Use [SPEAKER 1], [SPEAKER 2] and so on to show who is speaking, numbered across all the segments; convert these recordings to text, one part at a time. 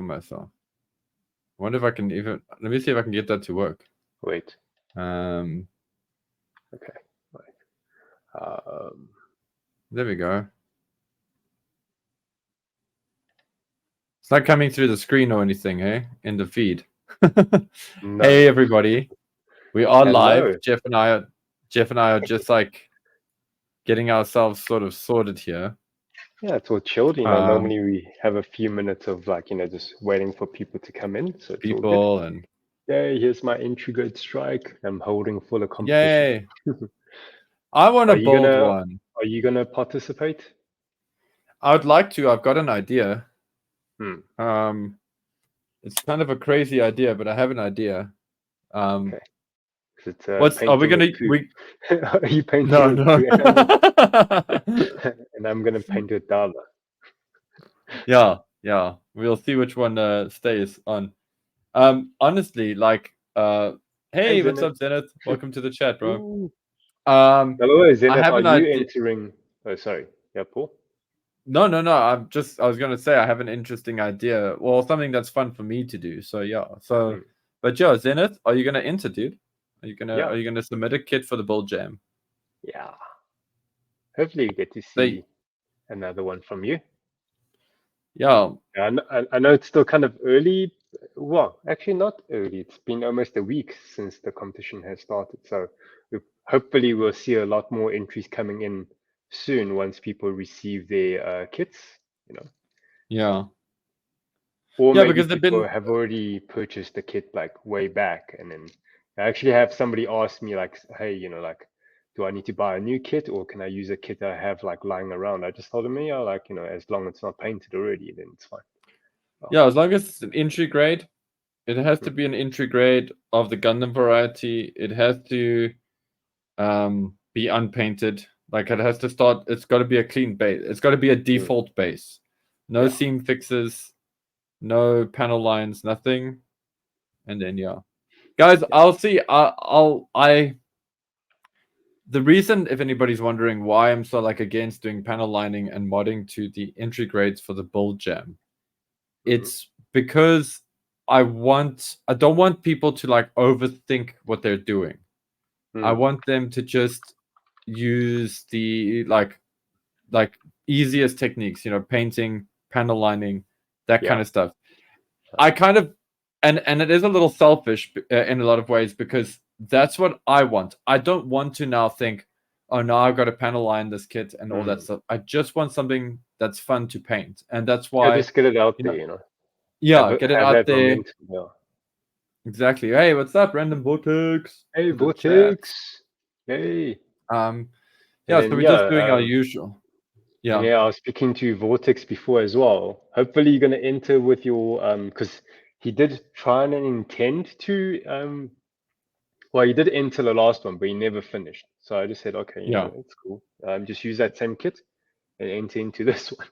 [SPEAKER 1] myself. I wonder if I can even. Let me see if I can get that to work.
[SPEAKER 2] Wait.
[SPEAKER 1] Okay.
[SPEAKER 2] Right.
[SPEAKER 1] There we go. It's not coming through the screen or anything, hey? In the feed.
[SPEAKER 2] No.
[SPEAKER 1] Hey, everybody. We are
[SPEAKER 2] Hello.
[SPEAKER 1] live. Jeff and I are just like getting ourselves sort of sorted here.
[SPEAKER 2] Yeah, it's all chilled. Normally we have a few minutes of like, just waiting for people to come in. So it's
[SPEAKER 1] people
[SPEAKER 2] all good.
[SPEAKER 1] And
[SPEAKER 2] yay, here's my entry grade strike. I'm holding full of competition.
[SPEAKER 1] Yay. I want to build one.
[SPEAKER 2] Are you gonna participate?
[SPEAKER 1] I would like to. I've got an idea. It's kind of a crazy idea, but I have an idea.
[SPEAKER 2] Okay.
[SPEAKER 1] Are we gonna?
[SPEAKER 2] Are you painting?
[SPEAKER 1] No.
[SPEAKER 2] And I'm gonna paint a dollar.
[SPEAKER 1] Yeah. We'll see which one stays on. Honestly, like, hey, what's up, Zenith? Welcome to the chat, bro.
[SPEAKER 2] Ooh. Hello, Zenith. Are you entering? Oh, sorry. Yeah, Paul.
[SPEAKER 1] No. I was gonna say I have an interesting idea. Well, something that's fun for me to do. So yeah. But yeah, Zenith, are you gonna enter, dude? Are you gonna submit a kit for the build jam?
[SPEAKER 2] Yeah. Hopefully you get to see another one from you.
[SPEAKER 1] Yeah.
[SPEAKER 2] I know it's still kind of early. Well, actually not early. It's been almost a week since the competition has started. So hopefully we'll see a lot more entries coming in soon once people receive their kits,
[SPEAKER 1] Yeah.
[SPEAKER 2] Or maybe because people have already purchased the kit like way back, and then I actually have somebody ask me like, hey, do I need to buy a new kit or can I use a kit I have like lying around? I just told them, yeah, like, as long as it's not painted already, then it's fine.
[SPEAKER 1] Yeah, as long as it's an entry grade, it has to be an entry grade of the Gundam variety. It has to be unpainted. Like it has to start. It's got to be a clean base. It's got to be a default base. No seam fixes, no panel lines, nothing. And then guys, I'll see. The reason, if anybody's wondering why I'm so like against doing panel lining and modding to the entry grades for the build jam, it's because I don't want people to like overthink what they're doing. I want them to just use the like easiest techniques, painting, panel lining, that kind of stuff. I kind of and it is a little selfish in a lot of ways because that's what I want. I don't want to now think, oh, now I've got to panel line this kit and all that stuff. I just want something that's fun to paint, and that's why
[SPEAKER 2] just get it out there,
[SPEAKER 1] Yeah, get it out there. Exactly. Hey, what's up, Random Vortex?
[SPEAKER 2] Hey, Vortex. Hey.
[SPEAKER 1] So we're just doing our usual.
[SPEAKER 2] Yeah. Yeah, I was speaking to Vortex before as well. Hopefully you're gonna enter with your because he did try and intend to well, he did enter the last one, but he never finished. So I just said, okay, it's cool. Just use that same kit and enter into this one.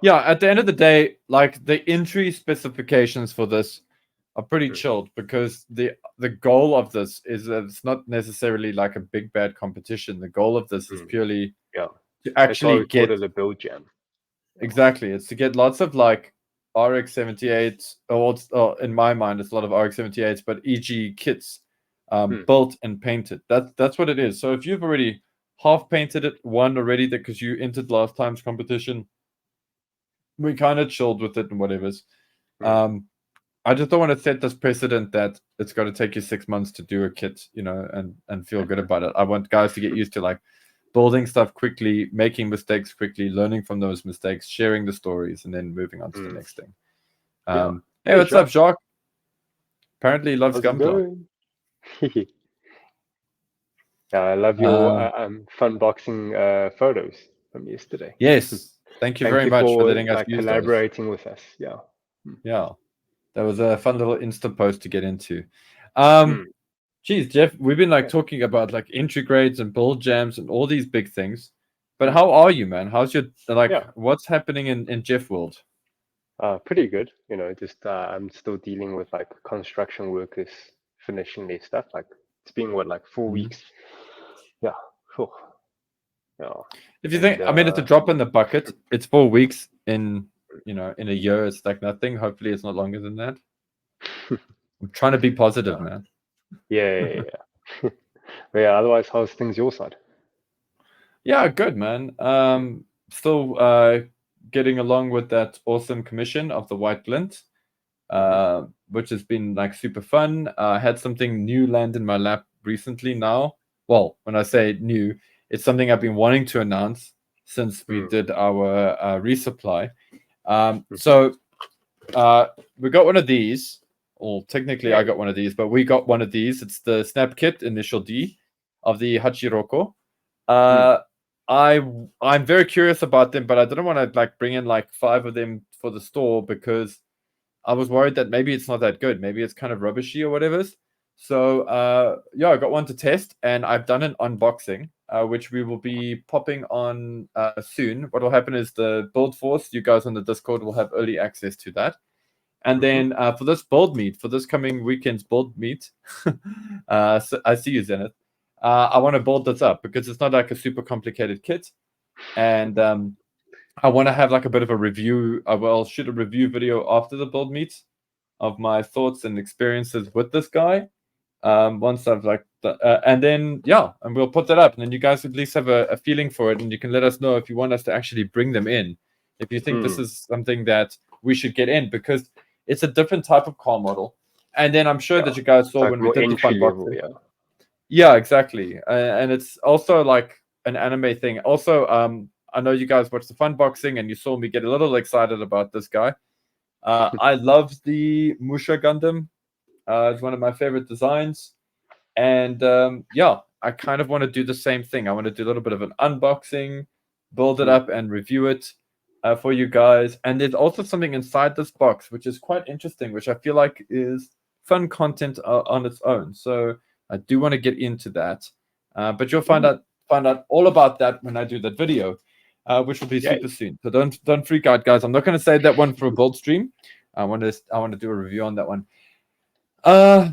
[SPEAKER 1] At the end of the day, like the entry specifications for this are pretty chilled because the goal of this is that it's not necessarily like a big bad competition. The goal of this is purely to actually get
[SPEAKER 2] the build jam.
[SPEAKER 1] Exactly, it's to get lots of like RX-78, or in my mind, it's a lot of RX-78s, but EG kits built and painted. That's what it is. So if you've already half painted it, one already because you entered last time's competition, we kind of chilled with it and whatever's. I just don't want to set this precedent that it's going to take you 6 months to do a kit, and feel good about it. I want guys to get used to like building stuff quickly, making mistakes quickly, learning from those mistakes, sharing the stories, and then moving on to the next thing. Hey, what's up, Jacques? Apparently he loves Gunpla.
[SPEAKER 2] I love your fun boxing photos from yesterday.
[SPEAKER 1] Yes, thank you very much for letting us use
[SPEAKER 2] collaborating with us.
[SPEAKER 1] Yeah, that was a fun little Insta post to get into. Geez, Jeff, we've been like talking about like entry grades and build jams and all these big things. But how are you, man? How's your what's happening in Jeff world?
[SPEAKER 2] Pretty good. Just I'm still dealing with like construction workers finishing their stuff. Like it's been 4 weeks. Yeah.
[SPEAKER 1] If you think, I mean, it's a drop in the bucket. It's 4 weeks in in a year it's like nothing. Hopefully it's not longer than that. I'm trying to be positive, man.
[SPEAKER 2] Yeah. But yeah, otherwise, how's things your side?
[SPEAKER 1] Yeah, good, man. Still getting along with that awesome commission of the White Glint, which has been like super fun. I had something new land in my lap recently now. Well, when I say new, it's something I've been wanting to announce since we did our resupply. So we got one of these. Well, technically, I got one of these, but we got one of these. It's the Snap Kit Initial D of the Hachiroko. I'm very curious about them, but I didn't want to like bring in like 5 of them for the store because I was worried that maybe it's not that good. Maybe it's kind of rubbishy or whatever. So yeah, I got one to test, and I've done an unboxing, which we will be popping on soon. What will happen is the build force, you guys on the Discord will have early access to that. And then for this build meet, for this coming weekend's build meet, so I see you, Zenith. I want to build this up because it's not like a super complicated kit, and I want to have like a bit of a review. I will shoot a review video after the build meet of my thoughts and experiences with this guy. Once I've like, and then yeah, and we'll put that up, and then you guys at least have a feeling for it, and you can let us know if you want us to actually bring them in, if you think this is something that we should get in, because it's a different type of car model. And then I'm sure that you guys saw
[SPEAKER 2] like
[SPEAKER 1] when we did the fun
[SPEAKER 2] level,
[SPEAKER 1] boxing. Yeah, exactly. And it's also like an anime thing. Also, I know you guys watched the fun boxing and you saw me get a little excited about this guy. I love the Musha Gundam. It's one of my favorite designs. And yeah, I kind of want to do the same thing. I want to do a little bit of an unboxing, build it up, and review it for you guys. And there's also something inside this box which is quite interesting, which I feel like is fun content on its own. So I do want to get into that, but you'll find out all about that when I do that video, which will be super soon. So don't freak out, guys. I'm not going to save that one for a build stream. I want to do a review on that one.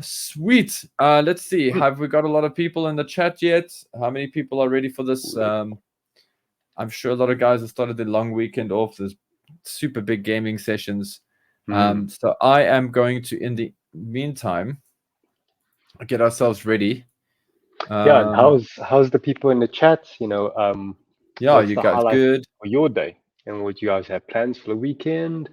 [SPEAKER 1] Sweet. Let's see. Have we got a lot of people in the chat yet? How many people are ready for this? I'm sure a lot of guys have started their long weekend off. There's super big gaming sessions. So I am going to, in the meantime, get ourselves ready.
[SPEAKER 2] And how's the people in the chat?
[SPEAKER 1] Yeah,
[SPEAKER 2] what's
[SPEAKER 1] you
[SPEAKER 2] the
[SPEAKER 1] guys
[SPEAKER 2] highlight
[SPEAKER 1] good?
[SPEAKER 2] for your day, and what you guys have plans for the weekend?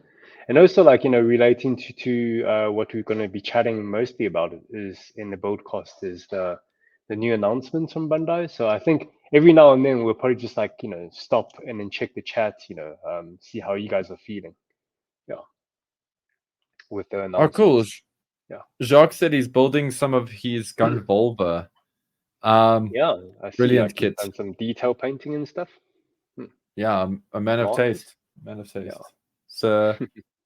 [SPEAKER 2] And also, like, relating to what we're going to be chatting mostly about it is in the BuildCast is the new announcements from Bandai. So I think every now and then we'll probably just like stop and then check the chat, see how you guys are feeling. Yeah, with the announcements.
[SPEAKER 1] Oh, cool.
[SPEAKER 2] Yeah,
[SPEAKER 1] Jacques said he's building some of his Gunvolva.
[SPEAKER 2] yeah, I see.
[SPEAKER 1] Brilliant
[SPEAKER 2] Like you've
[SPEAKER 1] kit.
[SPEAKER 2] done some detail painting and stuff.
[SPEAKER 1] Yeah, a man of taste. Man of taste.
[SPEAKER 2] Yeah.
[SPEAKER 1] So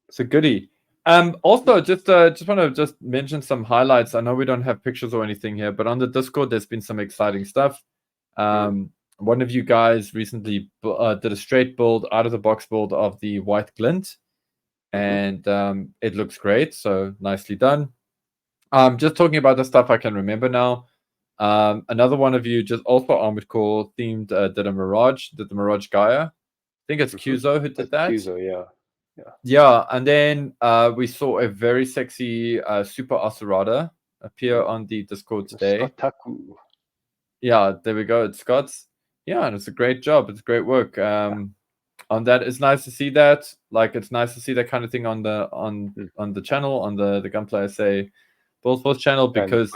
[SPEAKER 1] it's a goodie. Also, just want to just mention some highlights. I know we don't have pictures or anything here, but on the Discord, there's been some exciting stuff. One of you guys recently did a straight build, out of the box build of the White Glint, and it looks great. So nicely done. Just talking about the stuff I can remember now. Another one of you just also Armored Core themed did the Mirage Gaia. I think it's Kuzo who did that.
[SPEAKER 2] Kuzo, yeah.
[SPEAKER 1] Yeah, and then we saw a very sexy Super Asurada appear on the Discord today.
[SPEAKER 2] Taku.
[SPEAKER 1] Yeah, there we go. It's Scott's. Yeah, and it's a great job. It's great work. On that, it's nice to see that. Like, it's nice to see that kind of thing on the channel, on the Gunplay SA Build Force channel, because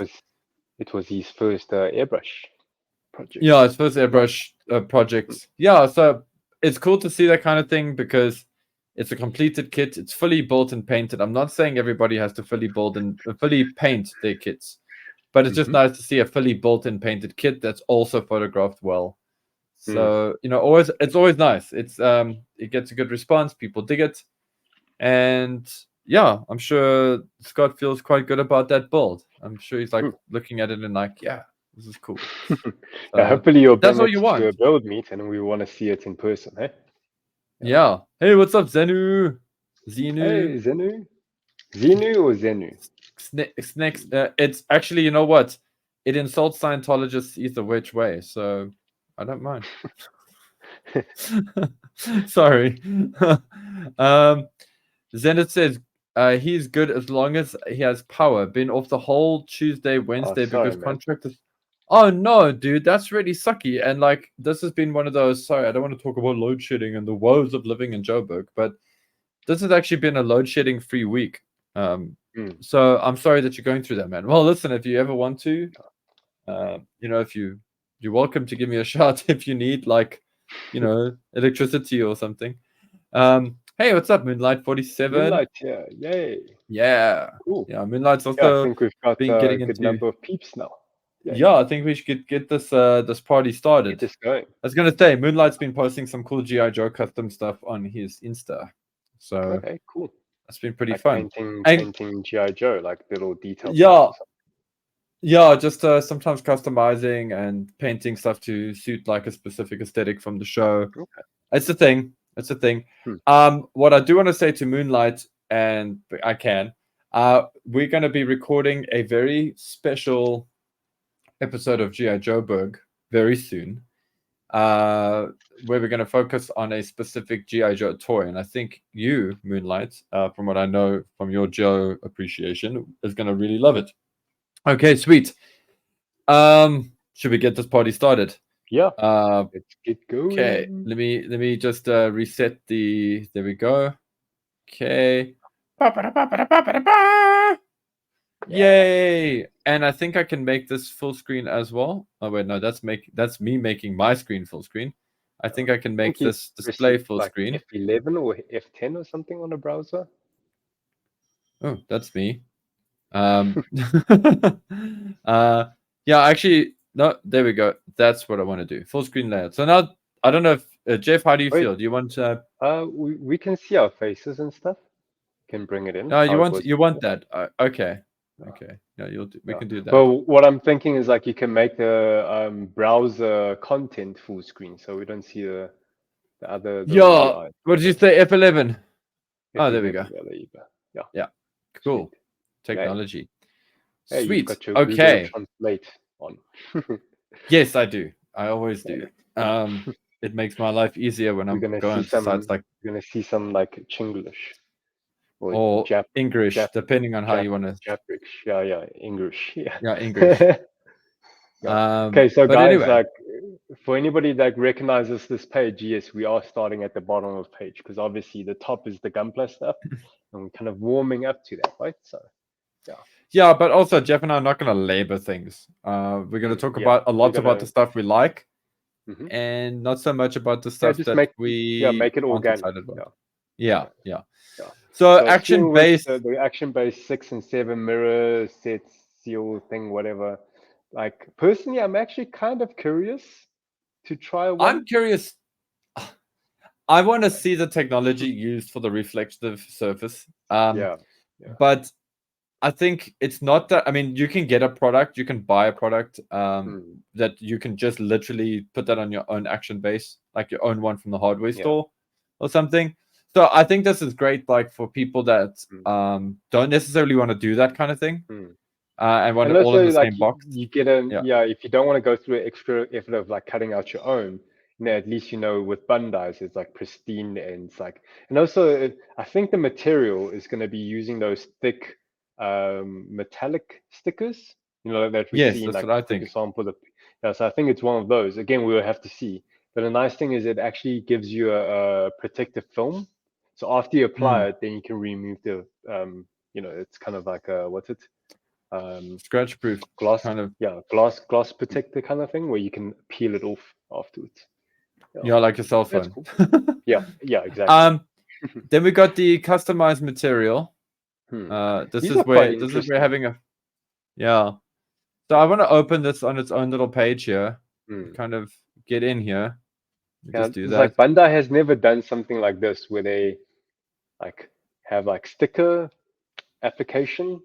[SPEAKER 2] it was his first airbrush project.
[SPEAKER 1] Yeah, his first airbrush project. Yeah, so it's cool to see that kind of thing because it's a completed kit. It's fully built and painted. I'm not saying everybody has to fully build and fully paint their kits, but it's just nice to see a fully built and painted kit that's also photographed well. So it's always nice. It gets a good response. People dig it, and yeah, I'm sure Scott feels quite good about that build. I'm sure he's like looking at it and like, yeah, this is cool.
[SPEAKER 2] Hopefully you'll bring
[SPEAKER 1] that's what you want
[SPEAKER 2] to a build meet, and we want to see it in person, eh?
[SPEAKER 1] Yeah. Hey, what's up, Zenu? Zenu?
[SPEAKER 2] Hey, Zenu? Zenu or Zenu?
[SPEAKER 1] Snakes. It's actually, you know what? It insults Scientologists either which way, so I don't mind. Sorry. Zenith says he's good as long as he has power. Been off the whole Tuesday, Wednesday
[SPEAKER 2] sorry,
[SPEAKER 1] because
[SPEAKER 2] man.
[SPEAKER 1] contract is. Oh no, dude, that's really sucky. And like, this has been one of those. Sorry, I don't want to talk about load shedding and the woes of living in Joburg, but this has actually been a load shedding free week. So I'm sorry that you're going through that, man. Well, listen, if you ever want to, if you're welcome to give me a shout if you need like, electricity or something. Hey, what's up, Moonlight 47?
[SPEAKER 2] Moonlight, yeah, yay.
[SPEAKER 1] Yeah.
[SPEAKER 2] Cool.
[SPEAKER 1] Yeah, Moonlight's
[SPEAKER 2] Yeah, I
[SPEAKER 1] also
[SPEAKER 2] think we've got
[SPEAKER 1] been
[SPEAKER 2] a
[SPEAKER 1] getting
[SPEAKER 2] good
[SPEAKER 1] into.
[SPEAKER 2] number of peeps now.
[SPEAKER 1] Yeah, I think we should get this party started.
[SPEAKER 2] Get this going.
[SPEAKER 1] I was gonna say Moonlight's been posting some cool GI Joe custom stuff on his Insta. So
[SPEAKER 2] okay, cool.
[SPEAKER 1] That's been pretty
[SPEAKER 2] like
[SPEAKER 1] fun.
[SPEAKER 2] Painting GI Joe, like little details.
[SPEAKER 1] Yeah, just sometimes customizing and painting stuff to suit like a specific aesthetic from the show.
[SPEAKER 2] Okay.
[SPEAKER 1] It's a thing. It's a thing. What I do want to say to Moonlight, and I can, we're going to be recording a very special episode of G.I. Joburg very soon, where we're going to focus on a specific G.I. Joe toy. And I think you, Moonlight, from what I know from your Joe appreciation, is going to really love it. Okay, sweet. Should we get this party started?
[SPEAKER 2] Yeah. Let's get going.
[SPEAKER 1] Okay, let me just reset the. There we go. Okay. Yay! And I think I can make this full screen as well. Oh wait, no, that's me making my screen full screen. I think I can make this display full screen.
[SPEAKER 2] F11 or F10 or something on a browser.
[SPEAKER 1] Oh, that's me. Yeah, actually, no, there we go. That's what I want to do. Full screen layout. So now, I don't know if Jeff, how do you feel? Do you want to?
[SPEAKER 2] We can see our faces and stuff. Can bring it in.
[SPEAKER 1] No, you want that? Okay. Okay. Yeah, we can do that.
[SPEAKER 2] Well, what I'm thinking is like you can make the browser content full screen, so we don't see the other.
[SPEAKER 1] Yeah. What did you say? F11. Oh, there we go.
[SPEAKER 2] Yeah, there you go.
[SPEAKER 1] Yeah. Cool.
[SPEAKER 2] Sweet.
[SPEAKER 1] Technology.
[SPEAKER 2] Hey,
[SPEAKER 1] Sweet.
[SPEAKER 2] You've got your
[SPEAKER 1] okay.
[SPEAKER 2] Google Translate on.
[SPEAKER 1] Yes, I do. I always do. It makes my life easier when I'm going to sites like.
[SPEAKER 2] You're gonna see some like Chinglish.
[SPEAKER 1] Or English, depending on how you want to.
[SPEAKER 2] Japrish. Yeah, English.
[SPEAKER 1] Yeah, English.
[SPEAKER 2] Okay, so guys,
[SPEAKER 1] anyway.
[SPEAKER 2] like for anybody that recognizes this page, yes, we are starting at the bottom of the page because obviously the top is the Gunpla stuff, and we're kind of warming up to that, right? So, yeah.
[SPEAKER 1] Yeah, but also Jeff and I are not going to labor things. We're going to talk about about the stuff we like, and not so much about the stuff that
[SPEAKER 2] make it organic.
[SPEAKER 1] Yeah. So action-based,
[SPEAKER 2] the action-based 6 and 7 mirror sets, seal thing, whatever. Like personally, I'm actually kind of curious to try one.
[SPEAKER 1] I'm curious. I want to see the technology used for the reflective surface. But I think it's not that. I mean, you can get a product, you can buy a product that you can just literally put that on your own action base, like your own one from the hardware store or something. So I think this is great, like for people that don't necessarily want to do that kind of thing, and want it all in the same box.
[SPEAKER 2] You get if you don't want to go through an extra effort of like cutting out your own, at least with Bandai, it's like pristine and it's like, and also I think the material is going to be using those thick metallic stickers, that we see.
[SPEAKER 1] That's what I think.
[SPEAKER 2] Example, so I think it's one of those. Again, we will have to see. But the nice thing is it actually gives you a protective film. So after you apply it, then you can remove the, it's kind of like
[SPEAKER 1] scratch proof
[SPEAKER 2] glass
[SPEAKER 1] kind of.
[SPEAKER 2] Yeah, glass protector kind of thing where you can peel it off afterwards.
[SPEAKER 1] Yeah, like a cell phone.
[SPEAKER 2] Cool. yeah, exactly.
[SPEAKER 1] Then we got the customized material. This is where we're having a. Yeah. So I want to open this on its own little page here. Kind of get in here. Just do that.
[SPEAKER 2] Like Bandai has never done something like this where they like have like sticker application,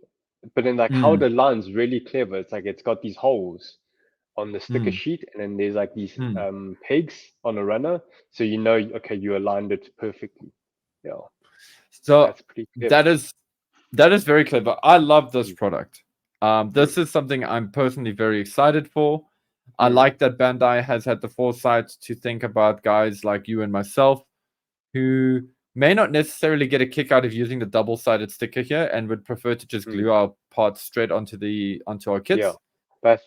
[SPEAKER 2] but then like how the line's really clever. It's like it's got these holes on the sticker sheet, and then there's like these pegs on a runner, so okay, you aligned it perfectly. Yeah.
[SPEAKER 1] So that's pretty clever. That is very clever. I love this product. This is something I'm personally very excited for. I like that Bandai has had the foresight to think about guys like you and myself who may not necessarily get a kick out of using the double-sided sticker here and would prefer to just glue our parts straight onto our kits.
[SPEAKER 2] Yeah, but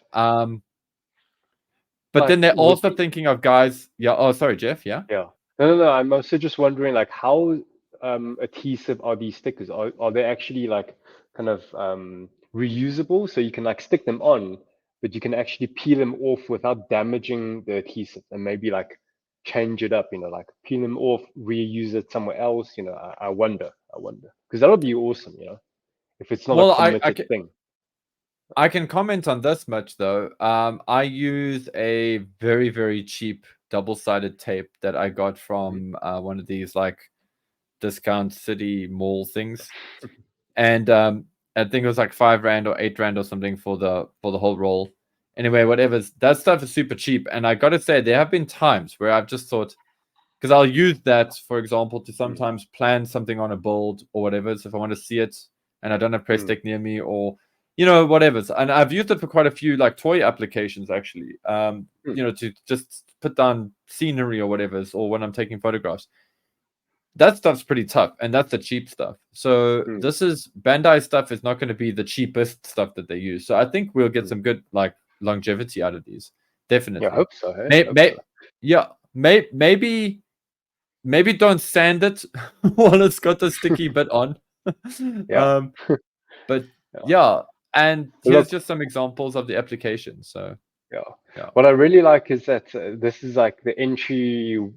[SPEAKER 1] but then they're also thinking of guys. Yeah. Oh, sorry, Jeff. Yeah.
[SPEAKER 2] Yeah. No. I'm also just wondering, like, how adhesive are these stickers? Are they actually like kind of reusable, so you can like stick them on, but you can actually peel them off without damaging the adhesive, and maybe like change it up, like peel them off, reuse it somewhere else. I wonder, because that would be awesome, if it's not a committed thing.
[SPEAKER 1] I can comment on this much though. I use a very, very cheap double-sided tape that I got from one of these like discount city mall things, and I think it was like R5 or R8 or something for the whole roll. Anyway, whatever. That stuff is super cheap, and I gotta say there have been times where I've just thought, because I'll use that, for example, to sometimes plan something on a build or whatever. So if I want to see it and I don't have press tech near me, or whatever. And I've used it for quite a few like toy applications actually. To just put down scenery or whatever, or when I'm taking photographs. That stuff's pretty tough, and that's the cheap stuff. So this is Bandai stuff is not going to be the cheapest stuff that they use. So I think we'll get some good like longevity out of these. Definitely.
[SPEAKER 2] Yeah, I hope so. Hey?
[SPEAKER 1] Yeah, maybe don't sand it while it's got the sticky bit on.
[SPEAKER 2] Yeah.
[SPEAKER 1] But yeah, and here's just some examples of the application. So
[SPEAKER 2] yeah. What I really like is that this is like the entry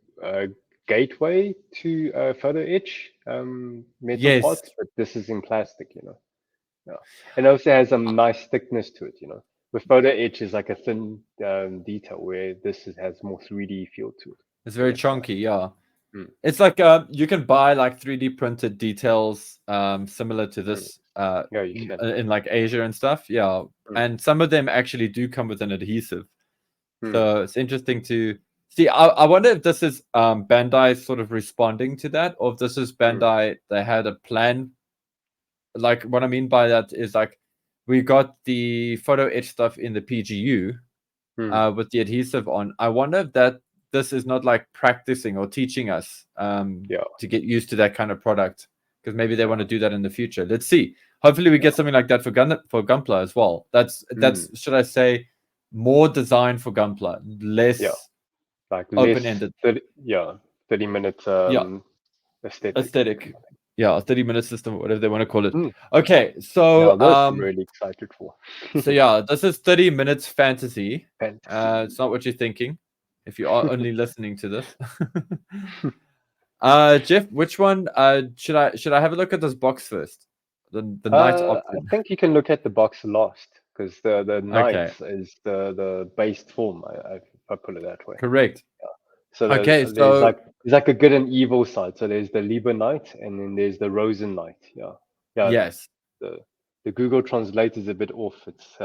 [SPEAKER 2] gateway to photo etch metal parts, but this is in plastic, Yeah, and also has a nice thickness to it, With photo etch is like a thin detail, where this has more 3D feel to it.
[SPEAKER 1] It's very chunky, yeah. It's like you can buy like 3D printed details similar to this in like Asia and stuff, and some of them actually do come with an adhesive. So it's interesting to see. I wonder if this is Bandai sort of responding to that, or if this is Bandai, they had a plan. Like what I mean by that is like we got the photo etch stuff in the PGU with the adhesive on. I wonder if this is not like practicing or teaching us to get used to that kind of product, because maybe they want to do that in the future. Let's see. Hopefully we get something like that for Gunpla as well. That's should I say more design for Gunpla, less
[SPEAKER 2] like
[SPEAKER 1] open-ended.
[SPEAKER 2] 30 minutes
[SPEAKER 1] aesthetic. Yeah, a 30-minute system, whatever they want to call it. Okay, so
[SPEAKER 2] I'm really excited for.
[SPEAKER 1] So yeah, this is 30 minutes fantasy. It's not what you're thinking if you are only listening to this. Jeff, which one should I have a look at this box first? The knight option.
[SPEAKER 2] I think you can look at the box last, because the knight is the based form. If I put it that way.
[SPEAKER 1] Correct.
[SPEAKER 2] Yeah. So there's like a good and evil side. So there's the Liber Knight, and then there's the Rosen Knight. Yeah.
[SPEAKER 1] Yes.
[SPEAKER 2] The Google Translate is a bit off. It's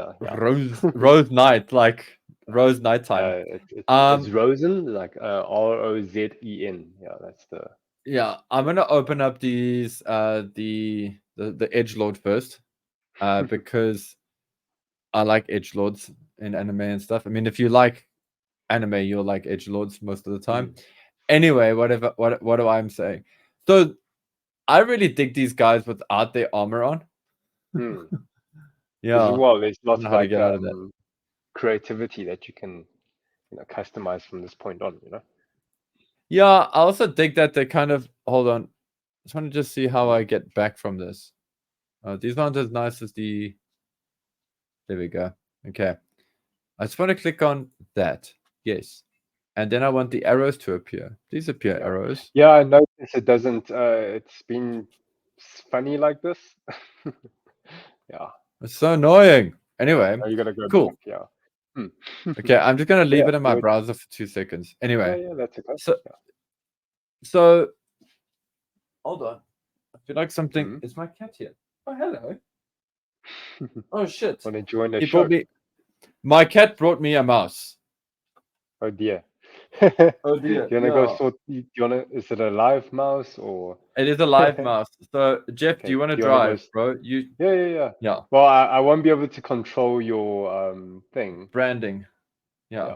[SPEAKER 1] Rose Knight, like Rose Nighttime.
[SPEAKER 2] It's Rosen, like Rozen. Yeah, that's the.
[SPEAKER 1] Yeah, I'm gonna open up these the edgelord first, because I like edgelords in anime and stuff. I mean, if you like anime, you'll like edgelords most of the time. Anyway, what do I'm saying? So I really dig these guys without their armor on.
[SPEAKER 2] Yeah. Well, there's lots of like creativity that you can customize from this point on.
[SPEAKER 1] Yeah, I also dig that they kind of hold on. I just want to just see how I get back from this. These aren't as nice as the. There we go. Okay, I just want to click on that. Yes, and then I want the arrows to appear. Please appear arrows.
[SPEAKER 2] Yeah, I noticed it doesn't. It's been funny like this. Yeah,
[SPEAKER 1] it's so annoying. Anyway,
[SPEAKER 2] you gotta go
[SPEAKER 1] cool.
[SPEAKER 2] Back, yeah.
[SPEAKER 1] Okay, I'm just gonna leave it in my browser for 2 seconds. Anyway,
[SPEAKER 2] yeah, that's okay.
[SPEAKER 1] So hold on. I feel like something. Is my cat here? Oh, hello. Oh shit!
[SPEAKER 2] Want to join the show?
[SPEAKER 1] My cat brought me a mouse.
[SPEAKER 2] Oh dear.
[SPEAKER 1] Oh dear.
[SPEAKER 2] Do you wanna go sort? Is it a live mouse or?
[SPEAKER 1] It is a live mouse. So Jeff, do you want to drive, bro?
[SPEAKER 2] Yeah. Well, I won't be able to control your thing.
[SPEAKER 1] Branding. Yeah.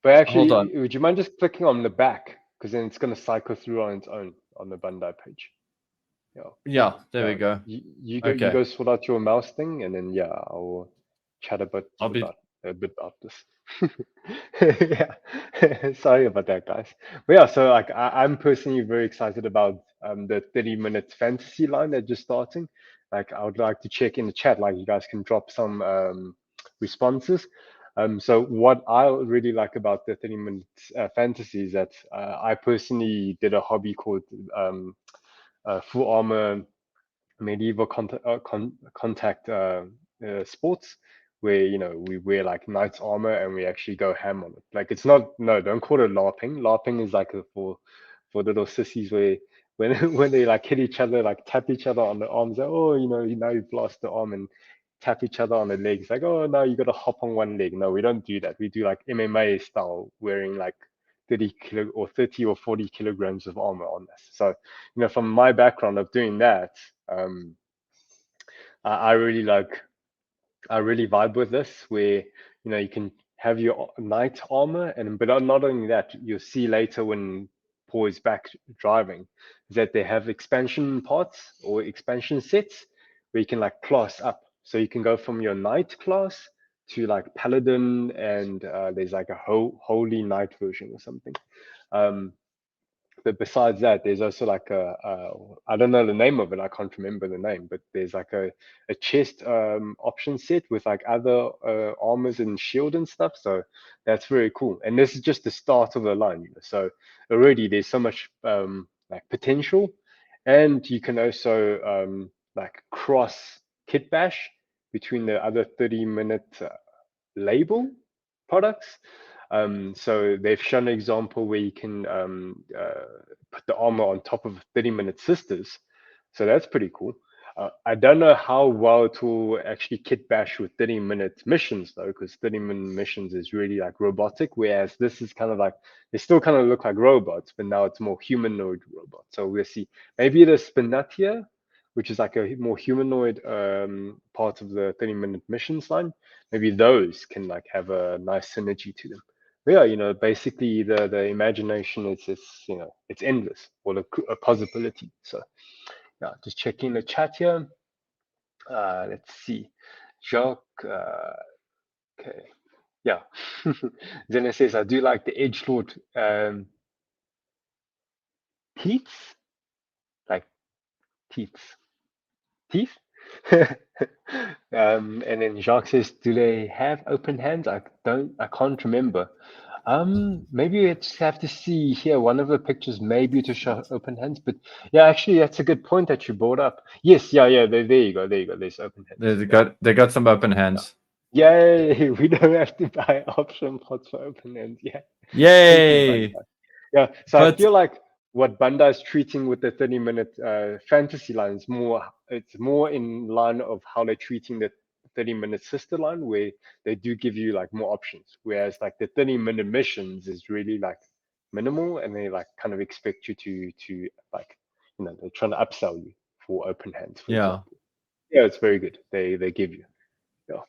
[SPEAKER 2] But actually, would you mind just clicking on the back? because then it's going to cycle through on its own on the Bandai page.
[SPEAKER 1] Yeah, there we go.
[SPEAKER 2] You
[SPEAKER 1] Okay.
[SPEAKER 2] go sort out your mouse thing, and then I'll chat a bit
[SPEAKER 1] I'll be
[SPEAKER 2] about this. Yeah, sorry about that, guys. But yeah, so like I'm personally very excited about the 30-minute fantasy line that's just starting. Like I would like to check in the chat, like you guys can drop some responses. So what I really like about the 30-minute fantasy is that I personally did a hobby called full armor medieval contact sports, where we wear like knight's armor and we actually go ham on it. Like it's not, no, don't call it LARPing. LARPing is like for little sissies where when they like hit each other, like tap each other on the arms, like, oh, now you've lost the arm, and tap each other on the legs, like, oh, now you got to hop on one leg. No, we don't do that. We do like MMA style, wearing like 30 or 40 kilograms of armor on us. So from my background of doing that, I really vibe with this, where you can have your knight armor, but not only that, you'll see later when Paul is back driving, is that they have expansion parts or expansion sets where you can like class up. So you can go from your knight class to like paladin, and there's like a holy knight version or something. But besides that, there's also like I don't know the name of it. I can't remember the name, but there's like a chest option set with like other armors and shield and stuff. So that's very cool. And this is just the start of the line. So already there's so much like potential, and you can also like cross kit bash between the other 30-minute label products. So they've shown an example where you can put the armor on top of 30-minute sisters. So that's pretty cool. I don't know how well it will actually kit bash with 30-minute missions though, because 30-minute missions is really like robotic, whereas this is kind of like, they still kind of look like robots, but now it's more humanoid robots. So we'll see. Maybe the Spinatia, which is like a more humanoid part of the 30-minute missions line, maybe those can like have a nice synergy to them. But yeah, basically the imagination is it's endless, or a possibility. So yeah, just checking the chat here. Let's see, Jacques. Okay, yeah. Zena says, I do like the edgelord teeth, like teeth. And then Jacques says, do they have open hands? I can't remember. Maybe we just have to see here one of the pictures, maybe to show open hands. But yeah, actually, that's a good point that you brought up. Yes, yeah. There you go. There's open hands.
[SPEAKER 1] They got some open hands.
[SPEAKER 2] Yay! We don't have to buy option pots for open hands. Yeah.
[SPEAKER 1] Yay!
[SPEAKER 2] Yeah. So I feel like what Bandai is treating with the 30-minute fantasy line is it's more in line of how they're treating the 30-minute sister line, where they do give you like more options, whereas like the 30-minute missions is really like minimal, and they like kind of expect you to like they're trying to upsell you for open hands, for example. Yeah, it's very good. They give you. Yeah.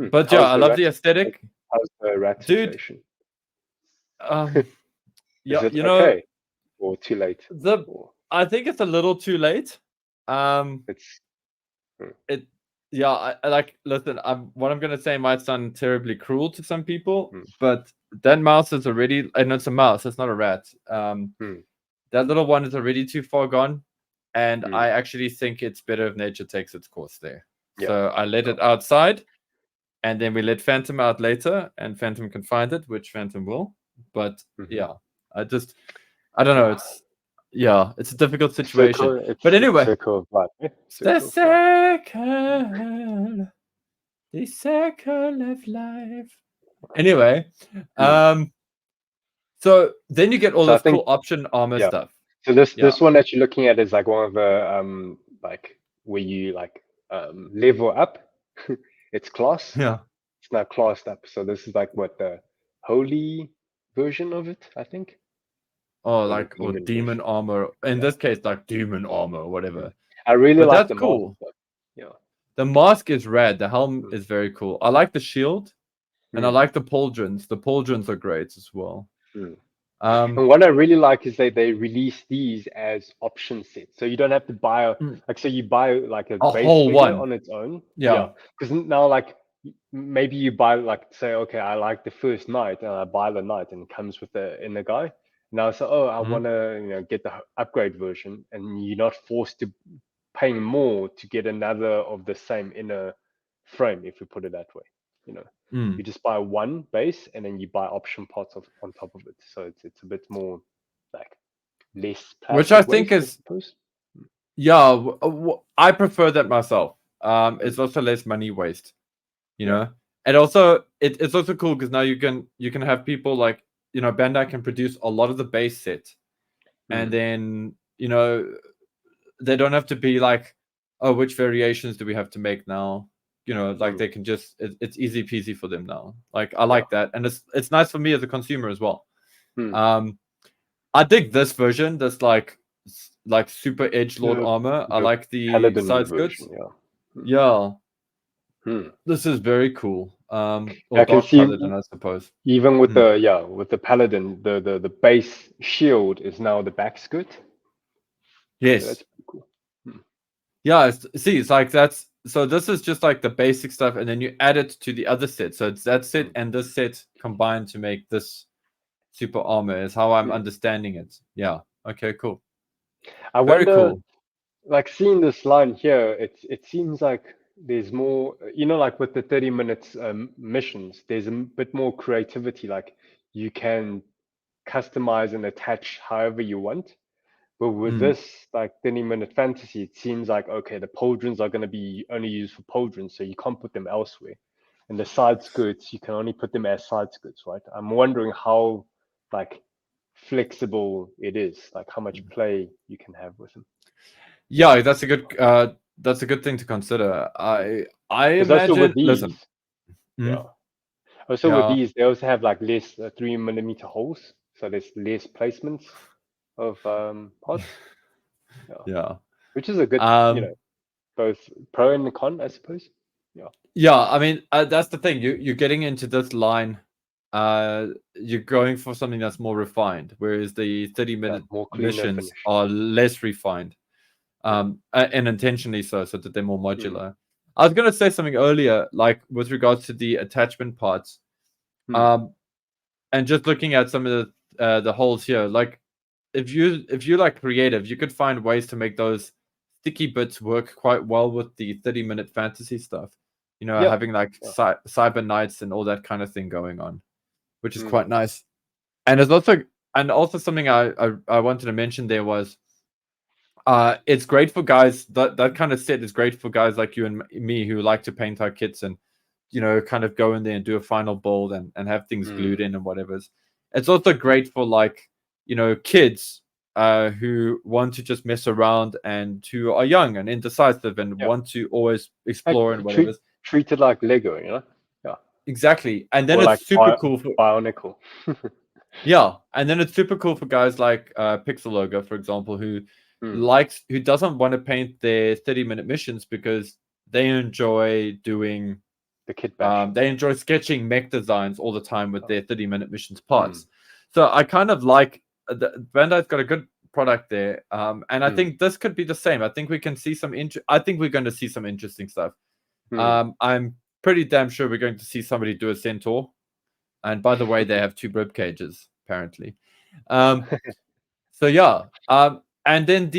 [SPEAKER 1] But yeah, I love the aesthetic.
[SPEAKER 2] How's the rat situation?
[SPEAKER 1] Yeah,
[SPEAKER 2] is it okay or too late?
[SPEAKER 1] I think it's a little too late. Yeah, I like, listen, what I'm gonna say might sound terribly cruel to some people, but that mouse is already, and it's a mouse, it's not a rat. That little one is already too far gone, and I actually think it's better if nature takes its course there. Yeah. So I let it outside, and then we let Phantom out later, and Phantom can find it, which Phantom will. But yeah, I don't know. It's a difficult situation. But anyway, the circle of life. Anyway, so then you get all this cool option armor stuff.
[SPEAKER 2] So this one that you're looking at is like one of the like where you like level up its class.
[SPEAKER 1] Yeah,
[SPEAKER 2] it's now classed up. So this is like what the holy version of it, I think.
[SPEAKER 1] Or demon armor. In this case, like demon armor or whatever.
[SPEAKER 2] I really like the cool.
[SPEAKER 1] Mask. Yeah. The mask is red. The helm is very cool. I like the shield, and I like the pauldrons. The pauldrons are great as well.
[SPEAKER 2] And what I really like is they release these as option sets, so you don't have to buy like, so you buy like a
[SPEAKER 1] a
[SPEAKER 2] base
[SPEAKER 1] whole
[SPEAKER 2] figure
[SPEAKER 1] one.
[SPEAKER 2] on its own.
[SPEAKER 1] Yeah.
[SPEAKER 2] Because now, like, maybe you buy, like, say, okay, I like the first knight, and I buy the knight, and it comes with the inner guy. Now, so, oh, I want to, get the upgrade version, and you're not forced to paying more to get another of the same inner frame, if we put it that way. You just buy one base, and then you buy option parts on top of it. So it's a bit more like less
[SPEAKER 1] Which I
[SPEAKER 2] plastic
[SPEAKER 1] think
[SPEAKER 2] waste, I
[SPEAKER 1] is,
[SPEAKER 2] suppose.
[SPEAKER 1] yeah, I prefer that myself. It's also less money waste, and also it's also cool because now you can have people like, Bandai can produce a lot of the base set, and then they don't have to be like, oh, which variations do we have to make now? Like they can just, it's easy peasy for them now. Like, I like that, and it's nice for me as a consumer as well. I dig this version. That's like super edgelord armor. I like the
[SPEAKER 2] Paladin
[SPEAKER 1] side skirts.
[SPEAKER 2] version,
[SPEAKER 1] Yeah,
[SPEAKER 2] Hmm.
[SPEAKER 1] this is very cool. Or
[SPEAKER 2] I can
[SPEAKER 1] dark
[SPEAKER 2] see
[SPEAKER 1] paladin, I suppose.
[SPEAKER 2] even with the paladin, the base shield is now the back skirt. So
[SPEAKER 1] Yes.
[SPEAKER 2] that's pretty cool.
[SPEAKER 1] Yeah, it's like that's, so this is just like the basic stuff, and then you add it to the other set. So it's that set and this set combined to make this super armor, is how I'm understanding it. Yeah. Okay, cool.
[SPEAKER 2] I
[SPEAKER 1] Very
[SPEAKER 2] wonder,
[SPEAKER 1] cool.
[SPEAKER 2] like, seeing this line here, it seems like there's more, like with the 30 minutes missions, there's a bit more creativity. Like, you can customize and attach however you want. But with this, like, 30-minute fantasy, it seems like, okay, the pauldrons are going to be only used for pauldrons, so you can't put them elsewhere. And the side skirts, you can only put them as side skirts, right? I'm wondering how, like, flexible it is, like how much play you can have with them.
[SPEAKER 1] Yeah, that's a good thing to consider. I
[SPEAKER 2] Because also
[SPEAKER 1] imagine.
[SPEAKER 2] with these,
[SPEAKER 1] Listen.
[SPEAKER 2] yeah. Also with
[SPEAKER 1] Yeah.
[SPEAKER 2] these, they also have like less 3mm holes, so there's less placements of pods.
[SPEAKER 1] Yeah.
[SPEAKER 2] Which is a good, both pro and con, I suppose.
[SPEAKER 1] Yeah, I mean, that's the thing. You're getting into this line. You're going for something that's more refined, whereas the 30-minute
[SPEAKER 2] more cleaner
[SPEAKER 1] missions
[SPEAKER 2] finish.
[SPEAKER 1] are less refined, and intentionally so that they're more modular. I was gonna say something earlier, like with regards to the attachment parts, and just looking at some of the holes here. Like, if you like creative, you could find ways to make those sticky bits work quite well with the 30-minute fantasy stuff. Having like cyber knights and all that kind of thing going on, which is quite nice. And there's also something I wanted to mention there was, it's great for guys, that kind of set is great for guys like you and me who like to paint our kits and kind of go in there and do a final build and have things glued in and whatever. It's also great for like kids who want to just mess around and who are young and indecisive and want to always explore and whatever.
[SPEAKER 2] Treat it like Lego, Yeah.
[SPEAKER 1] Exactly. And then
[SPEAKER 2] or
[SPEAKER 1] it's
[SPEAKER 2] like
[SPEAKER 1] super cool for
[SPEAKER 2] Bionicle.
[SPEAKER 1] yeah, and then it's super cool for guys like Pixeloga, for example, who doesn't want to paint their 30-minute missions because they enjoy doing
[SPEAKER 2] the kit bash.
[SPEAKER 1] They enjoy sketching mech designs all the time with their 30-minute missions parts. So I kind of like Bandai's got a good product there, and I think this could be the same. I think we can see I think we're going to see some interesting stuff. I'm pretty damn sure we're going to see somebody do a centaur. And by the way, they have 2 rib cages, apparently. So yeah. And then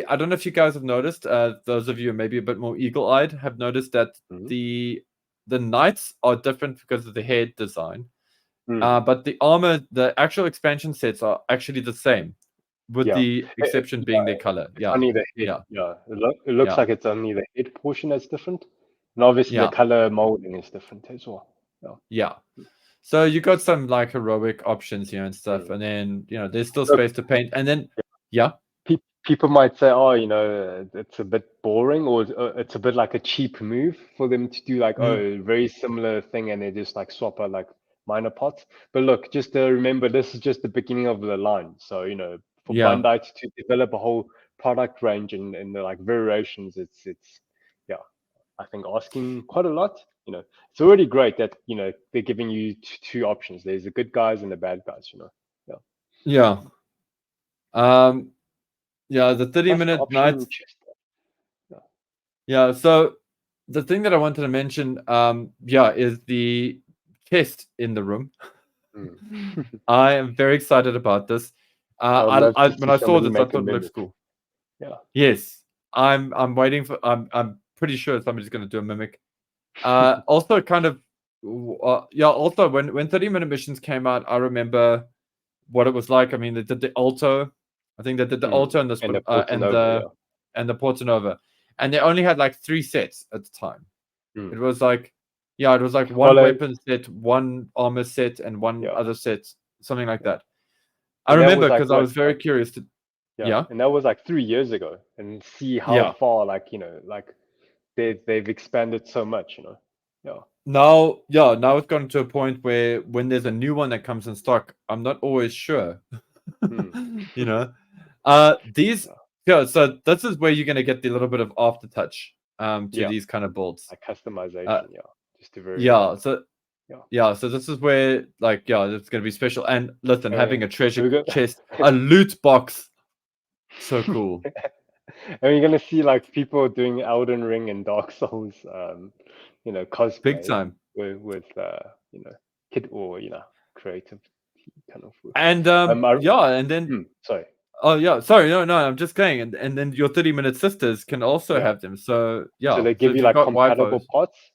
[SPEAKER 1] I don't know if you guys have noticed, those of you maybe a bit more eagle-eyed have noticed that the knights are different because of the head design. But the armor, the actual expansion sets are actually the same, with the exception being their color. Yeah.
[SPEAKER 2] Only the head. Yeah. It looks like it's only the head portion that's different. And obviously the color molding is different as well.
[SPEAKER 1] Yeah. So you got some like heroic options here and stuff, and then there's still space to paint, and then
[SPEAKER 2] people might say, oh, it's a bit boring, or it's a bit like a cheap move for them to do like very similar thing, and they just like swap out like minor parts. But look, just remember, this is just the beginning of the line. So for Bandai to develop a whole product range and the like variations, it's I think asking quite a lot. It's already great that they're giving you 2 options. There's the good guys and the bad guys. Yeah.
[SPEAKER 1] Yeah. Yeah, the
[SPEAKER 2] Plus the
[SPEAKER 1] 30-minute
[SPEAKER 2] option
[SPEAKER 1] nights.
[SPEAKER 2] chest.
[SPEAKER 1] Yeah, so the thing that I wanted to mention, yeah, is the chest in the room. I am very excited about this.
[SPEAKER 2] I would love to
[SPEAKER 1] When
[SPEAKER 2] see
[SPEAKER 1] I saw
[SPEAKER 2] somebody
[SPEAKER 1] this, I
[SPEAKER 2] make a
[SPEAKER 1] thought it looks
[SPEAKER 2] mimic.
[SPEAKER 1] cool.
[SPEAKER 2] Yeah.
[SPEAKER 1] Yes, I'm waiting for. I'm pretty sure somebody's going to do a mimic. Also, kind of, yeah. Also, when 30-minute missions came out, I remember what it was like. I mean, they did the Alto. I think they did the Alto and
[SPEAKER 2] And the Portanova,
[SPEAKER 1] and the Portanova, and they only had like 3 sets at the time. It was like, yeah, it was like one weapon set, one armor set, and one other set, something like that. I remember because I was very curious to. Yeah,
[SPEAKER 2] and that was like 3 years ago, and see how far, like, like they've expanded so much, Yeah.
[SPEAKER 1] Now it's gotten to a point where when there's a new one that comes in stock, I'm not always sure. You know, these so this is where you're gonna get the little bit of aftertouch to these kind of builds,
[SPEAKER 2] like customization, just to very
[SPEAKER 1] so this is where, like, it's gonna be special. And listen, having a treasure
[SPEAKER 2] go.
[SPEAKER 1] chest, a loot box, so cool.
[SPEAKER 2] And you're gonna see like people doing Elden Ring and Dark Souls, cosplay
[SPEAKER 1] Big time.
[SPEAKER 2] with kid or creative kind of.
[SPEAKER 1] And and then
[SPEAKER 2] sorry.
[SPEAKER 1] Oh yeah, sorry, no, I'm just saying, and then your 30-minute sisters can also have them. So yeah,
[SPEAKER 2] so they give you
[SPEAKER 1] if
[SPEAKER 2] like
[SPEAKER 1] got
[SPEAKER 2] compatible
[SPEAKER 1] Wi-Fi,
[SPEAKER 2] pots.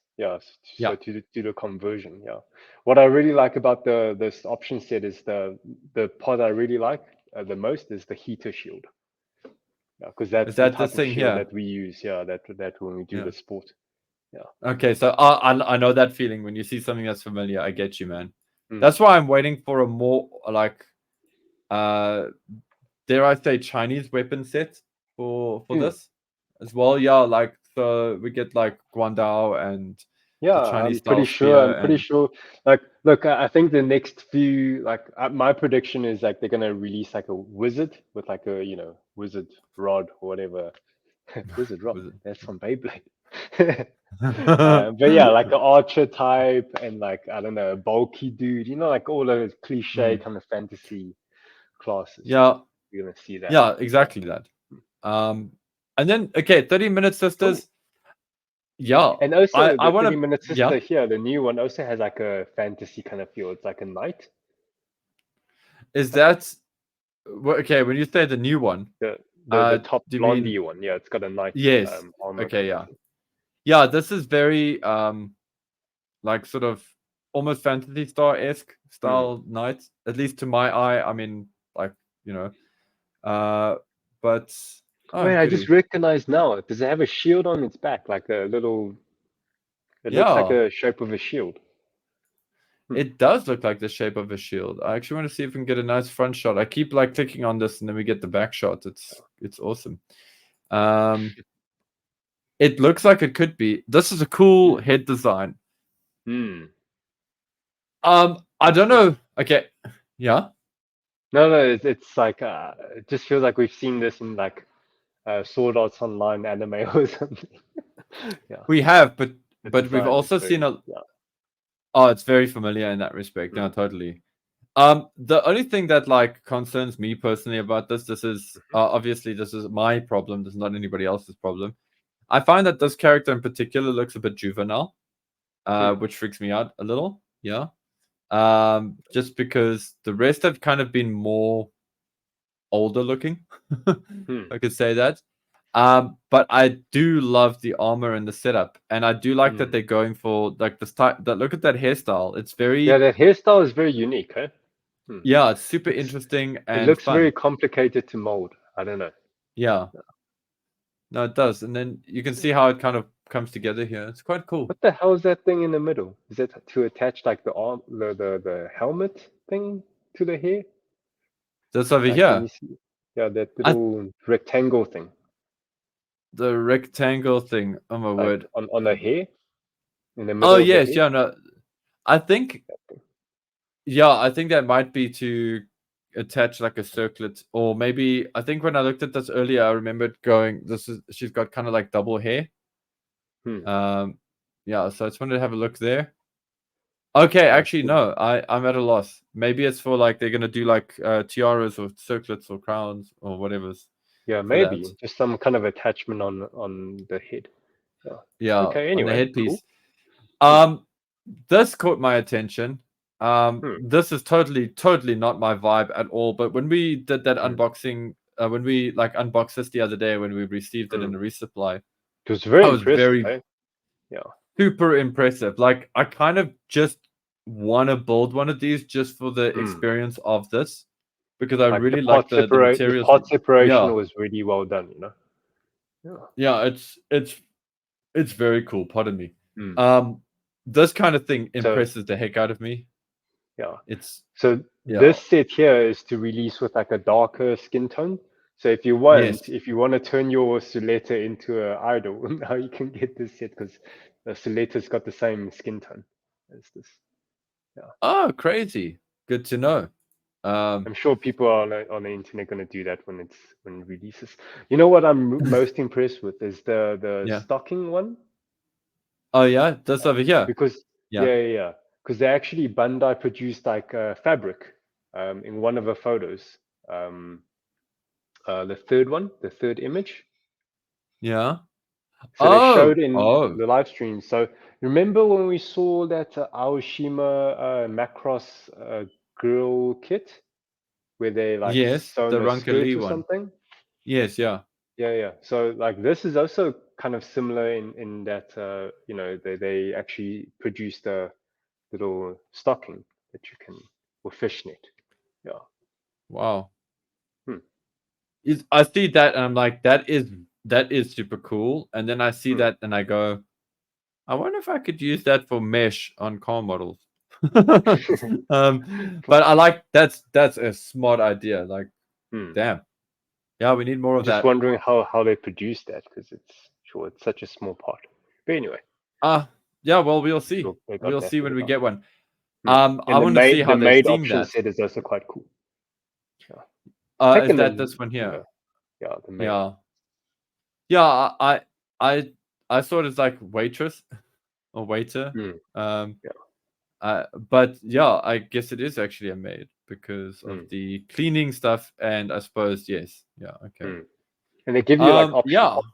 [SPEAKER 2] So to do the conversion. What I really like about this option set is the pod I really like the most is the heater shield. Because that's the type of shield
[SPEAKER 1] here
[SPEAKER 2] that we use. That when we do the sport.
[SPEAKER 1] Okay, so I know that feeling when you see something that's familiar. I get you, man. That's why I'm waiting for a more like, dare I say, Chinese weapon set for this as well. Yeah, like, so we get like Guandao and the Chinese
[SPEAKER 2] I'm
[SPEAKER 1] style
[SPEAKER 2] pretty sure. Like, look, I think the next few, like, my prediction is like they're gonna release like a wizard with like a wizard rod or whatever. Wizard rod. That's from Beyblade. But yeah, like an archer type and like, I don't know, a bulky dude. Like all those cliche kind of fantasy classes.
[SPEAKER 1] Yeah,
[SPEAKER 2] you're gonna see that.
[SPEAKER 1] Yeah, exactly that. And then 30-minute sisters.
[SPEAKER 2] Cool.
[SPEAKER 1] Yeah,
[SPEAKER 2] and also
[SPEAKER 1] I
[SPEAKER 2] the
[SPEAKER 1] want
[SPEAKER 2] 30-minute sister here, the new one also has like a fantasy kind of feel. It's like a knight.
[SPEAKER 1] Is that okay? When you say the new one,
[SPEAKER 2] the top blondie one, it's got a knight.
[SPEAKER 1] Yes.
[SPEAKER 2] Armor
[SPEAKER 1] yeah. This is very like sort of almost Fantasy Star-esque style knight, at least to my eye. I mean, like, but
[SPEAKER 2] wait, I just recognized now. Does it have a shield on its back, like a little? It looks like a shape of a shield.
[SPEAKER 1] It does look like the shape of a shield. I actually want to see if we can get a nice front shot. I keep like clicking on this and then we get the back shot. It's awesome. It looks like it could be. This is a cool head design. I don't know. Okay. Yeah.
[SPEAKER 2] No, it's like it just feels like we've seen this in like Sword Arts Online anime or something.
[SPEAKER 1] We have, but we've also seen a. Oh, it's very familiar in that respect. No, totally. The only thing that like concerns me personally about this is obviously this is my problem. This is not anybody else's problem. I find that this character in particular looks a bit juvenile, which freaks me out a little. Yeah. Just because the rest have kind of been more older looking. I could say that. But I do love the armor and the setup, and I do like that they're going for like the style. That look at that hairstyle; it's very
[SPEAKER 2] that hairstyle is very unique, huh?
[SPEAKER 1] Yeah, it's super interesting and
[SPEAKER 2] it looks
[SPEAKER 1] fun.
[SPEAKER 2] very complicated to mold. I don't know.
[SPEAKER 1] Yeah, no, it does, and then you can see how it kind of comes together here. It's quite cool.
[SPEAKER 2] What the hell is that thing in the middle? Is it to attach like the arm, the helmet thing to the hair?
[SPEAKER 1] This over here.
[SPEAKER 2] Yeah, that little rectangle thing.
[SPEAKER 1] The rectangle thing. Oh my word!
[SPEAKER 2] On the hair. In the middle.
[SPEAKER 1] Oh yes, yeah, no. I think that might be to attach like a circlet, or maybe I think when I looked at this earlier, I remembered going. She's got kind of like double hair. Yeah, so I just wanted to have a look there. Okay, actually no, I'm at a loss. Maybe it's for like they're gonna do like tiaras or circlets or crowns or whatever's.
[SPEAKER 2] Yeah,
[SPEAKER 1] For that.
[SPEAKER 2] maybe just some kind of attachment on the head. Yeah.
[SPEAKER 1] Yeah,
[SPEAKER 2] Okay.
[SPEAKER 1] on the
[SPEAKER 2] Anyway,
[SPEAKER 1] headpiece.
[SPEAKER 2] cool.
[SPEAKER 1] This caught my attention.
[SPEAKER 2] Hmm.
[SPEAKER 1] This is totally not my vibe at all. But when we did that unboxing, when we like unboxed this the other day, when we received it in a resupply,
[SPEAKER 2] It was very
[SPEAKER 1] I was
[SPEAKER 2] impressive.
[SPEAKER 1] very
[SPEAKER 2] Yeah.
[SPEAKER 1] super impressive. Like I kind of just want to build one of these just for the experience of this, because I
[SPEAKER 2] Like
[SPEAKER 1] really like the materials.
[SPEAKER 2] The part separation
[SPEAKER 1] Yeah,
[SPEAKER 2] was really well done. You know.
[SPEAKER 1] yeah, it's very cool. Pardon me.
[SPEAKER 2] Hmm.
[SPEAKER 1] This kind of thing
[SPEAKER 2] So
[SPEAKER 1] impresses the heck out of me.
[SPEAKER 2] yeah.
[SPEAKER 1] It's
[SPEAKER 2] So
[SPEAKER 1] yeah.
[SPEAKER 2] this set here is to release with like a darker skin tone. So if you want to turn your Suleta into an idol, now you can get this set because the Suleta's got the same skin tone as this. Yeah.
[SPEAKER 1] Oh, crazy! Good to know.
[SPEAKER 2] I'm sure people on the internet going to do that when it releases. You know what I'm most impressed with is the stocking one.
[SPEAKER 1] Oh yeah, this over here.
[SPEAKER 2] Because because they actually Bandai produced like fabric in one of the photos. The third image.
[SPEAKER 1] Yeah.
[SPEAKER 2] So they showed in the live stream. So remember when we saw that Aoshima Macross girl kit where they like sewn
[SPEAKER 1] the
[SPEAKER 2] a skirt
[SPEAKER 1] Lee
[SPEAKER 2] or
[SPEAKER 1] one.
[SPEAKER 2] something?
[SPEAKER 1] Yes, yeah.
[SPEAKER 2] Yeah. So like this is also kind of similar in that you know they actually produced a little stocking that you can, or fishnet. Yeah.
[SPEAKER 1] Wow. I see that and I'm like, that is super cool. And then I see that and I go, I wonder if I could use that for mesh on car models. But I like that's a smart idea. Like, damn. Yeah, we need more of that.
[SPEAKER 2] Just wondering how they produce that because it's such a small part. But anyway.
[SPEAKER 1] Yeah, well, we'll see.
[SPEAKER 2] Sure,
[SPEAKER 1] we'll see when we get one.
[SPEAKER 2] And
[SPEAKER 1] I want to see how
[SPEAKER 2] the
[SPEAKER 1] they
[SPEAKER 2] made
[SPEAKER 1] steam
[SPEAKER 2] option
[SPEAKER 1] that.
[SPEAKER 2] set is also quite cool.
[SPEAKER 1] Yeah. Is that this one here?
[SPEAKER 2] Yeah, the made.
[SPEAKER 1] Yeah, I saw it as like waitress or waiter. But yeah, I guess it is actually a maid because of the cleaning stuff, and I suppose yes, yeah, okay.
[SPEAKER 2] And they give you like options.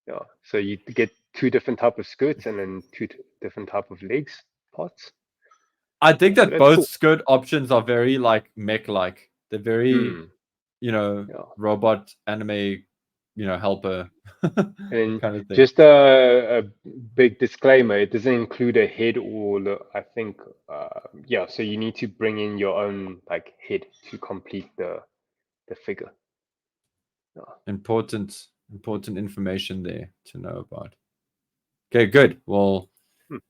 [SPEAKER 1] Yeah.
[SPEAKER 2] So you get 2 different type of skirts and then 2 different type of legs parts.
[SPEAKER 1] I think that both skirt options are very like mech-like. They're very, robot anime, helper
[SPEAKER 2] and
[SPEAKER 1] kind of thing.
[SPEAKER 2] Just a big disclaimer: it doesn't include a head or I think, So you need to bring in your own like head to complete the figure.
[SPEAKER 1] Important information there to know about. Okay, good. Well,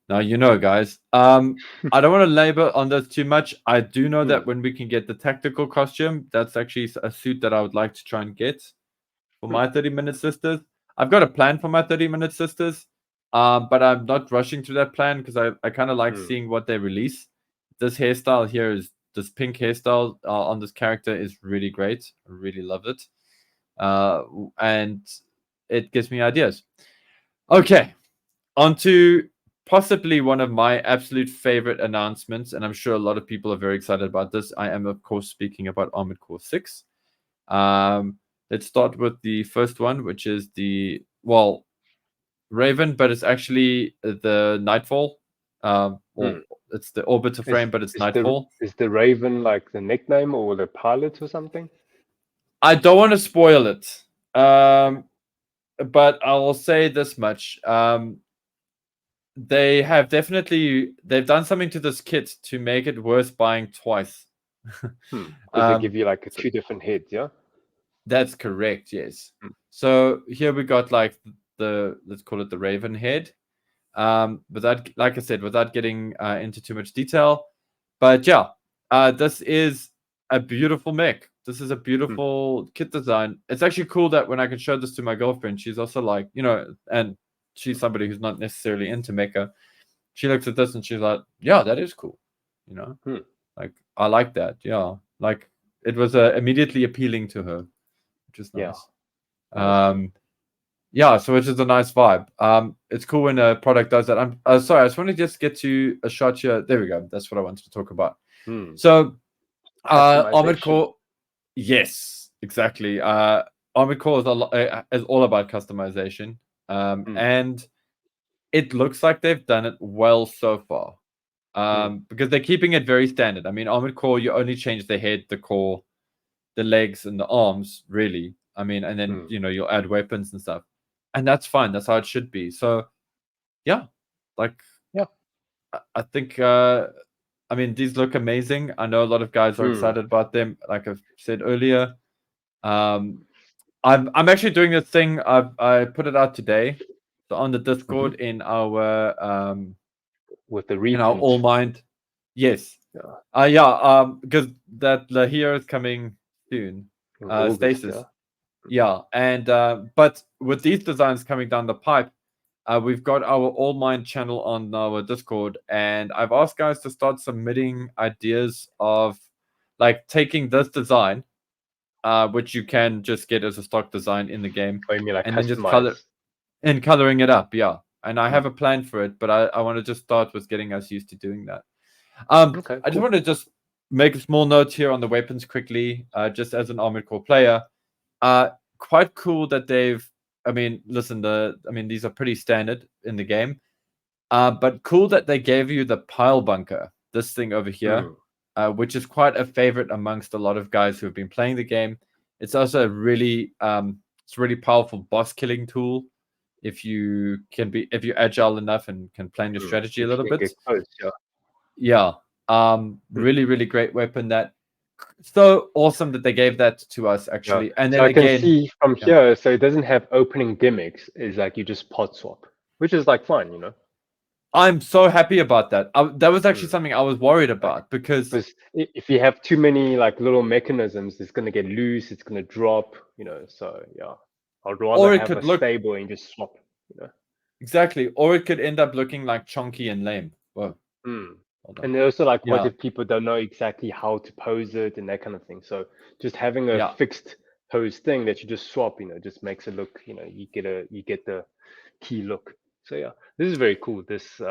[SPEAKER 1] now you know, guys. I don't want to labor on this too much. I do know that when we can get the tactical costume, that's actually a suit that I would like to try and get for my 30-minute sisters. I've got a plan for my 30-minute sisters, but I'm not rushing to that plan because I kind of like seeing what they release. This hairstyle here this pink hairstyle on this character is really great. I really love it. And it gives me ideas. Okay, on to possibly one of my absolute favorite announcements, and I'm sure a lot of people are very excited about this. I am, of course, speaking about Armored Core 6. Let's start with the first one, which is Raven, but it's actually the Nightfall. It's the Orbiter frame, but it's Nightfall.
[SPEAKER 2] Is the Raven like the nickname or the pilot or something?
[SPEAKER 1] I don't want to spoil it, but I'll say this much. They've done something to this kit to make it worth buying twice.
[SPEAKER 2] Because they give you like 2 different heads, yeah?
[SPEAKER 1] That's correct, yes. So here we got like let's call it the Raven head. But that, like I said, without getting into too much detail. But yeah, this is a beautiful mech. This is a beautiful kit design. It's actually cool that when I can show this to my girlfriend, she's also like, and she's somebody who's not necessarily into mecha. She looks at this and she's like, yeah, that is cool. Like, I like that. Yeah. Like, it was immediately appealing to her, which is nice. Yeah, so which is a nice vibe. It's cool when a product does that. I'm sorry, I just want to just get to a shot here. There we go. That's what I wanted to talk about. So, Armored
[SPEAKER 2] Customization.
[SPEAKER 1] Core, yes, exactly. Armored Core is all about customization, and it looks like they've done it well so far. Because they're keeping it very standard. I mean, Armored Core, you only change the head, the core, the legs, and the arms, really. I mean, and then you'll add weapons and stuff, and that's fine. That's how it should be. So, yeah, like, I think. I mean, these look amazing. I know a lot of guys are excited about them. Like I've said earlier, I'm actually doing this thing. I put it out today, so on the Discord in our
[SPEAKER 2] with the
[SPEAKER 1] in
[SPEAKER 2] reprint.
[SPEAKER 1] our All Mind. Yes. Because that the hero is coming soon.
[SPEAKER 2] August,
[SPEAKER 1] Stasis. Yeah, and but with these designs coming down the pipe, we've got our All Mind channel on our Discord, and I've asked guys to start submitting ideas of like taking this design, which you can just get as a stock design in the game,
[SPEAKER 2] and
[SPEAKER 1] then just coloring it up. Yeah, and I have a plan for it, but I want to just start with getting us used to doing that. I just want to just make a small note here on the weapons quickly, just as an Armored Core player. Quite cool that they've. I mean, listen, these are pretty standard in the game, but cool that they gave you the pile bunker, this thing over here, which is quite a favorite amongst a lot of guys who have been playing the game. It's also a really, it's a really powerful boss killing tool if you're agile enough and can plan your strategy a little bit. Yeah. Really, really great weapon. That so awesome that they gave that to us actually. And then
[SPEAKER 2] so I
[SPEAKER 1] again,
[SPEAKER 2] can see from here, so it doesn't have opening gimmicks. It's like you just pot swap, which is like fun, you know.
[SPEAKER 1] I'm so happy about that. That was actually something I was worried about because
[SPEAKER 2] if you have too many like little mechanisms, it's gonna get loose. It's gonna drop, you know. So yeah, I'd rather have a stable and just swap, you know.
[SPEAKER 1] Exactly, or it could end up looking like chunky and lame. Whoa.
[SPEAKER 2] And also like, what if people don't know exactly how to pose it and that kind of thing? So just having a fixed pose thing that you just swap, you know, just makes it look, you know, you get the key look. So yeah, this is very cool. This you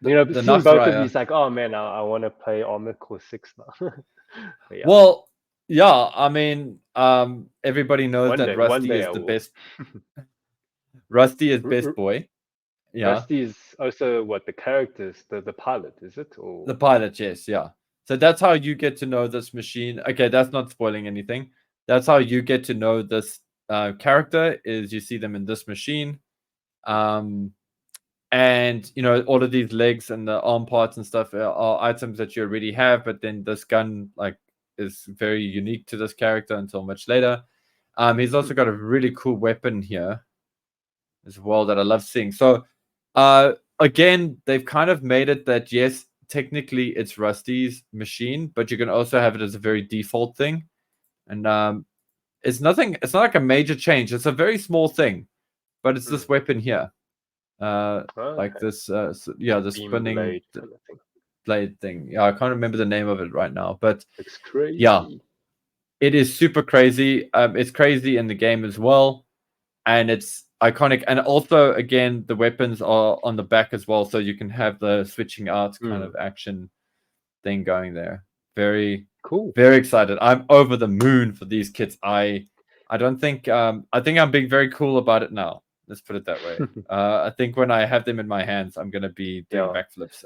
[SPEAKER 2] know, seeing both of these, like, oh man, I want to play Armored Core 6 now.
[SPEAKER 1] Well, yeah, I mean, everybody knows that Rusty is the best. Rusty is best boy. Yeah.
[SPEAKER 2] Rusty is also what the characters, the pilot, is it? Or
[SPEAKER 1] the pilot, yes, yeah. So that's how you get to know this machine. Okay, that's not spoiling anything. That's how you get to know this character, is you see them in this machine. And you know, all of these legs and the arm parts and stuff are items that you already have, but then this gun like is very unique to this character until much later. He's also got a really cool weapon here as well that I love seeing. So again, they've kind of made it that yes, technically it's Rusty's machine, but you can also have it as a very default thing. And it's not like a major change. It's a very small thing, but it's this weapon here. Like this the spinning blade thing. Yeah, I can't remember the name of it right now, but
[SPEAKER 2] it's crazy.
[SPEAKER 1] Yeah, it is super crazy. It's crazy in the game as well, and it's iconic. And also, again, the weapons are on the back as well, so you can have the switching out kind of action thing going there. Very
[SPEAKER 2] cool.
[SPEAKER 1] Very excited. I'm over the moon for these kits. I don't think I think I'm being very cool about it now. Let's put it that way. I think when I have them in my hands, I'm gonna be doing backflips.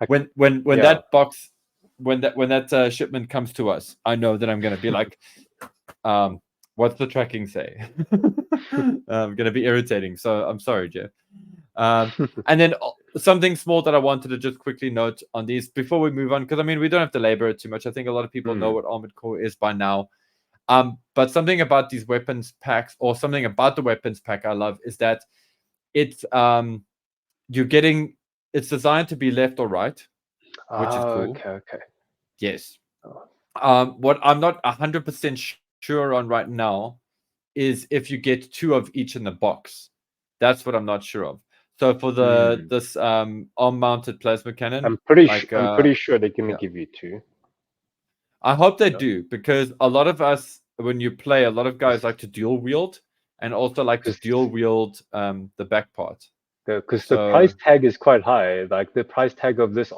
[SPEAKER 1] When that box, when that shipment comes to us, I know that I'm gonna be like, what's the tracking say? I'm gonna be irritating. So I'm sorry, Jeff. And then something small that I wanted to just quickly note on these before we move on, because I mean we don't have to labor it too much. I think a lot of people know what Armored Core is by now. But something about these weapons packs, or something about the weapons pack I love, is that it's it's designed to be left or right, which is cool.
[SPEAKER 2] Okay.
[SPEAKER 1] Yes. What I'm not 100% sure on right now is if you get 2 of each in the box. That's what I'm not sure of. So for this arm-mounted plasma cannon,
[SPEAKER 2] I'm pretty sure they're gonna give you 2.
[SPEAKER 1] I hope they do, because a lot of us, when you play, a lot of guys like to dual wield, and also like to dual wield the back part.
[SPEAKER 2] Because the price tag is quite high. Like the price tag of this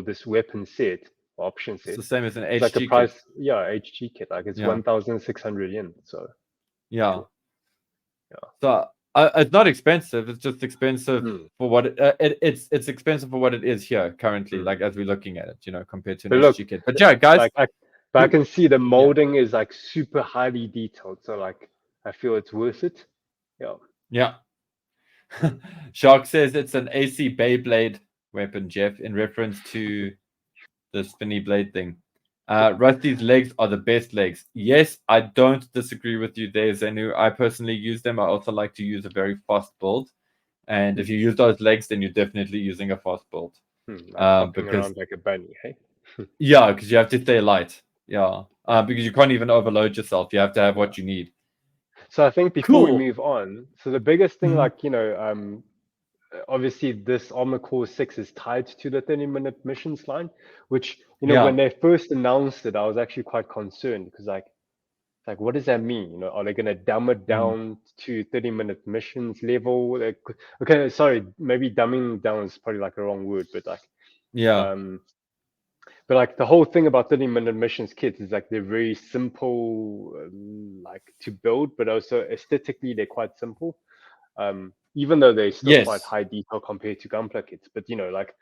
[SPEAKER 2] this weapon set, option set,
[SPEAKER 1] it's the same as an
[SPEAKER 2] it's
[SPEAKER 1] HG
[SPEAKER 2] like a
[SPEAKER 1] kit.
[SPEAKER 2] price, HG kit. Like it's 1,600 yen. So
[SPEAKER 1] yeah. So it's not expensive. It's just expensive for what it's expensive for what it is here currently. Like as we're looking at it, compared to an HG kit. But yeah, guys,
[SPEAKER 2] like I can see the molding is like super highly detailed. So like I feel it's worth it. Yeah.
[SPEAKER 1] Yeah. Shark says it's an AC Beyblade weapon, Jeff, in reference to the spinny blade thing. Rusty's legs are the best legs. Yes, I don't disagree with you there, Zenu. I personally use them. I also like to use a very fast build. And if you use those legs, then you're definitely using a fast build.
[SPEAKER 2] Like hopping around like a bunny, hey?
[SPEAKER 1] Yeah, because you have to stay light. Yeah. Because you can't even overload yourself. You have to have what you need.
[SPEAKER 2] So I think before we move on, so the biggest thing, like, obviously this Armored Core 6 is tied to the 30-minute missions line, which, when they first announced it, I was actually quite concerned because like what does that mean? Are they going to dumb it down to 30-minute missions level? Like, okay, sorry, maybe dumbing down is probably like a wrong word, but like, but like the whole thing about 30-minute missions kits is like they're very simple, like to build, but also aesthetically they're quite simple. Even though they're still quite high detail compared to Gunpla kits, but like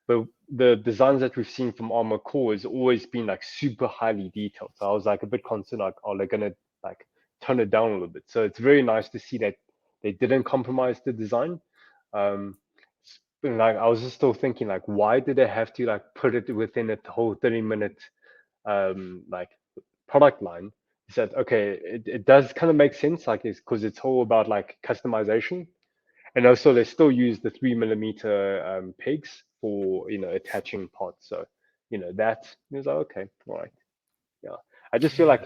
[SPEAKER 2] the designs that we've seen from Armored Core has always been like super highly detailed. So I was like a bit concerned, like, are they gonna like tone it down a little bit? So it's very nice to see that they didn't compromise the design. Like I was just still thinking, like, why did they have to like put it within the whole 30-minute like product line? Is that okay? It does kind of make sense, like, it's because it's all about like customization. And also they still use the 3mm pegs for attaching parts. So that is like, okay, all right. Yeah. I just feel like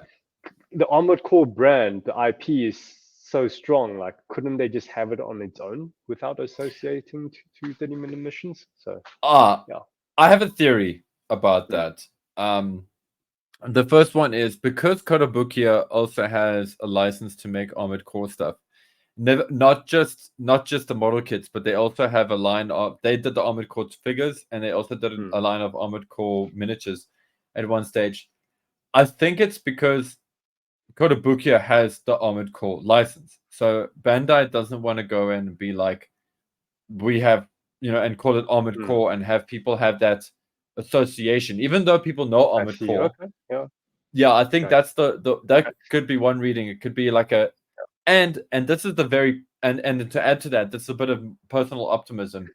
[SPEAKER 2] the Armored Core brand, the IP is so strong. Like, couldn't they just have it on its own without associating to 30-minute missions? So
[SPEAKER 1] yeah. I have a theory about that. The first one is because Kotobukiya also has a license to make Armored Core stuff. Not just the model kits, but they also have a line of, they did the Armored Core figures, and they also did a line of Armored Core miniatures at one stage. I think it's because Kotobukiya has the Armored Core license, so Bandai doesn't want to go in and be like, we have, and call it Armored Core and have people have that association, even though people know Armored Core.
[SPEAKER 2] Okay.
[SPEAKER 1] Yeah, I think that's that could be one reading. It could be like a and this is the very and to add to that, that's a bit of personal optimism.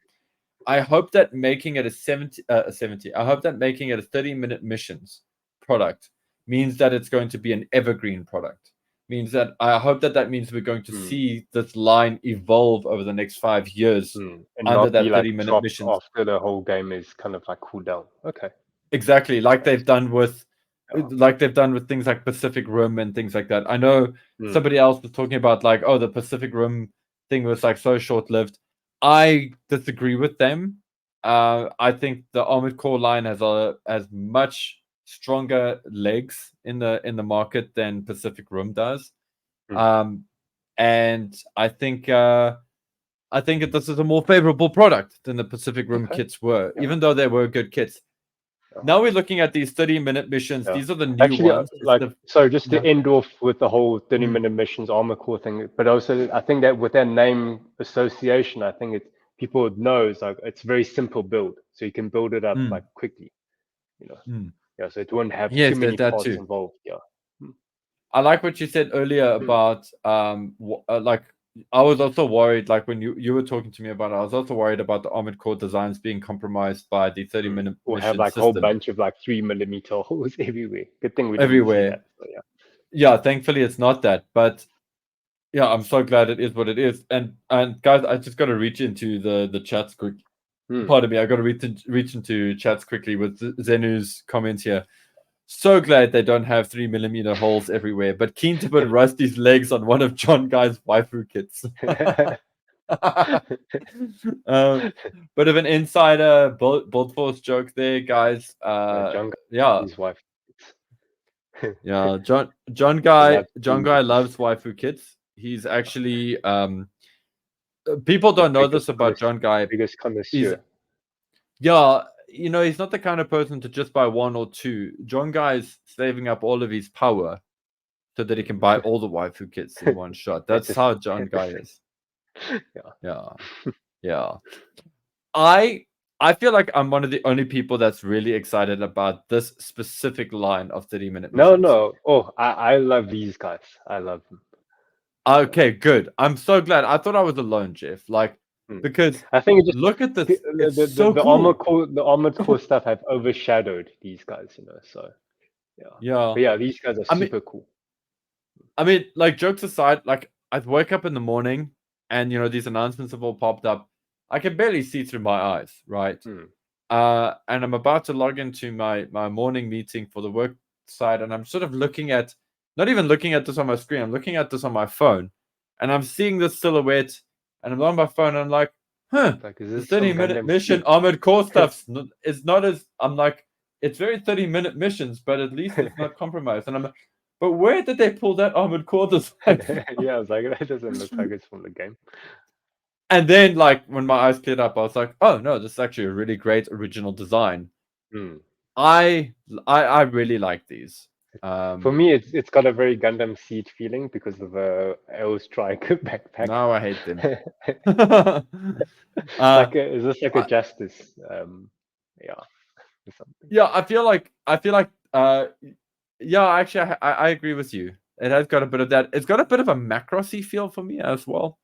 [SPEAKER 1] I hope that making it a 70, I hope that making it a 30-minute missions product means that it's going to be an evergreen product. Means that I hope that means we're going to see this line evolve over the next 5 years
[SPEAKER 2] and
[SPEAKER 1] under
[SPEAKER 2] not
[SPEAKER 1] that
[SPEAKER 2] be like
[SPEAKER 1] 30-minute missions
[SPEAKER 2] after the whole game is kind of like cooled down. Okay.
[SPEAKER 1] Exactly, like they've done with things like Pacific Rim and things like that. I know somebody else was talking about like, oh, the Pacific Rim thing was like so short-lived. I disagree with them. I think the Armored Core line has much stronger legs in the market than Pacific Rim does. And I think this is a more favorable product than the Pacific Rim kits were, even though they were good kits. Now we're looking at these 30-minute missions. These are the new ones.
[SPEAKER 2] So just to end off with the whole 30-minute missions Armored Core thing, but also I think that with that name association, I think people would know it's like it's very simple build, so you can build it up like quickly, Yeah, so it won't have too many parts involved. Yeah.
[SPEAKER 1] I like what you said earlier about like I was also worried, like when you were talking to me about it, I was also worried about the Armored Core designs being compromised by the 30-minute
[SPEAKER 2] or
[SPEAKER 1] mission
[SPEAKER 2] have like
[SPEAKER 1] system.
[SPEAKER 2] a whole bunch of like 3mm holes everywhere. Good thing we didn't
[SPEAKER 1] everywhere.
[SPEAKER 2] see that. So,
[SPEAKER 1] yeah, thankfully it's not that, but yeah, I'm so glad it is what it is. And guys, I just got to reach into the chats quick. Pardon me, I got to reach into chats quickly with Zenu's comments here. So glad they don't have 3mm holes everywhere, but keen to put Rusty's legs on one of John Guy's waifu kits. Bit of an insider Build Force joke there, guys.
[SPEAKER 2] John his wife.
[SPEAKER 1] Yeah, John Guy loves waifu kits. he's actually people don't know this about John Guy.
[SPEAKER 2] Biggest connoisseur.
[SPEAKER 1] Yeah, he's not the kind of person to just buy one or two. John Guy is saving up all of his power so that he can buy all the waifu kits in one shot. That's how John Guy is. Yeah. I feel like I'm one of the only people that's really excited about this specific line of 30-minute missions.
[SPEAKER 2] No. Oh, I love these guys. I love them.
[SPEAKER 1] Okay, good. I'm so glad. I thought I was alone, Jeff. Because
[SPEAKER 2] I think
[SPEAKER 1] look at this.
[SPEAKER 2] The Armored Core stuff have overshadowed these guys, So
[SPEAKER 1] yeah.
[SPEAKER 2] But yeah, these guys are super cool.
[SPEAKER 1] I mean, jokes aside, I wake up in the morning and these announcements have all popped up. I can barely see through my eyes, right? And I'm about to log into my morning meeting for the work side, and I'm sort of not even looking at this on my screen. I'm looking at this on my phone, and I'm seeing this silhouette, and I'm on my phone, and I'm like, huh, the 30-minute mission Armored Core stuff is not as... I'm like, it's very 30-minute missions, but at least it's not compromised. And I'm like, but where did they pull that Armored Core design from?
[SPEAKER 2] Yeah, I was like, that doesn't look like it's from the game.
[SPEAKER 1] And then, when my eyes cleared up, I was like, oh, no, this is actually a really great original design. I really like these.
[SPEAKER 2] For me, it's got a very Gundam Seed feeling because of the Airstrike backpack.
[SPEAKER 1] No, I hate them.
[SPEAKER 2] Is this like a Justice? Yeah, or something.
[SPEAKER 1] Yeah, I feel like yeah, actually, I agree with you. It has got a bit of that. It's got a bit of a Macrossy feel for me as well.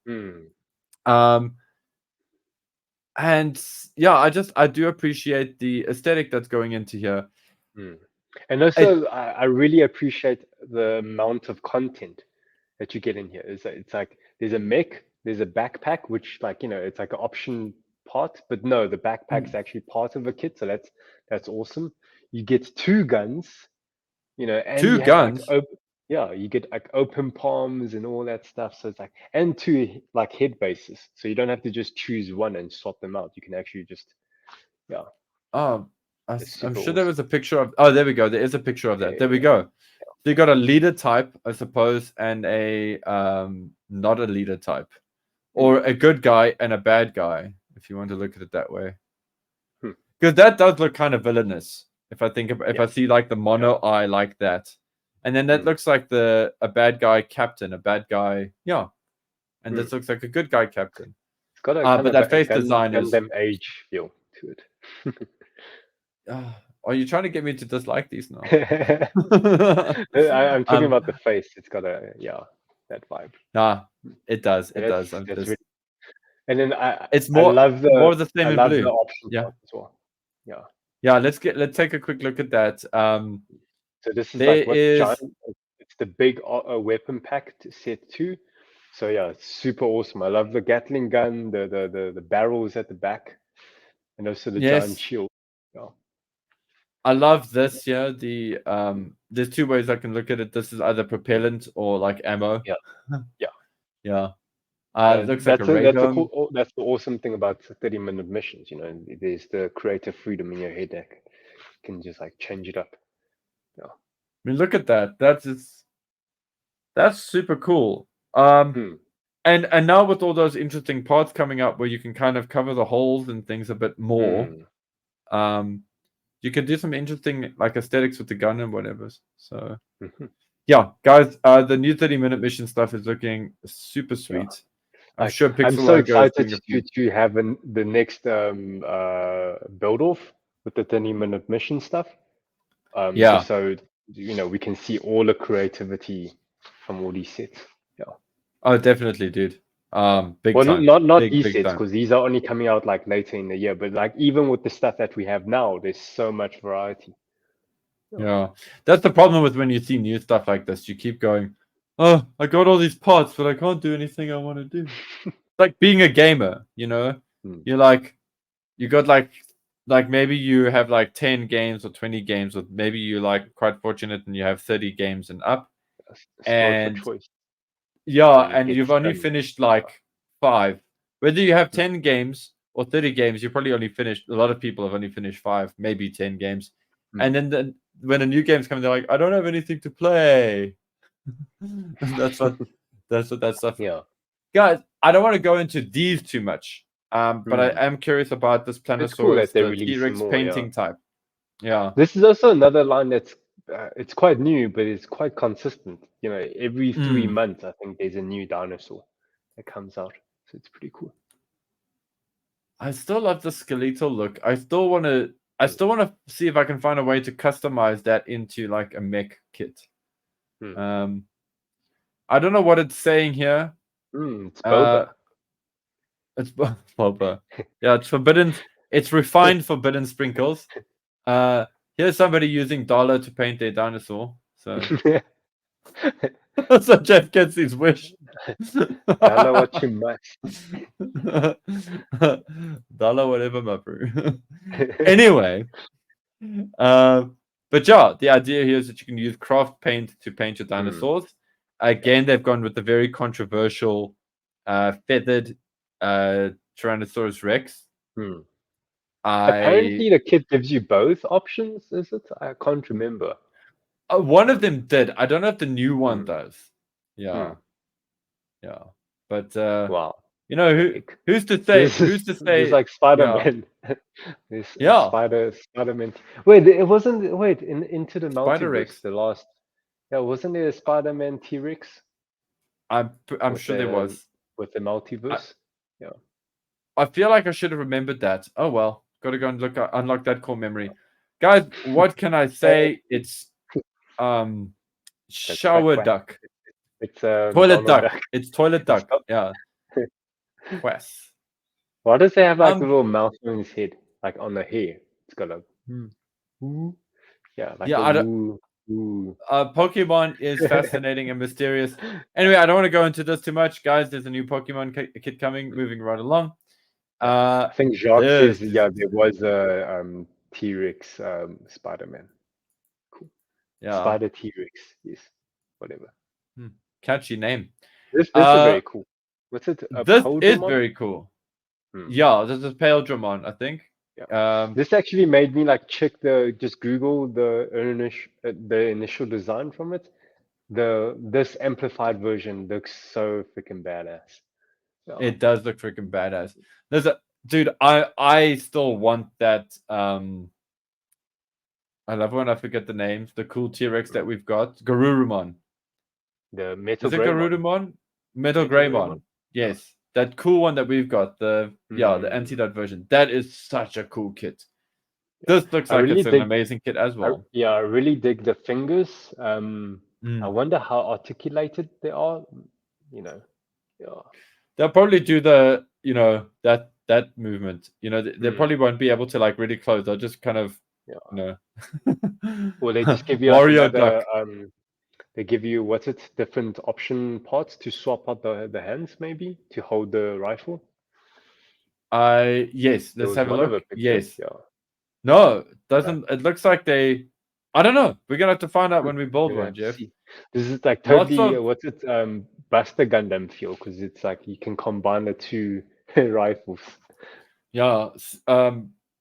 [SPEAKER 1] And yeah, I do appreciate the aesthetic that's going into here.
[SPEAKER 2] And also, I really appreciate the amount of content that you get in here. It's like there's a mech, there's a backpack, which it's like an option part, but no, the backpack's actually part of a kit, so that's awesome. You get 2 guns, and
[SPEAKER 1] 2 guns.
[SPEAKER 2] You get open palms and all that stuff. So it's and 2 head bases, so you don't have to just choose one and swap them out. You can actually just
[SPEAKER 1] I'm sure there was a picture of... Oh, there we go. There is a picture of that. There we go. So you got a leader type, I suppose, and a not a leader type, or a good guy and a bad guy, if you want to look at it that way. Because that does look kind of villainous. If I think if I see the mono eye like that, and then that looks like a bad guy captain, a bad guy, and this looks like a good guy captain.
[SPEAKER 2] It's got
[SPEAKER 1] but that face design is
[SPEAKER 2] Gundam Age feel to it.
[SPEAKER 1] Are you trying to get me to dislike these now?
[SPEAKER 2] I'm talking about the face. It's got that vibe.
[SPEAKER 1] Nah, it does. It does.
[SPEAKER 2] Really... And then
[SPEAKER 1] it's more
[SPEAKER 2] of
[SPEAKER 1] the same in blue.
[SPEAKER 2] The option as well.
[SPEAKER 1] Yeah. Let's take a quick look at that. So
[SPEAKER 2] this is giant. It's the big weapon pack set 2. So yeah, it's super awesome. I love the Gatling gun, the barrels at the back, and also the giant shield.
[SPEAKER 1] I love this here. There's 2 ways I can look at it. This is either propellant or ammo.
[SPEAKER 2] Yeah.
[SPEAKER 1] It looks like a ray gun.
[SPEAKER 2] That's the awesome thing about 30-minute missions. There's the creative freedom in your head that you can just change it up. Yeah.
[SPEAKER 1] I mean, look at that. That's super cool. And now with all those interesting parts coming up where you can kind of cover the holes and things a bit more, you can do some interesting aesthetics with the gun and whatever. So yeah, guys, the new 30-minute mission stuff is looking super sweet. I'm sure Pixel
[SPEAKER 2] I'm so excited to have the next build off with the 30-minute mission stuff. So we can see all the creativity from all these sets. Yeah.
[SPEAKER 1] Oh, definitely, dude. Big time.
[SPEAKER 2] Not these sets, because these are only coming out later in the year. But even with the stuff that we have now, there's so much variety.
[SPEAKER 1] Yeah, that's the problem with when you see new stuff like this. You keep going, oh, I got all these parts, but I can't do anything I want to do. Like being a gamer, you're you got maybe you have 10 games or 20 games, or maybe you're quite fortunate and you have 30 games and up. And and you've only finished 5. Whether you have 10 games or 30 games, you probably only finished... A lot of people have only finished 5, maybe 10 games. And then when a new game's coming, they're like, I don't have anything to play. That's what That's what that stuff.
[SPEAKER 2] Yeah.
[SPEAKER 1] Guys, I don't want to go into these too much. But I am curious about this
[SPEAKER 2] It's cool
[SPEAKER 1] Planosaurus,
[SPEAKER 2] that they're
[SPEAKER 1] the
[SPEAKER 2] releasing
[SPEAKER 1] T-Rex
[SPEAKER 2] more.
[SPEAKER 1] painting type. Yeah.
[SPEAKER 2] This is also another line that's it's quite new, but it's quite consistent. You know, every 3 months, I think there's a new dinosaur that comes out, so it's pretty cool.
[SPEAKER 1] I still love the skeletal look. I still want to see if I can find a way to customize that into like a mech kit. I don't know what it's saying here.
[SPEAKER 2] It's boba.
[SPEAKER 1] It's boba. Yeah, it's forbidden. It's refined forbidden sprinkles. Here's somebody using dollar to paint their dinosaur. So, so Jeff gets his wish.
[SPEAKER 2] Dollar what you must.
[SPEAKER 1] Dollar whatever, my bro. Anyway, but yeah, the idea here is that you can use craft paint to paint your dinosaurs. Again, they've gone with the very controversial feathered Tyrannosaurus Rex.
[SPEAKER 2] Apparently, the kit gives you both options. Is it? I can't remember.
[SPEAKER 1] One of them did. I don't know if the new one does. Yeah, yeah. But
[SPEAKER 2] wow,
[SPEAKER 1] you know who's to say? Who's to say?
[SPEAKER 2] It's like Spider-Man.
[SPEAKER 1] Yeah.
[SPEAKER 2] Spider-Man. Wait, it wasn't. Wait, into the multiverse. The last. Yeah, wasn't there a Spider-Man T-Rex?
[SPEAKER 1] I'm sure there was
[SPEAKER 2] with the multiverse. Yeah.
[SPEAKER 1] I feel like I should have remembered that. Oh well, got to go and unlock that core memory, guys. What can I say? It's shower duck.
[SPEAKER 2] It's
[SPEAKER 1] toilet duck. It's toilet duck. Yeah. Quest.
[SPEAKER 2] Why does it have like a little mouth on his head, like on the hair? It's got a yeah, like a woo.
[SPEAKER 1] Pokemon is fascinating and mysterious. Anyway, I don't want to go into this too much, guys. There's a new Pokemon kit coming, moving right along.
[SPEAKER 2] I think Jacques says, yeah, there was a T-Rex Spider-Man. Cool. Yeah. Spider T-Rex, yes. Whatever.
[SPEAKER 1] Catchy name.
[SPEAKER 2] This is very cool. What's it?
[SPEAKER 1] This is very cool. Yeah, this is Paildramon, I think.
[SPEAKER 2] Yeah. This actually made me like check just Google the initial design from it. This amplified version looks so freaking badass.
[SPEAKER 1] Yeah. It does look freaking badass. Dude, I still want that. I love when I forget the names. The cool T-Rex that we've got, Garurumon.
[SPEAKER 2] The Metal.
[SPEAKER 1] Is it Garurumon? Metal Greymon. Yes, that cool one that we've got. The antidote version. That is such a cool kit. This looks like it's an amazing kit as well.
[SPEAKER 2] I really dig the fingers. I wonder how articulated they are. You know,
[SPEAKER 1] they'll probably do the that movement. You know, they probably won't be able to like really close. They'll just kind of
[SPEAKER 2] or they just give you like another, they give you different option parts to swap out the hands maybe to hold the rifle.
[SPEAKER 1] Yes, let's have a look. Yes. No, it doesn't. It looks like they. I don't know. We're gonna have to find out when we build one, Jeff.
[SPEAKER 2] This is like totally Buster Gundam feel, because it's like you can combine the two rifles.
[SPEAKER 1] Yeah.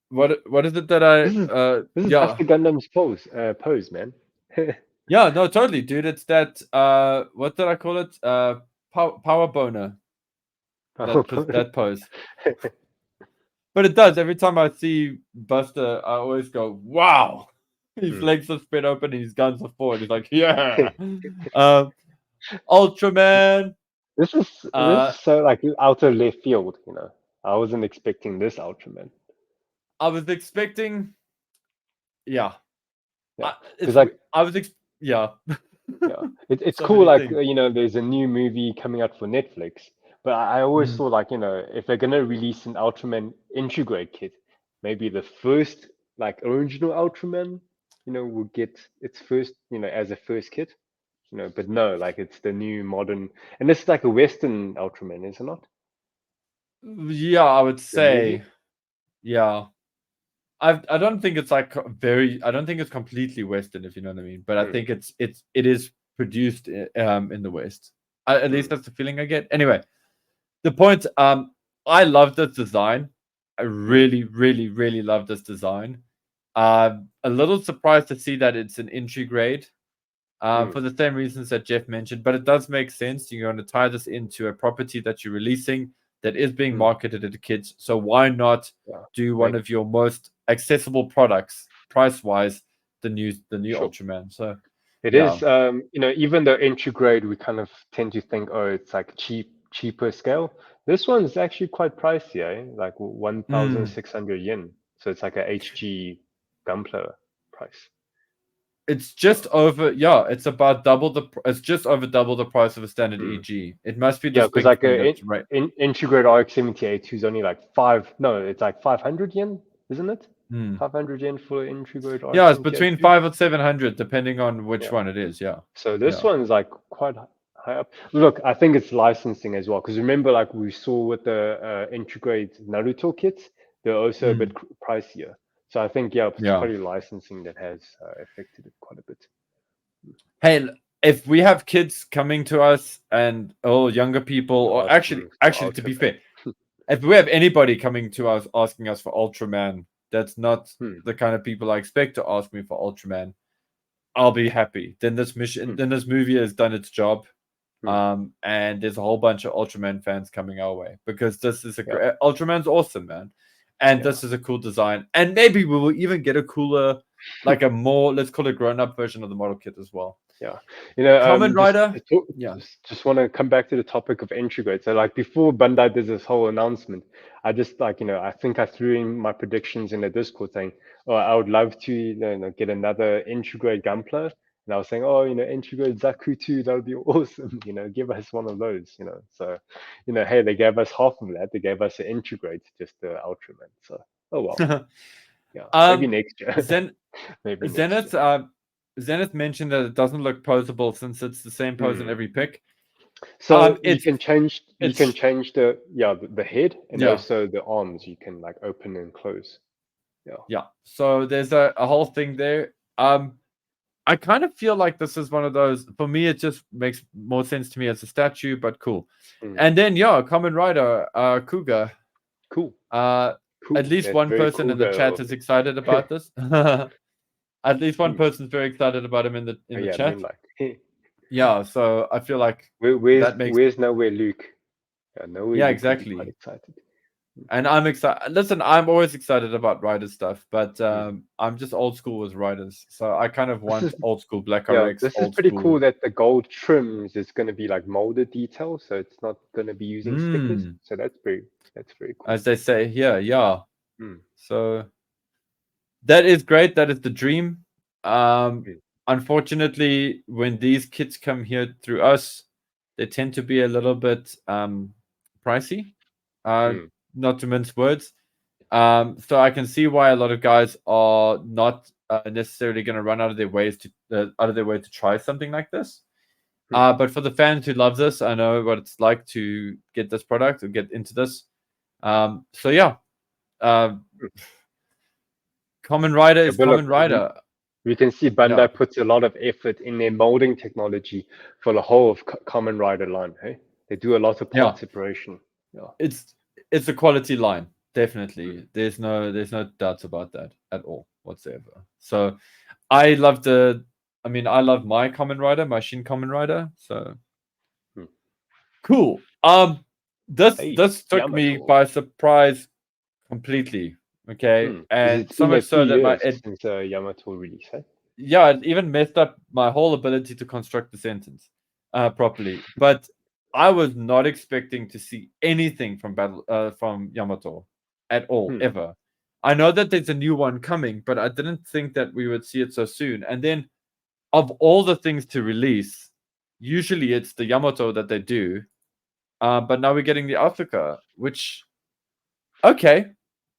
[SPEAKER 1] What is it that I?
[SPEAKER 2] This is Buster Gundam's pose, man.
[SPEAKER 1] Yeah, no, totally, dude. It's that. What did I call it? Power boner. That pose. But it does. Every time I see Buster, I always go, "Wow!" His legs are spread open and his guns are forward. He's like, "Yeah." Ultraman.
[SPEAKER 2] This is so like out of left field. You know, I wasn't expecting this Ultraman.
[SPEAKER 1] I was expecting. Yeah.
[SPEAKER 2] It's like
[SPEAKER 1] I was. Yeah.
[SPEAKER 2] It's so cool. Like there's a new movie coming out for Netflix. But I always thought, like, if they're gonna release an Ultraman integrate kit, maybe the first, like, original Ultraman, will get its first, as a first kit, But no, like, it's the new modern, and this is like a Western Ultraman, is it not?
[SPEAKER 1] Yeah, I would say, yeah. I don't think it's like I don't think it's completely Western, if you know what I mean. But I think it is produced in the West. At least that's the feeling I get. Anyway. The point, I love this design. I really, really, really love this design. A little surprised to see that it's an entry grade. for the same reasons that Jeff mentioned. But it does make sense. You're going to tie this into a property that you're releasing that is being marketed to the kids. So why not do one of your most accessible products, price-wise, the new Ultraman? So
[SPEAKER 2] it is, even though entry grade, we kind of tend to think, oh, it's like cheaper scale. This one's actually quite pricey, like 1,600 yen. So it's like a HG Gunpla price.
[SPEAKER 1] It's just over, it's about double it's just over double the price of a standard EG. It must be
[SPEAKER 2] because like entry grade RX-78, who's only like it's like 500 yen, isn't it? 500 yen for entry grade RX-78.
[SPEAKER 1] Yeah, it's between 500 or 700 depending on which one it is. Yeah.
[SPEAKER 2] So this one's like quite high up. Look, I think it's licensing as well, because remember, like we saw with the entry grade Naruto kits, they're also a bit pricier. So I think it's probably licensing that has affected it quite a bit.
[SPEAKER 1] Hey, if we have kids coming to us and younger people, or actually to be fair, if we have anybody coming to us asking us for Ultraman, that's not the kind of people I expect to ask me for Ultraman, I'll be happy. Then this movie has done its job. And there's a whole bunch of Ultraman fans coming our way, because this is Ultraman's awesome, man. And this is a cool design. And maybe we will even get a cooler, like a more, let's call it grown-up version of the model kit as well.
[SPEAKER 2] Yeah.
[SPEAKER 1] Kamen Rider.
[SPEAKER 2] Just want to come back to the topic of entry grade. So like before Bandai did this whole announcement, I just I think I threw in my predictions in the Discord saying, I would love to get another entry grade Gunpla. And I was saying, entry grade Zaku 2, that would be awesome. Give us one of those, So, hey, they gave us half of that. They gave us an entry grade, just the Ultraman. So, oh well. Maybe next year.
[SPEAKER 1] Maybe Zenith mentioned that it doesn't look posable since it's the same pose in every pick.
[SPEAKER 2] So you can change the head and also the arms. You can like open and close.
[SPEAKER 1] Yeah. So there's a whole thing there. I kind of feel like this is one of those, for me, it just makes more sense to me as a statue, but cool. And then, Kamen Rider, Kuga.
[SPEAKER 2] Cool.
[SPEAKER 1] At least one person in the chat is excited about this. At least one person's very excited about him in the chat. Yeah, so I feel like
[SPEAKER 2] where's nowhere Luke?
[SPEAKER 1] Exactly.
[SPEAKER 2] Quite excited.
[SPEAKER 1] And I'm excited. Listen, I'm always excited about Rider stuff, but I'm just old school with Riders, so I kind of want old school Black RX.
[SPEAKER 2] This is pretty cool that the gold trims is going to be like molded detail, so it's not going to be using stickers. So that's very cool.
[SPEAKER 1] As they say here, So that is great. That is the dream. Unfortunately, when these kits come here through us, they tend to be a little bit pricey. Not to mince words. So I can see why a lot of guys are not necessarily going to run out of their way to try something like this. But for the fans who love this, I know what it's like to get this product or get into this. Kamen Rider is Kamen Rider.
[SPEAKER 2] We can see Bandai puts a lot of effort in their molding technology for the whole of Kamen Rider line. Hey, they do a lot of part separation.
[SPEAKER 1] It's a quality line, definitely. There's no doubts about that at all whatsoever. So I love my Kamen Rider, my Shin Kamen Rider. So cool. This took me by surprise completely. Okay, and so much so that
[SPEAKER 2] since Yamato release.
[SPEAKER 1] It even messed up my whole ability to construct the sentence properly. But I was not expecting to see anything from Yamato at all, ever. I know that there's a new one coming, but I didn't think that we would see it so soon. And then, of all the things to release, usually it's the Yamato that they do. But now we're getting the Asuka, which, okay,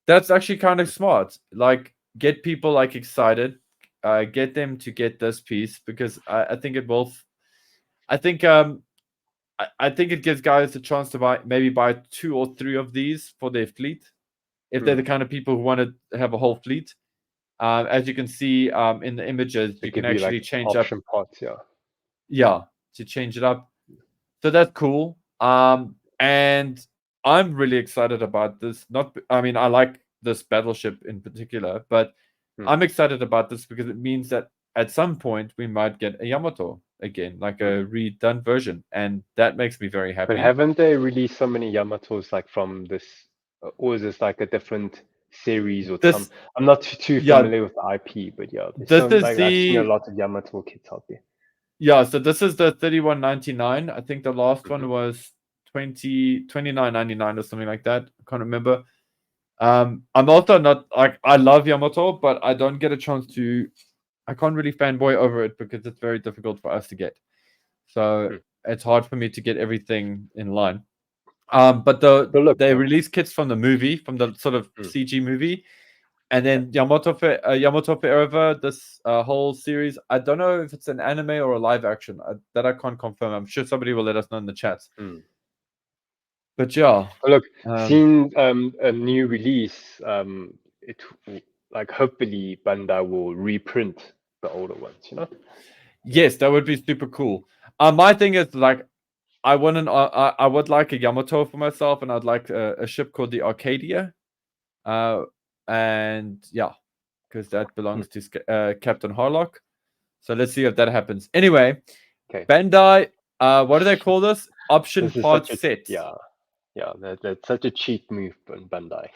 [SPEAKER 1] that's actually kind of smart. Like, get people like excited, get them to get this piece, because I think it will. I think it gives guys a chance to buy 2 or 3 of these for their fleet, if they're the kind of people who want to have a whole fleet. As you can see in the images, you can actually change up
[SPEAKER 2] parts,
[SPEAKER 1] to change it up. So that's cool. And I'm really excited about this. I like this battleship in particular, but I'm excited about this because it means that at some point we might get a Yamato again, like a redone version, and that makes me very happy.
[SPEAKER 2] But haven't they released so many Yamatos like from this, or is this like a different series or some? I'm not too familiar with the IP, but yeah, there's
[SPEAKER 1] this
[SPEAKER 2] some
[SPEAKER 1] is
[SPEAKER 2] like I've seen a lot of Yamato kits out there.
[SPEAKER 1] Yeah, so this is the 31.99. I think the last one was 29.99 or something like that. I can't remember. I'm also not like, I love Yamato, but I don't get a chance to. I can't really fanboy over it because it's very difficult for us to get. So it's hard for me to get everything in line. But they release kits from the movie, from the sort of CG movie, and then Yamato Forever, this whole series. I don't know if it's an anime or a live action. That I can't confirm. I'm sure somebody will let us know in the chats. But yeah.
[SPEAKER 2] Look, seeing a new release, it like hopefully Bandai will reprint the older ones, you know?
[SPEAKER 1] Yes, that would be super cool. My thing is like, I would like a Yamato for myself, and I'd like a ship called the Arcadia. And yeah, because that belongs to Captain Harlock. So let's see if that happens. Anyway, Bandai, what do they call this? Option part set.
[SPEAKER 2] Yeah, that's such a cheap move from Bandai.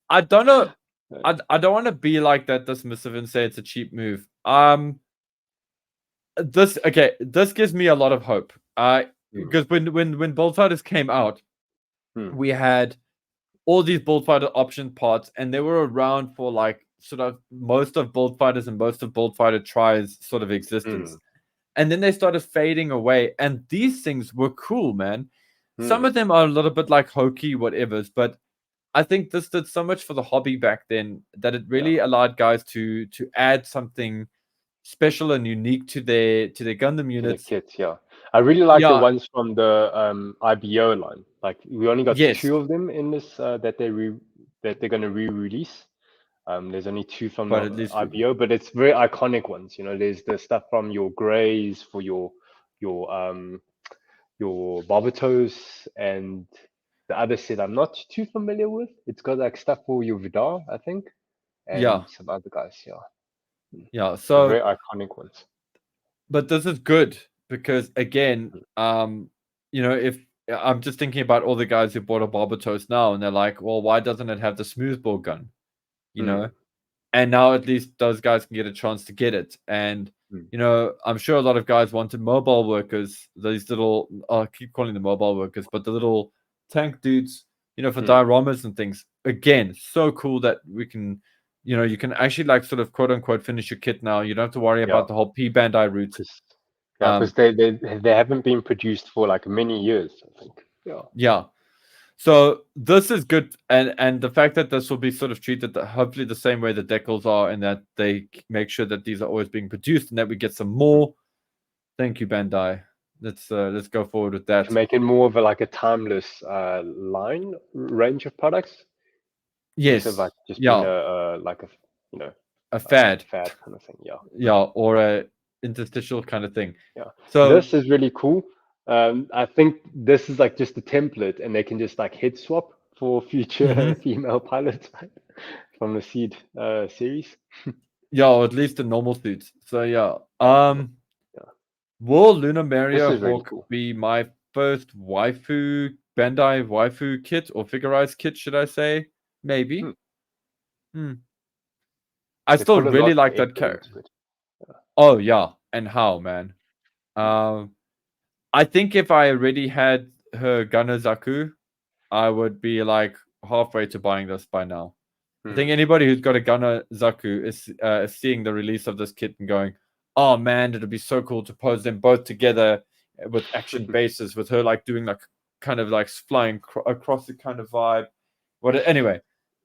[SPEAKER 1] I don't know. I don't want to be like that dismissive and say it's a cheap move. This gives me a lot of hope. Because when Build Fighters came out, we had all these Build Fighter option parts, and they were around for like sort of most of Build Fighters and most of Build Fighter Try's sort of existence. And then they started fading away, and these things were cool, man. Some of them are a little bit like hokey whatevers, but I think this did so much for the hobby back then that it really allowed guys to add something special and unique to their Gundam units.
[SPEAKER 2] The kits, yeah. I really like the ones from the IBO line. Like we only got 2 of them in this that they're gonna re-release. There's only 2 from the IBO, but it's very iconic ones. You know, there's the stuff from your Greys for your Barbatos, and the other set I'm not too familiar with. It's got like stuff for your Vidar, I think, and some other guys.
[SPEAKER 1] Yeah, so
[SPEAKER 2] very iconic ones.
[SPEAKER 1] But this is good because again, you know, if I'm just thinking about all the guys who bought a Barbatos now, and they're like, well, why doesn't it have the smoothbore gun? You know, and now at least those guys can get a chance to get it. And you know, I'm sure a lot of guys wanted mobile workers, these little, I keep calling them mobile workers, but the little tank dudes, you know, for dioramas and things. Again, so cool that we can, you know, you can actually like sort of quote unquote finish your kit now. You don't have to worry about the whole P Bandai route.
[SPEAKER 2] Because they haven't been produced for like many years, I think.
[SPEAKER 1] Yeah. So this is good, and the fact that this will be sort of treated hopefully the same way the decals are, and that they make sure that these are always being produced, and that we get some more. Thank you, Bandai. Let's go forward with that.
[SPEAKER 2] To make it more of a timeless range of products.
[SPEAKER 1] Yes.
[SPEAKER 2] Instead of like just being a
[SPEAKER 1] fad
[SPEAKER 2] kind of thing.
[SPEAKER 1] Yeah, or a interstitial kind of thing.
[SPEAKER 2] Yeah.
[SPEAKER 1] So
[SPEAKER 2] this is really cool. I think this is like just a template, and they can just like head swap for future female pilots from the Seed series.
[SPEAKER 1] Yeah, or at least the normal suits. So yeah. Will Luna Maria Hawk be my first waifu Bandai waifu kit or FiguRise kit, should I say? Maybe. I still really like that character. Oh yeah, and how, man? I think if I already had her Gunner Zaku, I would be like halfway to buying this by now. I think anybody who's got a Gunner Zaku is seeing the release of this kit and going, "Oh man, it'd be so cool to pose them both together with action bases, with her like doing like kind of like flying across the kind of vibe." Anyway,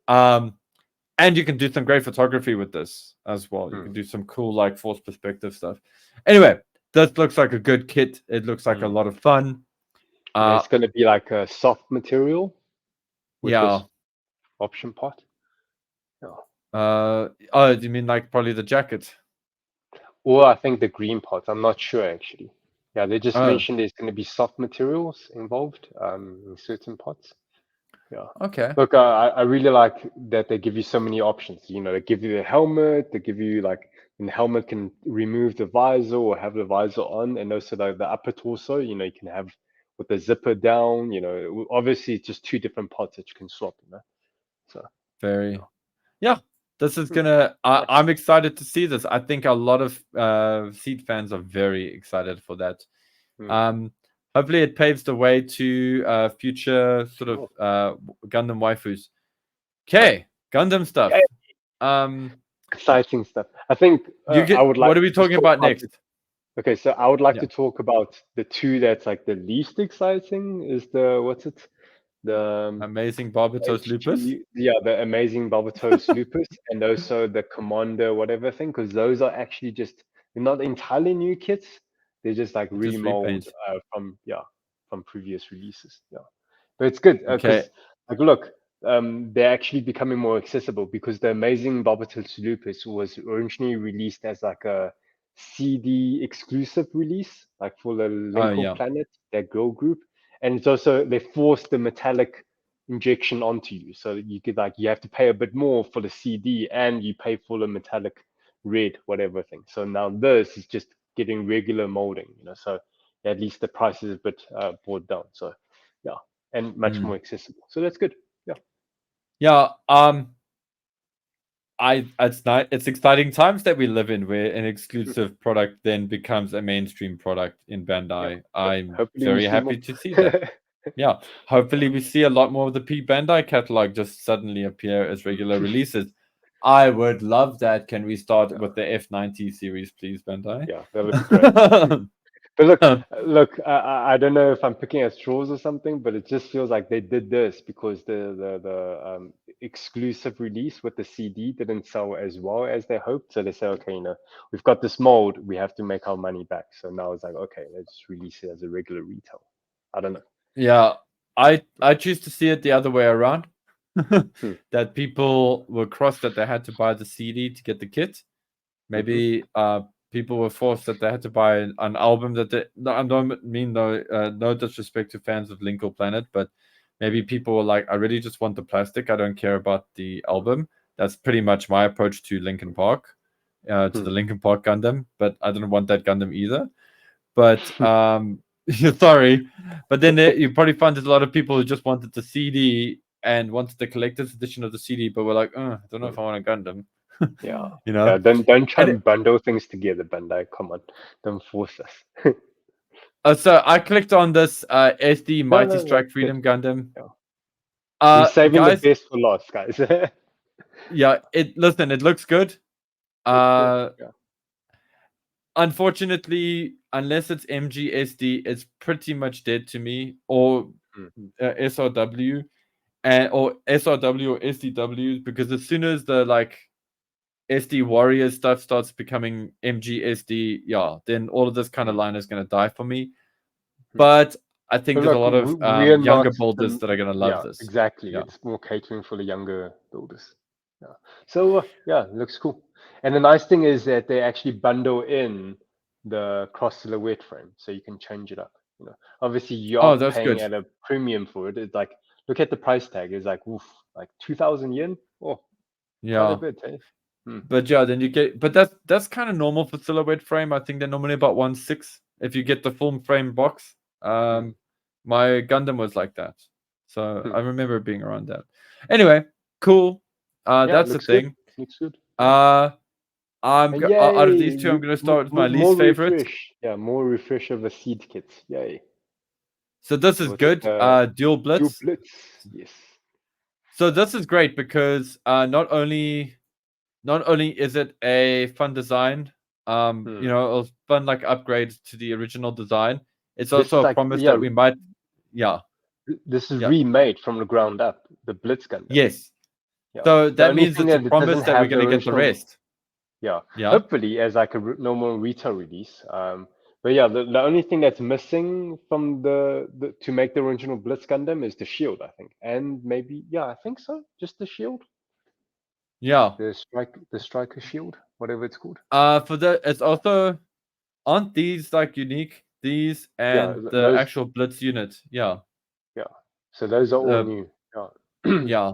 [SPEAKER 1] and you can do some great photography with this as well. You can do some cool like force perspective stuff. Anyway, this looks like a good kit. It looks like a lot of fun.
[SPEAKER 2] It's going to be like a soft material. With this option part.
[SPEAKER 1] Oh, do you mean like probably the jacket?
[SPEAKER 2] Or I think the green part. I'm not sure actually. Yeah, they just mentioned there's going to be soft materials involved in certain parts. Yeah.
[SPEAKER 1] Okay.
[SPEAKER 2] Look, I really like that they give you so many options. You know, they give you the helmet, they give you like and the helmet can remove the visor or have the visor on, and also like the upper torso, you can have with the zipper down. Obviously it's just two different parts that you can swap. So
[SPEAKER 1] Very. Yeah, this is
[SPEAKER 2] hmm,
[SPEAKER 1] gonna.
[SPEAKER 2] nice.
[SPEAKER 1] I'm excited to see this. I think a lot of Seed fans are very excited for that.
[SPEAKER 2] Hmm.
[SPEAKER 1] Hopefully, it paves the way to future sort of
[SPEAKER 2] Sure.
[SPEAKER 1] Gundam waifus. Okay, Gundam stuff.
[SPEAKER 2] Yeah,
[SPEAKER 1] Um,
[SPEAKER 2] exciting stuff. I think
[SPEAKER 1] you
[SPEAKER 2] I
[SPEAKER 1] get.
[SPEAKER 2] would like
[SPEAKER 1] What are we
[SPEAKER 2] to just
[SPEAKER 1] talking
[SPEAKER 2] talk
[SPEAKER 1] about
[SPEAKER 2] about
[SPEAKER 1] next?
[SPEAKER 2] okay, so I would like
[SPEAKER 1] Yeah,
[SPEAKER 2] to talk about the two that's like the least exciting is the what's it? The
[SPEAKER 1] amazing Barbatos Lupus.
[SPEAKER 2] HG, yeah, the amazing Barbatos Lupus, and also the Commander whatever thing, because those are actually just they're not entirely new kits. They're just like
[SPEAKER 1] Just
[SPEAKER 2] remold
[SPEAKER 1] repaint.
[SPEAKER 2] from previous releases. Yeah, but it's good
[SPEAKER 1] Okay.
[SPEAKER 2] because like look, they're actually becoming more accessible because the amazing Barbatos Lupus was originally released as like a CD exclusive release, like for the
[SPEAKER 1] Oh
[SPEAKER 2] Linkle
[SPEAKER 1] yeah.
[SPEAKER 2] Planet, their girl group, and it's also they forced the metallic injection onto you. So you could like you have to pay a bit more for the CD and you pay for the metallic red whatever thing. So now this is just getting regular molding, so at least the price is a bit brought down. So yeah, and much more
[SPEAKER 1] Mm.
[SPEAKER 2] accessible. So that's good. Yeah.
[SPEAKER 1] Yeah. It's nice. It's exciting times that we live in, where an exclusive product then becomes a mainstream product in
[SPEAKER 2] Yeah.
[SPEAKER 1] Bandai. I'm
[SPEAKER 2] Hopefully we
[SPEAKER 1] very
[SPEAKER 2] see more.
[SPEAKER 1] happy to see that. Yeah, hopefully we see a lot more of the P Bandai catalog just suddenly appear as regular releases. I would love that. Can we start
[SPEAKER 2] Yeah,
[SPEAKER 1] with the F90 series, please, Bandai?
[SPEAKER 2] yeah, that would be great. But look, I don't know if I'm picking at straws or something, but it just feels like they did this because the exclusive release with the CD didn't sell as well as they hoped. So they say, okay, we've got this mold, we have to make our money back. So now it's like, okay, let's release it as a regular retail. I don't know.
[SPEAKER 1] Yeah, I choose to see it the other way around.
[SPEAKER 2] Hmm.
[SPEAKER 1] That people were crossed that they had to buy the CD to get the kit.
[SPEAKER 2] Hmm.
[SPEAKER 1] Maybe people were forced that they had to buy an album that they. No, I don't mean no disrespect to fans of Linkle Planet, but maybe people were like, I really just want the plastic. I don't care about the album. That's pretty much my approach to Linkin Park, to
[SPEAKER 2] Hmm.
[SPEAKER 1] the Linkin Park Gundam. But I don't want that Gundam either. But sorry, but then you probably find there's a lot of people who just wanted the CD and wanted the collector's edition of the CD, but were like, I don't know if I want a Gundam.
[SPEAKER 2] Yeah.
[SPEAKER 1] you know,
[SPEAKER 2] Yeah. Don't try
[SPEAKER 1] and
[SPEAKER 2] and bundle things together, Bandai. Come on. Don't force us.
[SPEAKER 1] so I clicked on this SD
[SPEAKER 2] No,
[SPEAKER 1] Mighty
[SPEAKER 2] no,
[SPEAKER 1] Strike
[SPEAKER 2] that's good.
[SPEAKER 1] Freedom Gundam.
[SPEAKER 2] Yeah. We're saving the
[SPEAKER 1] Guys,
[SPEAKER 2] best for last, guys.
[SPEAKER 1] yeah, it looks good.
[SPEAKER 2] Looks good.
[SPEAKER 1] Uh,
[SPEAKER 2] Yeah.
[SPEAKER 1] Unfortunately, unless it's MGSD, it's pretty much dead to me, or
[SPEAKER 2] Mm.
[SPEAKER 1] SRW, and or SRW or SDW, because as soon as the like SD Warrior stuff starts becoming MGSD, yeah, then all of this kind of
[SPEAKER 2] Mm.
[SPEAKER 1] line is going to die for me.
[SPEAKER 2] Mm.
[SPEAKER 1] But I think
[SPEAKER 2] But
[SPEAKER 1] there's a
[SPEAKER 2] look,
[SPEAKER 1] lot of
[SPEAKER 2] we're
[SPEAKER 1] younger
[SPEAKER 2] not
[SPEAKER 1] builders
[SPEAKER 2] the.
[SPEAKER 1] that are going to love
[SPEAKER 2] Yeah,
[SPEAKER 1] this.
[SPEAKER 2] exactly.
[SPEAKER 1] Yeah.
[SPEAKER 2] It's more catering for the younger builders. Yeah. So yeah, looks cool. And the nice thing is that they actually bundle in the cross silhouette frame, so you can change it up. Obviously you are
[SPEAKER 1] Oh, that's
[SPEAKER 2] paying
[SPEAKER 1] good.
[SPEAKER 2] at a premium for it. It's like look at the price tag. It's like oof, like 2,000 yen. Oh, quite a
[SPEAKER 1] Yeah.
[SPEAKER 2] bit, eh? Hmm.
[SPEAKER 1] But yeah, then you get, but that's kind of normal for silhouette frame. I think they're normally about 1.6 if you get the full frame box.
[SPEAKER 2] Hmm.
[SPEAKER 1] My Gundam was like that, so
[SPEAKER 2] Hmm.
[SPEAKER 1] I remember being around that. Anyway, cool.
[SPEAKER 2] Yeah,
[SPEAKER 1] That's the
[SPEAKER 2] looks good.
[SPEAKER 1] thing.
[SPEAKER 2] Looks good. Yeah.
[SPEAKER 1] Uh, out of these
[SPEAKER 2] Yay!
[SPEAKER 1] two, I'm gonna start with my
[SPEAKER 2] More
[SPEAKER 1] least favorite.
[SPEAKER 2] refresh. Yeah, more refresh of the seed kits. Yay!
[SPEAKER 1] So this is
[SPEAKER 2] Was it
[SPEAKER 1] good. Dual
[SPEAKER 2] Dual
[SPEAKER 1] Blitz.
[SPEAKER 2] Blitz? Yes.
[SPEAKER 1] So this is great because not only is it a fun design,
[SPEAKER 2] Hmm.
[SPEAKER 1] a fun like upgrade to the original design. It's
[SPEAKER 2] This
[SPEAKER 1] also
[SPEAKER 2] is
[SPEAKER 1] a
[SPEAKER 2] like
[SPEAKER 1] promise that we might, yeah,
[SPEAKER 2] this is
[SPEAKER 1] yeah,
[SPEAKER 2] remade from the ground up. The Blitz Gundam.
[SPEAKER 1] yes.
[SPEAKER 2] Yeah.
[SPEAKER 1] So
[SPEAKER 2] The
[SPEAKER 1] that
[SPEAKER 2] only
[SPEAKER 1] means
[SPEAKER 2] thing
[SPEAKER 1] it's a
[SPEAKER 2] that it
[SPEAKER 1] promise
[SPEAKER 2] doesn't
[SPEAKER 1] that we're
[SPEAKER 2] have the
[SPEAKER 1] gonna get the
[SPEAKER 2] original.
[SPEAKER 1] rest.
[SPEAKER 2] Yeah.
[SPEAKER 1] Yeah.
[SPEAKER 2] Hopefully, as like a normal retail release. But yeah, the only thing that's missing from the to make the original Blitz Gundam is the shield, I think, and maybe I think so. Just the shield.
[SPEAKER 1] Yeah.
[SPEAKER 2] The striker shield, whatever it's called.
[SPEAKER 1] For the it's also aren't these like unique? These
[SPEAKER 2] Yeah,
[SPEAKER 1] and the
[SPEAKER 2] those.
[SPEAKER 1] actual Blitz unit. Yeah.
[SPEAKER 2] Yeah, so those are all
[SPEAKER 1] Uh,
[SPEAKER 2] new. Yeah.
[SPEAKER 1] yeah.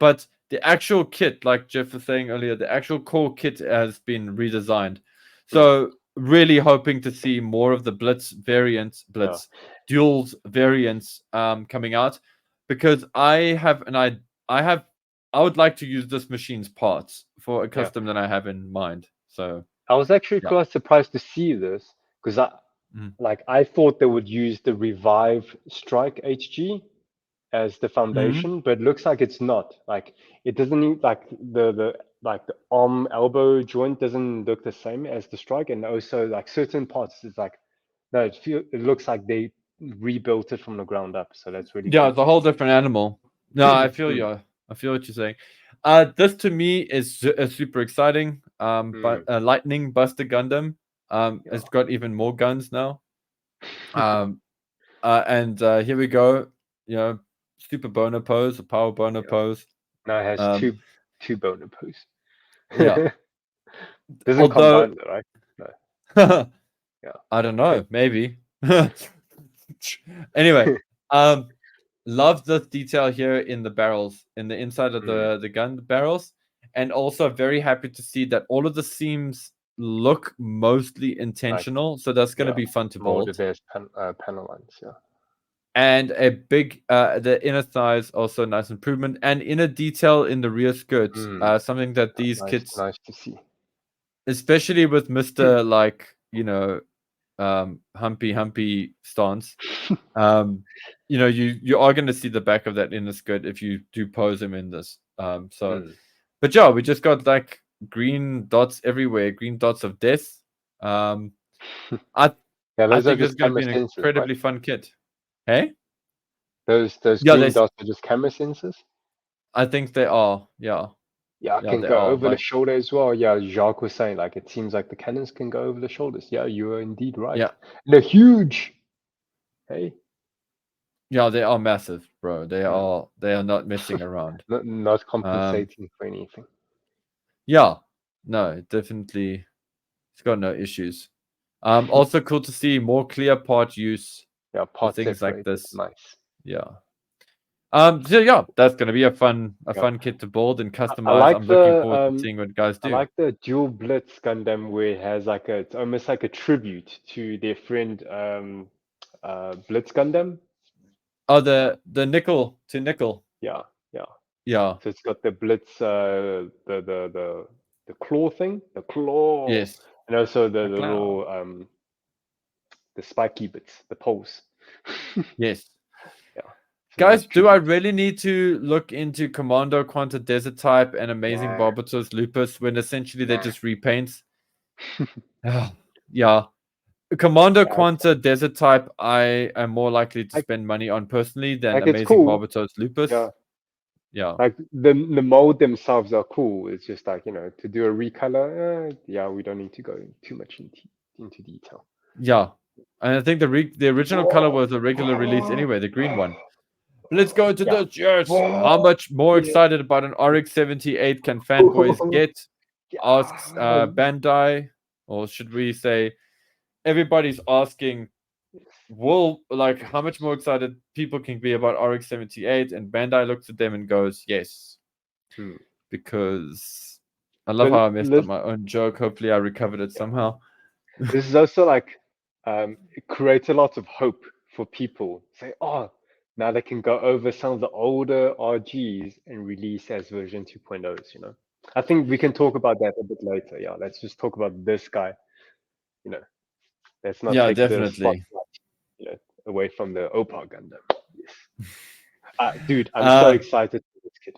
[SPEAKER 1] but the actual kit, like Jeff was saying earlier, the actual core kit has been redesigned. So really hoping to see more of the Blitz Duels variants coming out, because I would like to use this machine's parts for a custom that I have in mind. So
[SPEAKER 2] I was actually quite surprised to see this, because I thought they would use the Revive Strike HG as the foundation, but it looks like it's not. Like it doesn't need, like the arm elbow joint doesn't look the same as the Strike, and also like certain parts is like, no, it looks like they rebuilt it from the ground up. So that's really cool.
[SPEAKER 1] It's a whole different animal. No, I feel you. I feel what you're saying. This to me is super exciting. But Lightning Buster Gundam. It's got even more guns now. And here we go. You know, super boner pose, a power boner pose.
[SPEAKER 2] Now it has two boner pose.
[SPEAKER 1] Yeah.
[SPEAKER 2] Doesn't combine though, right?
[SPEAKER 1] No. I don't know. Maybe. Anyway, love the detail here in the barrels, in the inside of the gun barrels, and also very happy to see that all of the seams look mostly intentional. So that's going to be fun to
[SPEAKER 2] more
[SPEAKER 1] bolt.
[SPEAKER 2] diverse panel lines,
[SPEAKER 1] And a big the inner thighs, also nice improvement, and inner detail in the rear skirts, something that these kits
[SPEAKER 2] nice to see,
[SPEAKER 1] especially with Mr. like, you know, humpy stance. You know, you are going to see the back of that inner skirt if you do pose him in this. But yeah, we just got like green dots everywhere, green dots of death. I think this is going to be an incredibly fun kit. Hey,
[SPEAKER 2] those green dots are just camera sensors.
[SPEAKER 1] I think they are. Yeah,
[SPEAKER 2] it can go over the shoulder as well. Yeah, Jacques was saying, like, it seems like the cannons can go over the shoulders. Yeah, you are indeed right.
[SPEAKER 1] Yeah,
[SPEAKER 2] they're huge. Hey.
[SPEAKER 1] Yeah, they are massive, bro. They are not messing around.
[SPEAKER 2] not compensating for anything.
[SPEAKER 1] Yeah, no, definitely, it's got no issues. Also cool to see more clear part use.
[SPEAKER 2] Yeah, part
[SPEAKER 1] things like this.
[SPEAKER 2] Nice.
[SPEAKER 1] Yeah. So yeah, that's gonna be a fun kit to build and customize. I'm looking forward to seeing what guys do.
[SPEAKER 2] I like the dual Blitz Gundam where it has like it's almost like a tribute to their friend Blitz Gundam.
[SPEAKER 1] Oh, the nickel to nickel.
[SPEAKER 2] Yeah.
[SPEAKER 1] So
[SPEAKER 2] it's got the Blitz the claw thing, the claw.
[SPEAKER 1] Yes.
[SPEAKER 2] And also the little the spiky bits, the poles.
[SPEAKER 1] Yes. Guys, do I really need to look into Commando Quanta Desert Type and Amazing Barbatos Lupus when essentially they're just repaints? Yeah. Commando Quanta Desert Type, I am more likely to spend money on personally than Amazing Barbatos Lupus. Yeah.
[SPEAKER 2] Like the mold themselves are cool. It's just like, you know, to do a recolor, we don't need to go too much into detail.
[SPEAKER 1] Yeah. And I think the original color was a regular release anyway, the green one. Let's go to this. Yes. How much more excited about an RX-78 can fanboys get? Asks Bandai, or should we say everybody's asking, how much more excited people can be about RX-78? And Bandai looks at them and goes, yes. Because I love how I messed up my own joke. Hopefully I recovered it somehow.
[SPEAKER 2] This is also like, it creates a lot of hope for people. Say, now they can go over some of the older RGs and release as version 2.0s, you know. I think we can talk about that a bit later. Yeah, let's just talk about this guy. You know, let's not take the spotlight, you know, away from the Opar Gundam. Yes. Dude, I'm so excited for this kid.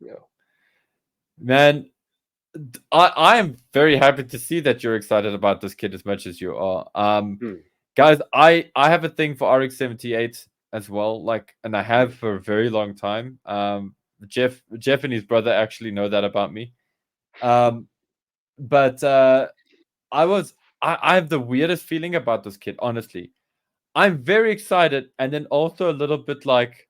[SPEAKER 2] Yeah.
[SPEAKER 1] Man, I am very happy to see that you're excited about this kid as much as you are. Guys, I have a thing for RX-78 as well, and I have for a very long time. Jeff and his brother actually know that about me. But I have the weirdest feeling about this kid, honestly. I'm very excited and then also a little bit like,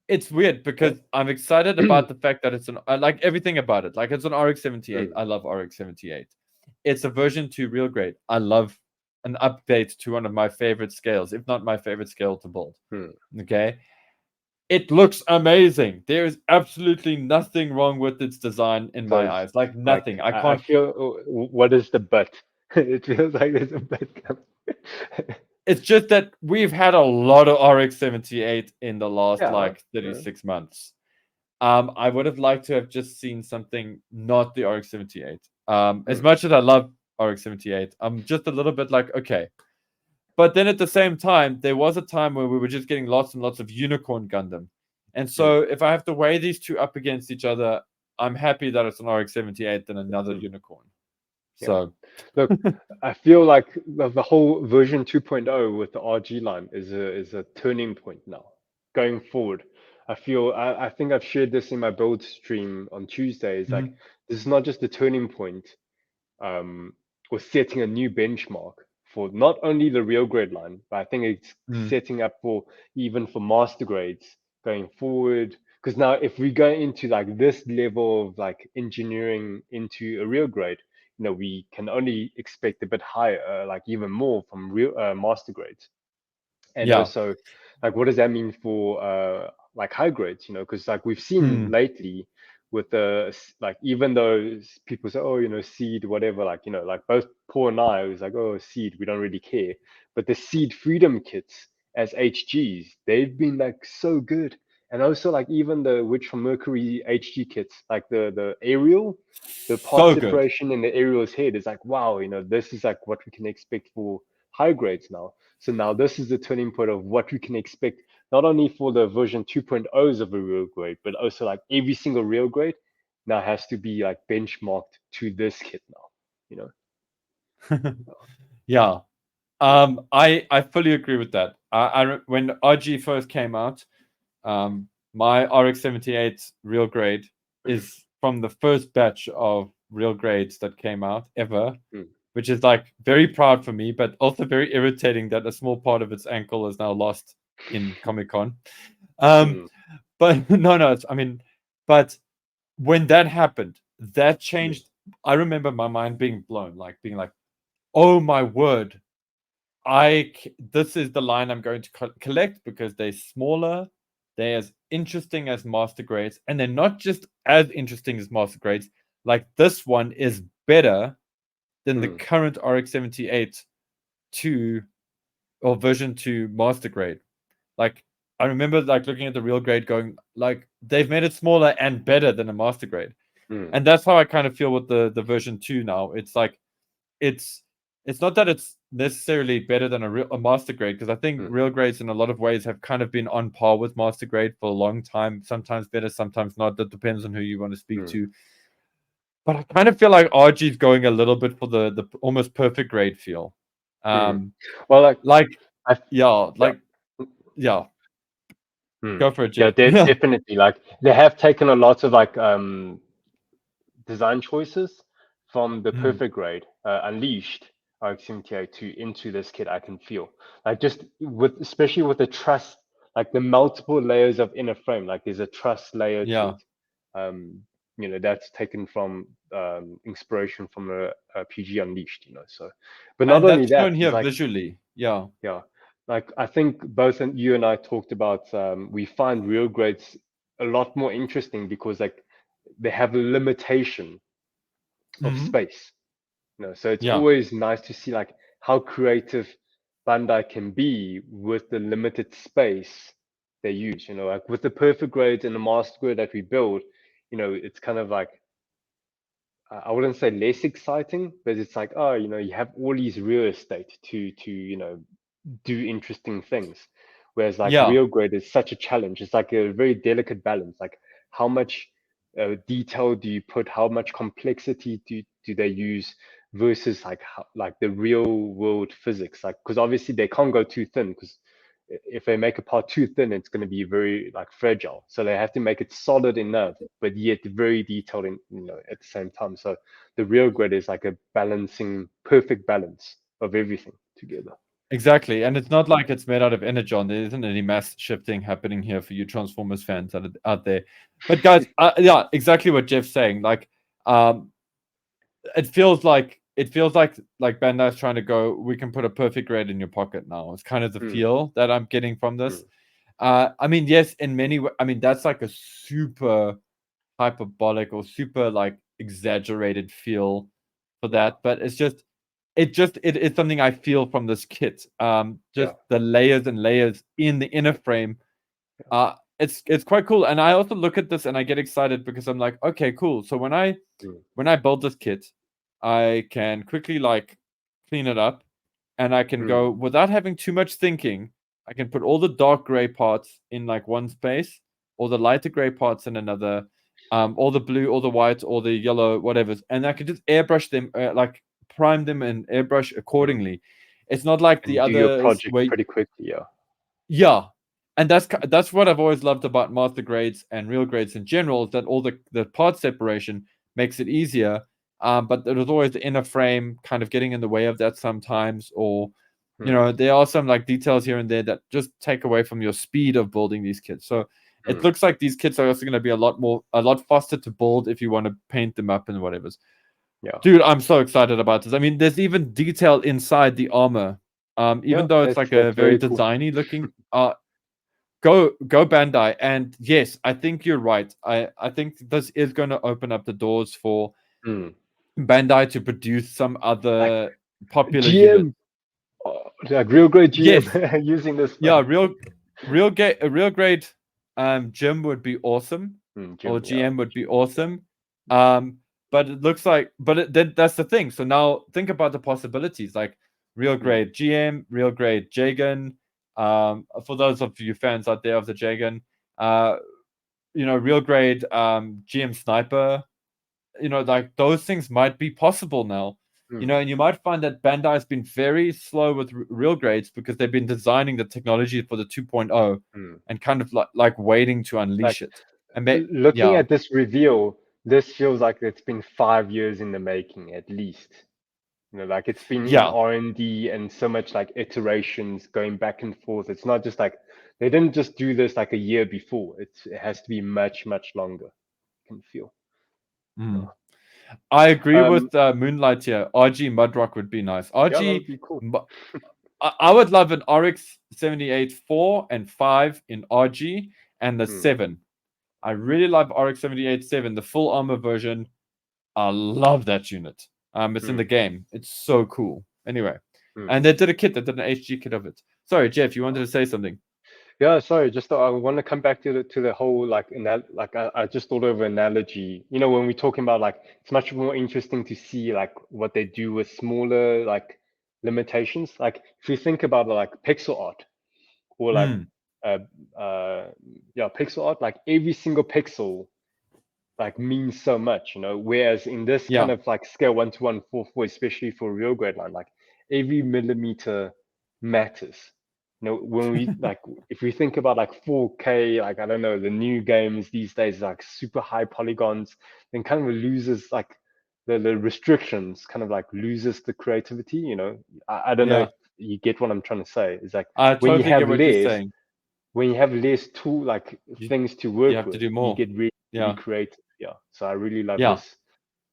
[SPEAKER 1] It's weird because I'm excited about the fact that it's I like everything about it. Like, it's an RX-78. I love RX-78. It's a version 2 real grade. I love an update to one of my favorite scales, if not my favorite scale to build. Okay. it looks amazing. There is absolutely nothing wrong with its design in my eyes. Like nothing. I
[SPEAKER 2] I
[SPEAKER 1] can't.
[SPEAKER 2] feel what is the but? It feels like there's a but coming.
[SPEAKER 1] It's just that we've had a lot of RX-78 in the last
[SPEAKER 2] Yeah.
[SPEAKER 1] like 36 months. I would have liked to have just seen something not the RX-78. As much as I love RX-78, I'm just a little bit like, okay. But then at the same time, there was a time where we were just getting lots and lots of Unicorn Gundam. And so if I have to weigh these two up against each other, I'm happy that it's an RX-78 than another Unicorn.
[SPEAKER 2] Yeah.
[SPEAKER 1] So
[SPEAKER 2] Look, I feel like the whole version 2.0 with the RG line is a turning point now. Going forward, I think I've shared this in my build stream on Tuesday. It's like this is not just a turning point, or setting a new benchmark for not only the real grade line, but I think it's setting up for even for master grades going forward. Because now if we go into like this level of like engineering into a real grade, we can only expect a bit higher, like even more from real master grades. And
[SPEAKER 1] yeah.
[SPEAKER 2] also, like, what does that mean for like high grades? Because like we've seen lately with the like, even though people say, oh, seed, whatever, like like both Paul and I was like, oh, seed, we don't really care. But the seed freedom kits as HGs, they've been like so good. And also like even the Witch from Mercury HG kits, like the aerial, the part
[SPEAKER 1] So good.
[SPEAKER 2] separation in the aerial's head is like, wow, this is like what we can expect for high grades now. So now this is the turning point of what we can expect, not only for the version 2.0s of a real grade, but also like every single real grade now has to be like benchmarked to this kit now.
[SPEAKER 1] Yeah. I fully agree with that. When RG first came out, my RX-78 real grade is from the first batch of real grades that came out ever, which is like very proud for me, but also very irritating that a small part of its ankle is now lost in Comic-Con. But no, but when that happened, that changed. I remember my mind being blown, like being like, oh my word, this is the line I'm going to collect because they're smaller, they're as interesting as master grades, and they're not just as interesting as master grades. Like this one is better than the current RX-78 2 or version 2 master grade. Like I remember like looking at the real grade going like they've made it smaller and better than a master grade. And that's how I kind of feel with the version 2 now. It's like it's not that it's necessarily better than a master grade, because I think real grades in a lot of ways have kind of been on par with master grade for a long time, sometimes better, sometimes not. That depends on who you want to speak to. But I kind of feel like RG is going a little bit for the almost perfect grade feel.
[SPEAKER 2] Well,
[SPEAKER 1] yeah. Go for it,
[SPEAKER 2] Yeah,
[SPEAKER 1] Jeff.
[SPEAKER 2] definitely. Like they have taken a lot of like design choices from the perfect grade unleashed RX-78 into this kit. I can feel like just with especially with the truss, like the multiple layers of inner frame, like there's a truss layer to it. That's taken from inspiration from a PG Unleashed, so but not
[SPEAKER 1] And
[SPEAKER 2] only
[SPEAKER 1] that's
[SPEAKER 2] that,
[SPEAKER 1] shown
[SPEAKER 2] it's
[SPEAKER 1] here
[SPEAKER 2] like
[SPEAKER 1] visually. Yeah.
[SPEAKER 2] like I think both you and I talked about we find real grades a lot more interesting because like they have a limitation of space. So it's
[SPEAKER 1] Yeah.
[SPEAKER 2] always nice to see like how creative Bandai can be with the limited space they use. Like with the perfect grades and the master grade that we build, it's kind of like I wouldn't say less exciting, but it's like, oh, you have all these real estate to do interesting things. Whereas like
[SPEAKER 1] Yeah.
[SPEAKER 2] real grade is such a challenge. It's like a very delicate balance. Like how much detail do you put? How much complexity do they use versus like like the real world physics? Like because obviously they can't go too thin because if they make a part too thin, it's going to be very like fragile. So they have to make it solid enough, but yet very detailed in at the same time. So the real grid is like a balancing, perfect balance of everything together.
[SPEAKER 1] Exactly, and it's not like it's made out of energon. There isn't any mass shifting happening here for you Transformers fans out there. But guys, yeah, exactly what Jeff's saying. Like, it feels like Bandai's trying to go. We can put a perfect grade in your pocket now. It's kind of the feel that I'm getting from this. I mean, yes, in many I mean, that's like a super hyperbolic or super like exaggerated feel for that, but it's something I feel from this kit. Just the layers and layers in the inner frame. It's quite cool. And I also look at this and I get excited because I'm like, okay, cool. So when I build this kit, I can quickly like clean it up, and I can go without having too much thinking. I can put all the dark gray parts in like one space, all the lighter gray parts in another, all the blue, all the white, all the yellow, whatever, and I can just airbrush them, like prime them and airbrush accordingly. It's not like the
[SPEAKER 2] And do your
[SPEAKER 1] others
[SPEAKER 2] project
[SPEAKER 1] where
[SPEAKER 2] pretty quickly,
[SPEAKER 1] yeah, and that's what I've always loved about master grades and real grades in general, is that all the part separation makes it easier. But there was always the inner frame kind of getting in the way of that sometimes, or there are some like details here and there that just take away from your speed of building these kits. So it looks like these kits are also going to be a lot faster to build if you want to paint them up and whatever.
[SPEAKER 2] Yeah.
[SPEAKER 1] Dude, I'm so excited about this. I mean, there's even detail inside the armor. Even though it's like a very
[SPEAKER 2] cool.
[SPEAKER 1] designy looking. Go Bandai. And yes, I think you're right. I think this is going to open up the doors for Bandai to produce some other popular units.
[SPEAKER 2] Like real grade GM
[SPEAKER 1] Yes.
[SPEAKER 2] using this.
[SPEAKER 1] Yeah, real grade Gym would be awesome. Or GM would be awesome. But it looks like that's the thing. So now think about the possibilities, like real grade GM, real grade Jagan. For those of you fans out there of the Jagan, real grade GM Sniper, like those things might be possible now. And you might find that Bandai has been very slow with real grades because they've been designing the technology for the 2.0 and kind of like waiting to unleash it. And
[SPEAKER 2] looking at this reveal, this feels like it's been 5 years in the making at least. Like it's been in R&D and so much like iterations going back and forth. It's not just like they didn't just do this like a year before. It has to be much, much longer. I can feel.
[SPEAKER 1] I agree with Moonlight here. RG Mudrock would be nice. RG,
[SPEAKER 2] that would be cool.
[SPEAKER 1] I would love an RX 78 4 and 5 in RG and the 7. I really love RX 78 7, the full armor version. I love that unit. It's in the game. It's so cool. Anyway, and they did a kit. They did an HG kit of it. Sorry, Jeff, you wanted to say something?
[SPEAKER 2] Yeah, sorry. Just I want to come back to the whole like I just thought of an analogy. When we're talking about like it's much more interesting to see like what they do with smaller like limitations. Like if you think about like pixel art or like pixel art, like every single pixel like means so much, whereas in this kind of like scale 1 to 144, especially for real grade line, like every millimeter matters. When we like if we think about like 4K, like I don't know, the new games these days like super high polygons, then kind of loses like the restrictions, kind of like loses the creativity. I don't know if you get what I'm trying to say. It's like
[SPEAKER 1] I totally get what you're saying.
[SPEAKER 2] When you have less things to work
[SPEAKER 1] you have
[SPEAKER 2] with,
[SPEAKER 1] to do more.
[SPEAKER 2] you get really creative. So I really love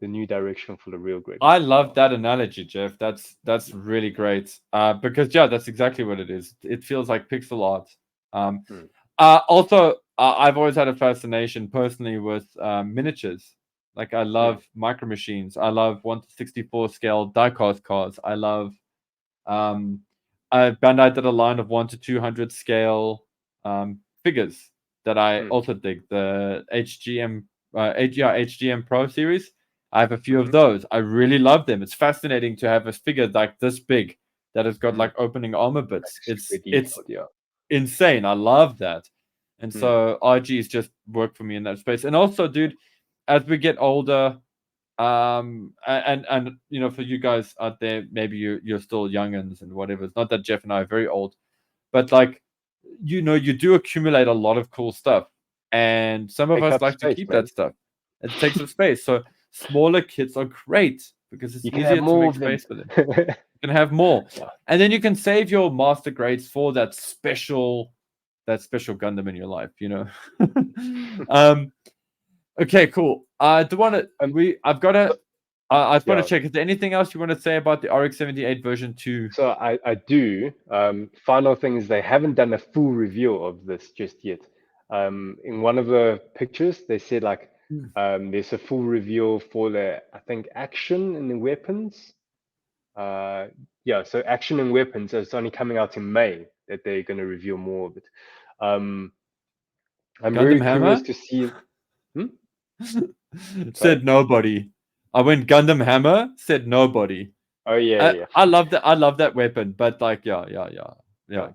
[SPEAKER 2] the new direction for the real grade.
[SPEAKER 1] I love that analogy, Jeff. That's really great. Because that's exactly what it is. It feels like pixel art. Also, I've always had a fascination personally with miniatures. Like I love micro machines. I love 1/64 scale diecast cars. I love Bandai did a line of 1/200 scale figures that I also dig. The HGM Pro series. I have a few of those. I really love them. It's fascinating to have a figure like this big that has got like opening armor bits. It's insane. I love that. And so RG's just worked for me in that space. And also, dude, as we get older, and for you guys out there, maybe you're still youngins and whatever. It's not that Jeff and I are very old, but like you do accumulate a lot of cool stuff, and some of us like to keep that stuff. It takes up space. So smaller kits are great because it's easier to make space for them. You can have more, and then you can save your master grades for that special Gundam in your life. Okay, cool. I do want to. I've got to. I just want to check. Is there anything else you want to say about the RX-78 version 2?
[SPEAKER 2] So I do. Final thing is they haven't done a full reveal of this just yet. In one of the pictures, they said like there's a full reveal for the, I think, action and the weapons. So action and weapons is only coming out in May that they're going to reveal more of it. I'm very curious to see.
[SPEAKER 1] Said nobody. I went Gundam Hammer. Said nobody.
[SPEAKER 2] Oh yeah.
[SPEAKER 1] I love that. I love that weapon. But like, yeah.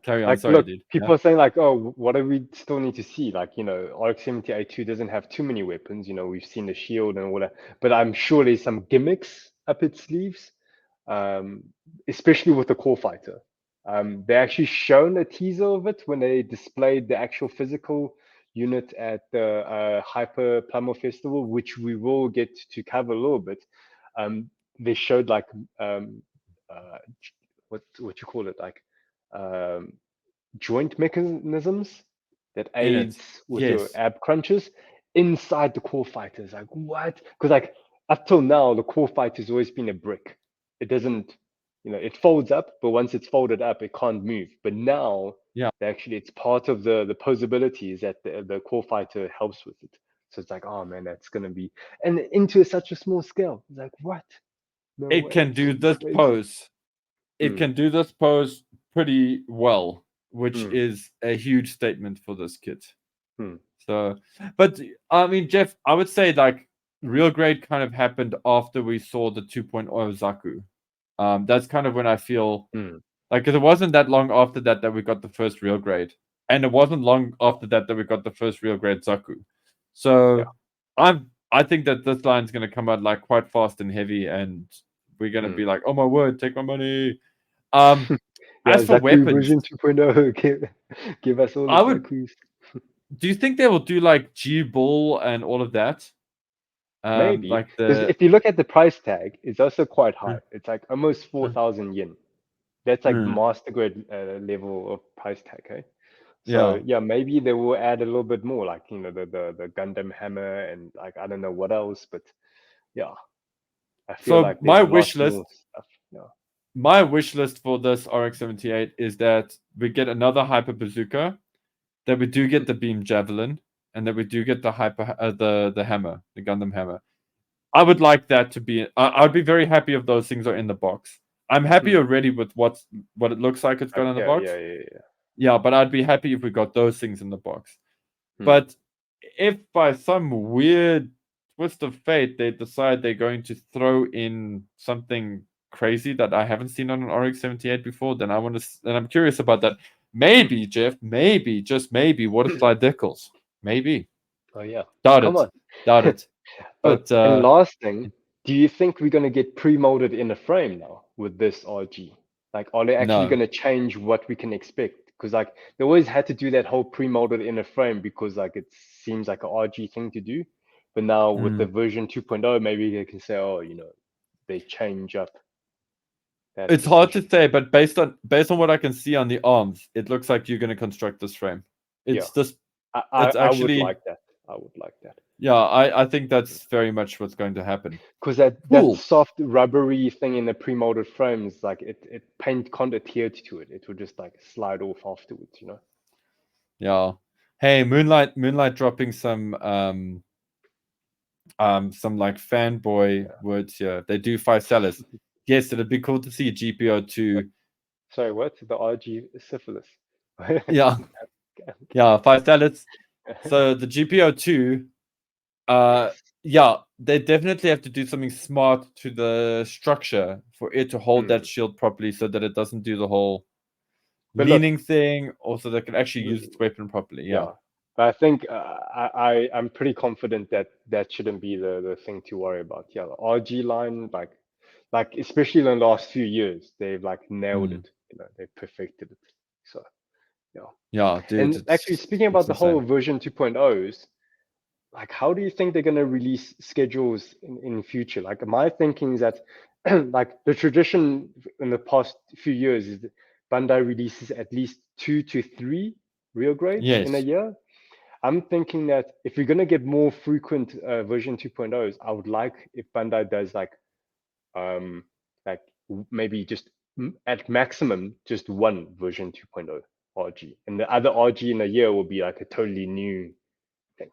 [SPEAKER 1] Carry on.
[SPEAKER 2] Like,
[SPEAKER 1] sorry,
[SPEAKER 2] look,
[SPEAKER 1] dude.
[SPEAKER 2] people are saying like, oh, what do we still need to see? Like, RX-78 doesn't have too many weapons. We've seen the shield and all that, but I'm sure there's some gimmicks up its sleeves, especially with the core fighter. They actually shown a teaser of it when they displayed the actual physical unit at the Hyper Plamo Festival, which we will get to cover a little bit. They showed like what you call it, like joint mechanisms that aids with your ab crunches inside the core fighters. Like, what? Because like up till now, the core fighter's always been a brick. It doesn't, it folds up, but once it's folded up, it can't move. But now, actually, it's part of the posabilities that the core fighter helps with it. So it's like, oh man, that's gonna be, and into such a small scale. It's like, what?
[SPEAKER 1] No it way. Can do this pose. It can do this pose pretty well, which is a huge statement for this kit. So, but I mean, Jeff, I would say like real grade kind of happened after we saw the 2.0 zaku. That's kind of when I feel like, because it wasn't that long after that we got the first real grade, and it wasn't long after that we got the first real grade zaku. So I think that this line's going to come out like quite fast and heavy, and we're going to be like, oh my word, take my money. As for
[SPEAKER 2] zaku
[SPEAKER 1] weapons,
[SPEAKER 2] version 2.0, give us all the zakus.
[SPEAKER 1] Do you think they will do like G Bull and all of that?
[SPEAKER 2] Maybe,
[SPEAKER 1] like
[SPEAKER 2] because if you look at the price tag, it's also quite high. It's like almost 4,000 yen. That's like master grade level of price tag, okay? So maybe they will add a little bit more, like the Gundam hammer and like I don't know what else, but I feel like
[SPEAKER 1] my wish list. My wish list for this RX-78 is that we get another hyper bazooka, that we do get the beam javelin, and that we do get the the hammer, the Gundam hammer. I would like that to be. I'd be very happy if those things are in the box. I'm happy already with what it looks like it's got in the box. Yeah, but I'd be happy if we got those things in the box. But if by some weird twist of fate they decide they're going to throw in something crazy that I haven't seen on an RX-78 before, then I'm curious about that. Maybe, Jeff, maybe, just maybe, what if Dickles? Maybe.
[SPEAKER 2] Oh yeah.
[SPEAKER 1] Doubt it.
[SPEAKER 2] But and last thing, do you think we're gonna get pre-molded in a frame now with this RG? Like, are they actually gonna change what we can expect? Because like they always had to do that whole pre-molded in a frame because like it seems like a RG thing to do. But now with the version 2.0, maybe they can say, oh, they change up.
[SPEAKER 1] It's hard to say, but based on what I can see on the arms, it looks like you're going to construct this frame. It's just,
[SPEAKER 2] I would like that. I would like that.
[SPEAKER 1] Yeah, I think that's very much what's going to happen.
[SPEAKER 2] Because that soft rubbery thing in the pre-molded frames, like paint can't adhere to it. It would just like slide off afterwards,
[SPEAKER 1] Yeah. Hey, Moonlight dropping some like fanboy words here. They do 5 sellers. Yes, it'd be cool to see GPO2.
[SPEAKER 2] Sorry, what? The RG syphilis.
[SPEAKER 1] Yeah. Yeah, 5 sellers. So the GPO2, they definitely have to do something smart to the structure for it to hold that shield properly so that it doesn't do the whole leaning thing, also they can actually use its weapon properly. Yeah.
[SPEAKER 2] But I think I'm pretty confident that shouldn't be the thing to worry about. Yeah, the RG line, like especially in the last few years, they've like nailed it. They've perfected it. So
[SPEAKER 1] yeah, dude.
[SPEAKER 2] And actually, speaking about the whole version 2.0s, like how do you think they're gonna release schedules in future? Like my thinking is that like the tradition in the past few years is that Bandai releases at least 2 to 3 real grades in a year. I'm thinking that if we're going to get more frequent version 2.0s, I would like if Bandai does like like maybe just at maximum just one version 2.0 RG, and the other RG in a year will be like a totally new thing.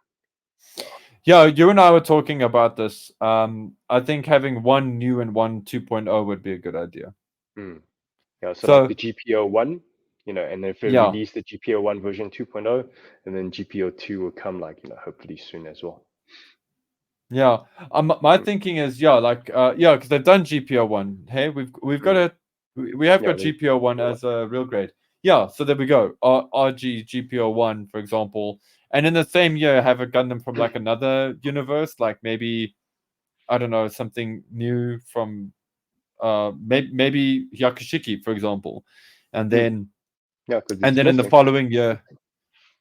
[SPEAKER 1] Yeah, you and I were talking about this. I think having one new and one 2.0 would be a good idea.
[SPEAKER 2] Yeah, so like
[SPEAKER 1] So
[SPEAKER 2] the GPO 1, and if they
[SPEAKER 1] yeah,
[SPEAKER 2] release the GPO 1 version 2.0, and then GPO 2 will come like, hopefully soon as well.
[SPEAKER 1] yeah. My thinking is because they've done GPO 1. Hey, we've got a we have got GPO 1 as a real grade. Yeah, so there we go. RG GPO 1, for example, and in the same year have a Gundam from like another universe, like maybe I don't know, something new from maybe Yakushiki, for example, and then
[SPEAKER 2] it's
[SPEAKER 1] in the
[SPEAKER 2] missing.
[SPEAKER 1] following year,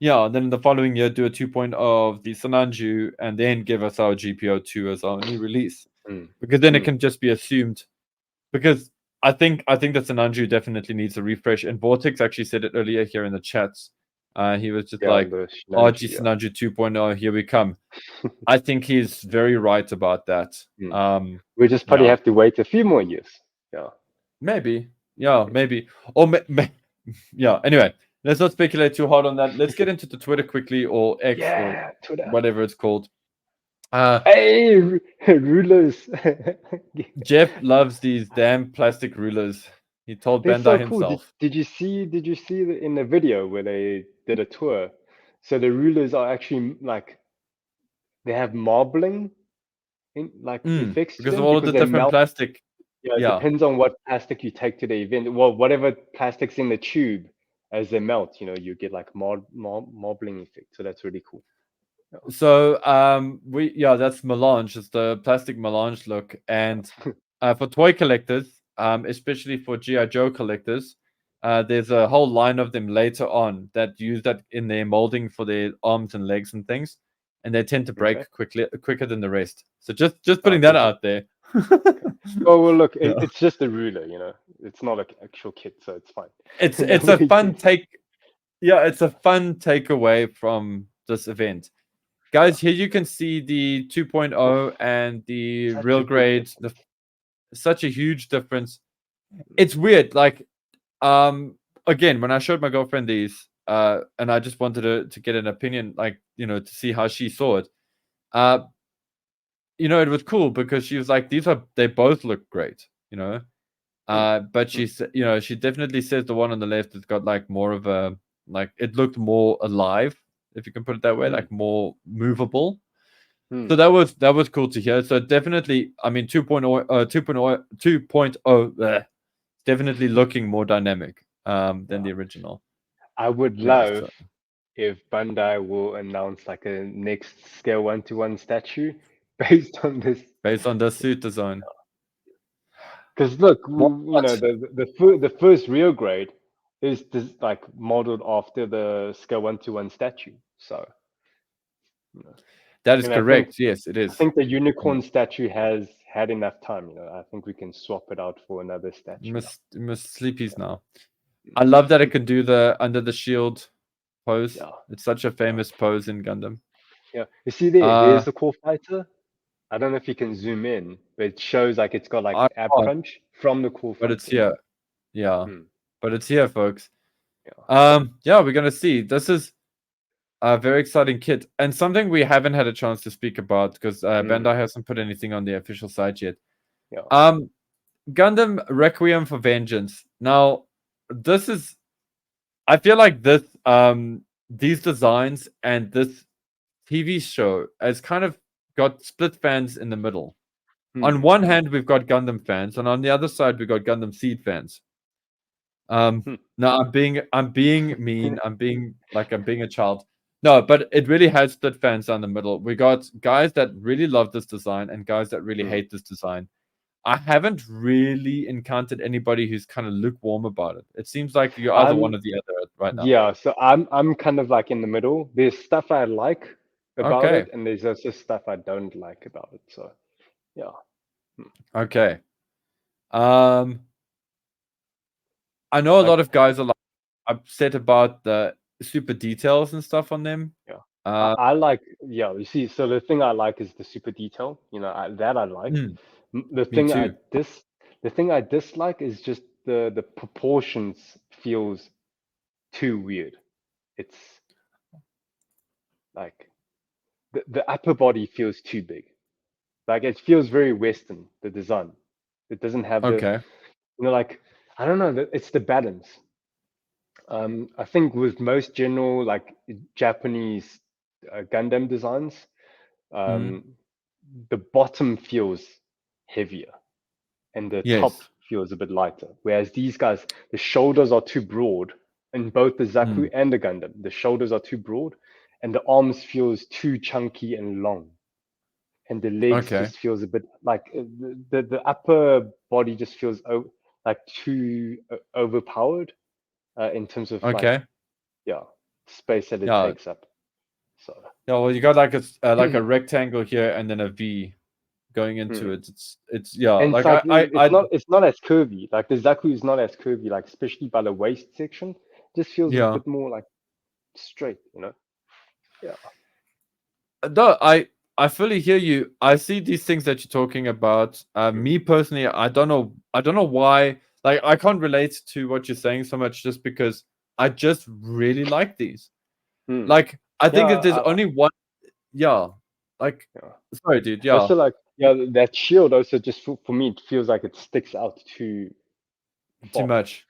[SPEAKER 1] and then in the following year do a 2.0 of the Sananju, and then give us our GPO 2 as our new release, because then it can just be assumed. Because I think that Sananju definitely needs a refresh, and Vortex actually said it earlier here in the chats. He was just like, RG Sananju 2.0, here we come. I think he's very right about that.
[SPEAKER 2] We just probably have to wait a few more years. Yeah.
[SPEAKER 1] Maybe. Yeah, maybe. Or yeah, anyway, let's not speculate too hard on that. Let's get into the Twitter quickly, or X, or
[SPEAKER 2] Twitter.
[SPEAKER 1] whatever it's called.
[SPEAKER 2] Hey, rulers.
[SPEAKER 1] Jeff loves these damn plastic rulers. He told
[SPEAKER 2] They're
[SPEAKER 1] Bandai
[SPEAKER 2] so cool.
[SPEAKER 1] himself.
[SPEAKER 2] Did you see in the video where they did a tour? So the rulers are actually like they have marbling in like effects to
[SPEAKER 1] because of
[SPEAKER 2] them
[SPEAKER 1] all of
[SPEAKER 2] because
[SPEAKER 1] the
[SPEAKER 2] they
[SPEAKER 1] different
[SPEAKER 2] melt.
[SPEAKER 1] plastic.
[SPEAKER 2] Yeah, it depends on what plastic you take to the event. Well, whatever plastic's in the tube, as they melt, you get like marbling effect. So that's really cool. Yeah.
[SPEAKER 1] So that's melange. It's the plastic melange look, and for toy collectors, especially for GI Joe collectors, there's a whole line of them later on that use that in their molding for their arms and legs and things, and they tend to break quicker than the rest. So just putting that out there.
[SPEAKER 2] Oh well, look, it's just a ruler, it's not an actual kit, so it's fine.
[SPEAKER 1] It's a fun take. Yeah, it's a fun takeaway from this event. Guys, here you can see the 2.0 and the real grade. Such a huge difference. It's weird. Like, again, when I showed my girlfriend these, and I just wanted to get an opinion, like, to see how she saw it. It was cool because she was like, they both look great, but she definitely says the one on the left has got like more of a, like, it looked more alive, if you can put it that way, like more movable. So that was cool to hear. So definitely, I mean, 2.0, definitely looking more dynamic than the original.
[SPEAKER 2] I would love if Bandai will announce like a next scale 1-to-1 statue based on this
[SPEAKER 1] suit design.
[SPEAKER 2] Because look, the first real grade is like modeled after the scale 1-to-1 statue. So
[SPEAKER 1] that is correct. Yes, it is.
[SPEAKER 2] I think the unicorn statue has had enough time. I think we can swap it out for another statue.
[SPEAKER 1] Miss Sleepy's now. I love that it can do the under the shield pose. Yeah. It's such a famous pose in Gundam.
[SPEAKER 2] Yeah, you see there's the core fighter. I don't know if you can zoom in, but it shows like it's got like ab crunch from the core fighter.
[SPEAKER 1] But it's here. Yeah. But it's here, folks. Yeah, we're gonna see. This is a very exciting kit, and something we haven't had a chance to speak about because Bandai hasn't put anything on the official site yet.
[SPEAKER 2] Yeah.
[SPEAKER 1] Gundam Requiem for Vengeance. Now, this is, I feel like this these designs and this TV show has kind of got split fans in the middle. On one hand, we've got Gundam fans, and on the other side, we've got Gundam Seed fans. Now I'm being mean. I'm being a child. No, but it really has split fans down the middle. We got guys that really love this design and guys that really hate this design. I haven't really encountered anybody who's kind of lukewarm about it. It seems like you're either one or the other right now.
[SPEAKER 2] Yeah, so I'm kind of like in the middle. There's stuff I like about it, and there's also stuff I don't like about it. So, yeah.
[SPEAKER 1] Okay. I know a lot of guys are like upset about the super details and stuff on them.
[SPEAKER 2] Yeah. I like, yeah, you see, so the thing I like is the super detail, that I like.
[SPEAKER 1] Mm,
[SPEAKER 2] The
[SPEAKER 1] me
[SPEAKER 2] thing
[SPEAKER 1] too.
[SPEAKER 2] the thing I dislike is just the proportions feels too weird. It's like the upper body feels too big. Like it feels very Western, the design. It doesn't have
[SPEAKER 1] Okay.
[SPEAKER 2] like, I don't know, it's the balance. I think with most general like Japanese Gundam designs,
[SPEAKER 1] Mm,
[SPEAKER 2] um, the bottom feels heavier and the top
[SPEAKER 1] yes.
[SPEAKER 2] feels a bit lighter. Whereas these guys, the shoulders are too broad in both the Zaku
[SPEAKER 1] Mm,
[SPEAKER 2] and the Gundam. The shoulders are too broad, and the arms feels too chunky and long, and the legs
[SPEAKER 1] okay.
[SPEAKER 2] just feels a bit like the upper body just feels like too overpowered in terms of like,
[SPEAKER 1] Okay.
[SPEAKER 2] yeah, space that it
[SPEAKER 1] Yeah.
[SPEAKER 2] takes up. So
[SPEAKER 1] Yeah. Well, you got like a rectangle here and then a V going into
[SPEAKER 2] hmm.
[SPEAKER 1] it. It's yeah.
[SPEAKER 2] And it's
[SPEAKER 1] Like
[SPEAKER 2] like
[SPEAKER 1] I
[SPEAKER 2] it's not as curvy. Like the Zaku is not as curvy, like especially by the waist section. It just feels a
[SPEAKER 1] yeah.
[SPEAKER 2] bit more like straight, Yeah.
[SPEAKER 1] No, I fully hear you. I see these things that you're talking about.
[SPEAKER 2] Mm.
[SPEAKER 1] Me personally, I don't know. I don't know why. Like, I can't relate to what you're saying so much, just because I just really like these.
[SPEAKER 2] Mm.
[SPEAKER 1] Like, I
[SPEAKER 2] Yeah,
[SPEAKER 1] think if there's only one, yeah. Like,
[SPEAKER 2] yeah.
[SPEAKER 1] sorry, dude. Yeah,
[SPEAKER 2] Also, like, yeah, that shield also just for me, it feels like it sticks out too
[SPEAKER 1] too
[SPEAKER 2] far.
[SPEAKER 1] much.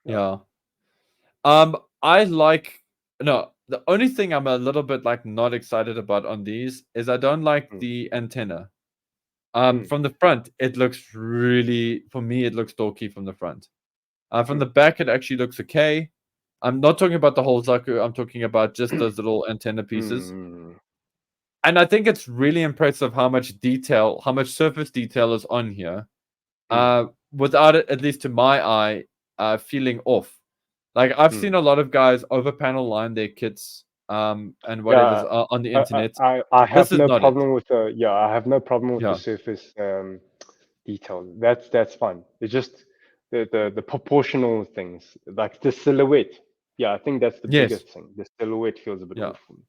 [SPEAKER 2] Yeah.
[SPEAKER 1] Yeah. I like no. The only thing I'm a little bit like not excited about on these is I don't like
[SPEAKER 2] Mm.
[SPEAKER 1] the antenna.
[SPEAKER 2] Mm.
[SPEAKER 1] From the front, it looks really, for me, it looks dorky from the front. From
[SPEAKER 2] Mm.
[SPEAKER 1] the back, it actually looks okay. I'm not talking about the whole zaku. I'm talking about just those little antenna pieces.
[SPEAKER 2] Mm.
[SPEAKER 1] And I think it's really impressive how much detail, how much surface detail is on here.
[SPEAKER 2] Mm.
[SPEAKER 1] Without it, at least to my eye, feeling off. Like I've
[SPEAKER 2] Mm.
[SPEAKER 1] seen a lot of guys over panel line their kits, and whatever's
[SPEAKER 2] Yeah,
[SPEAKER 1] on the internet.
[SPEAKER 2] I
[SPEAKER 1] This
[SPEAKER 2] have
[SPEAKER 1] is
[SPEAKER 2] no
[SPEAKER 1] not it.
[SPEAKER 2] problem with the yeah, I have no problem with the
[SPEAKER 1] Yeah.
[SPEAKER 2] surface detail. That's fine. It's just the proportional things, like the silhouette. Yeah, I think that's the
[SPEAKER 1] Yes.
[SPEAKER 2] biggest thing. The silhouette feels a bit
[SPEAKER 1] Yeah.
[SPEAKER 2] off for me.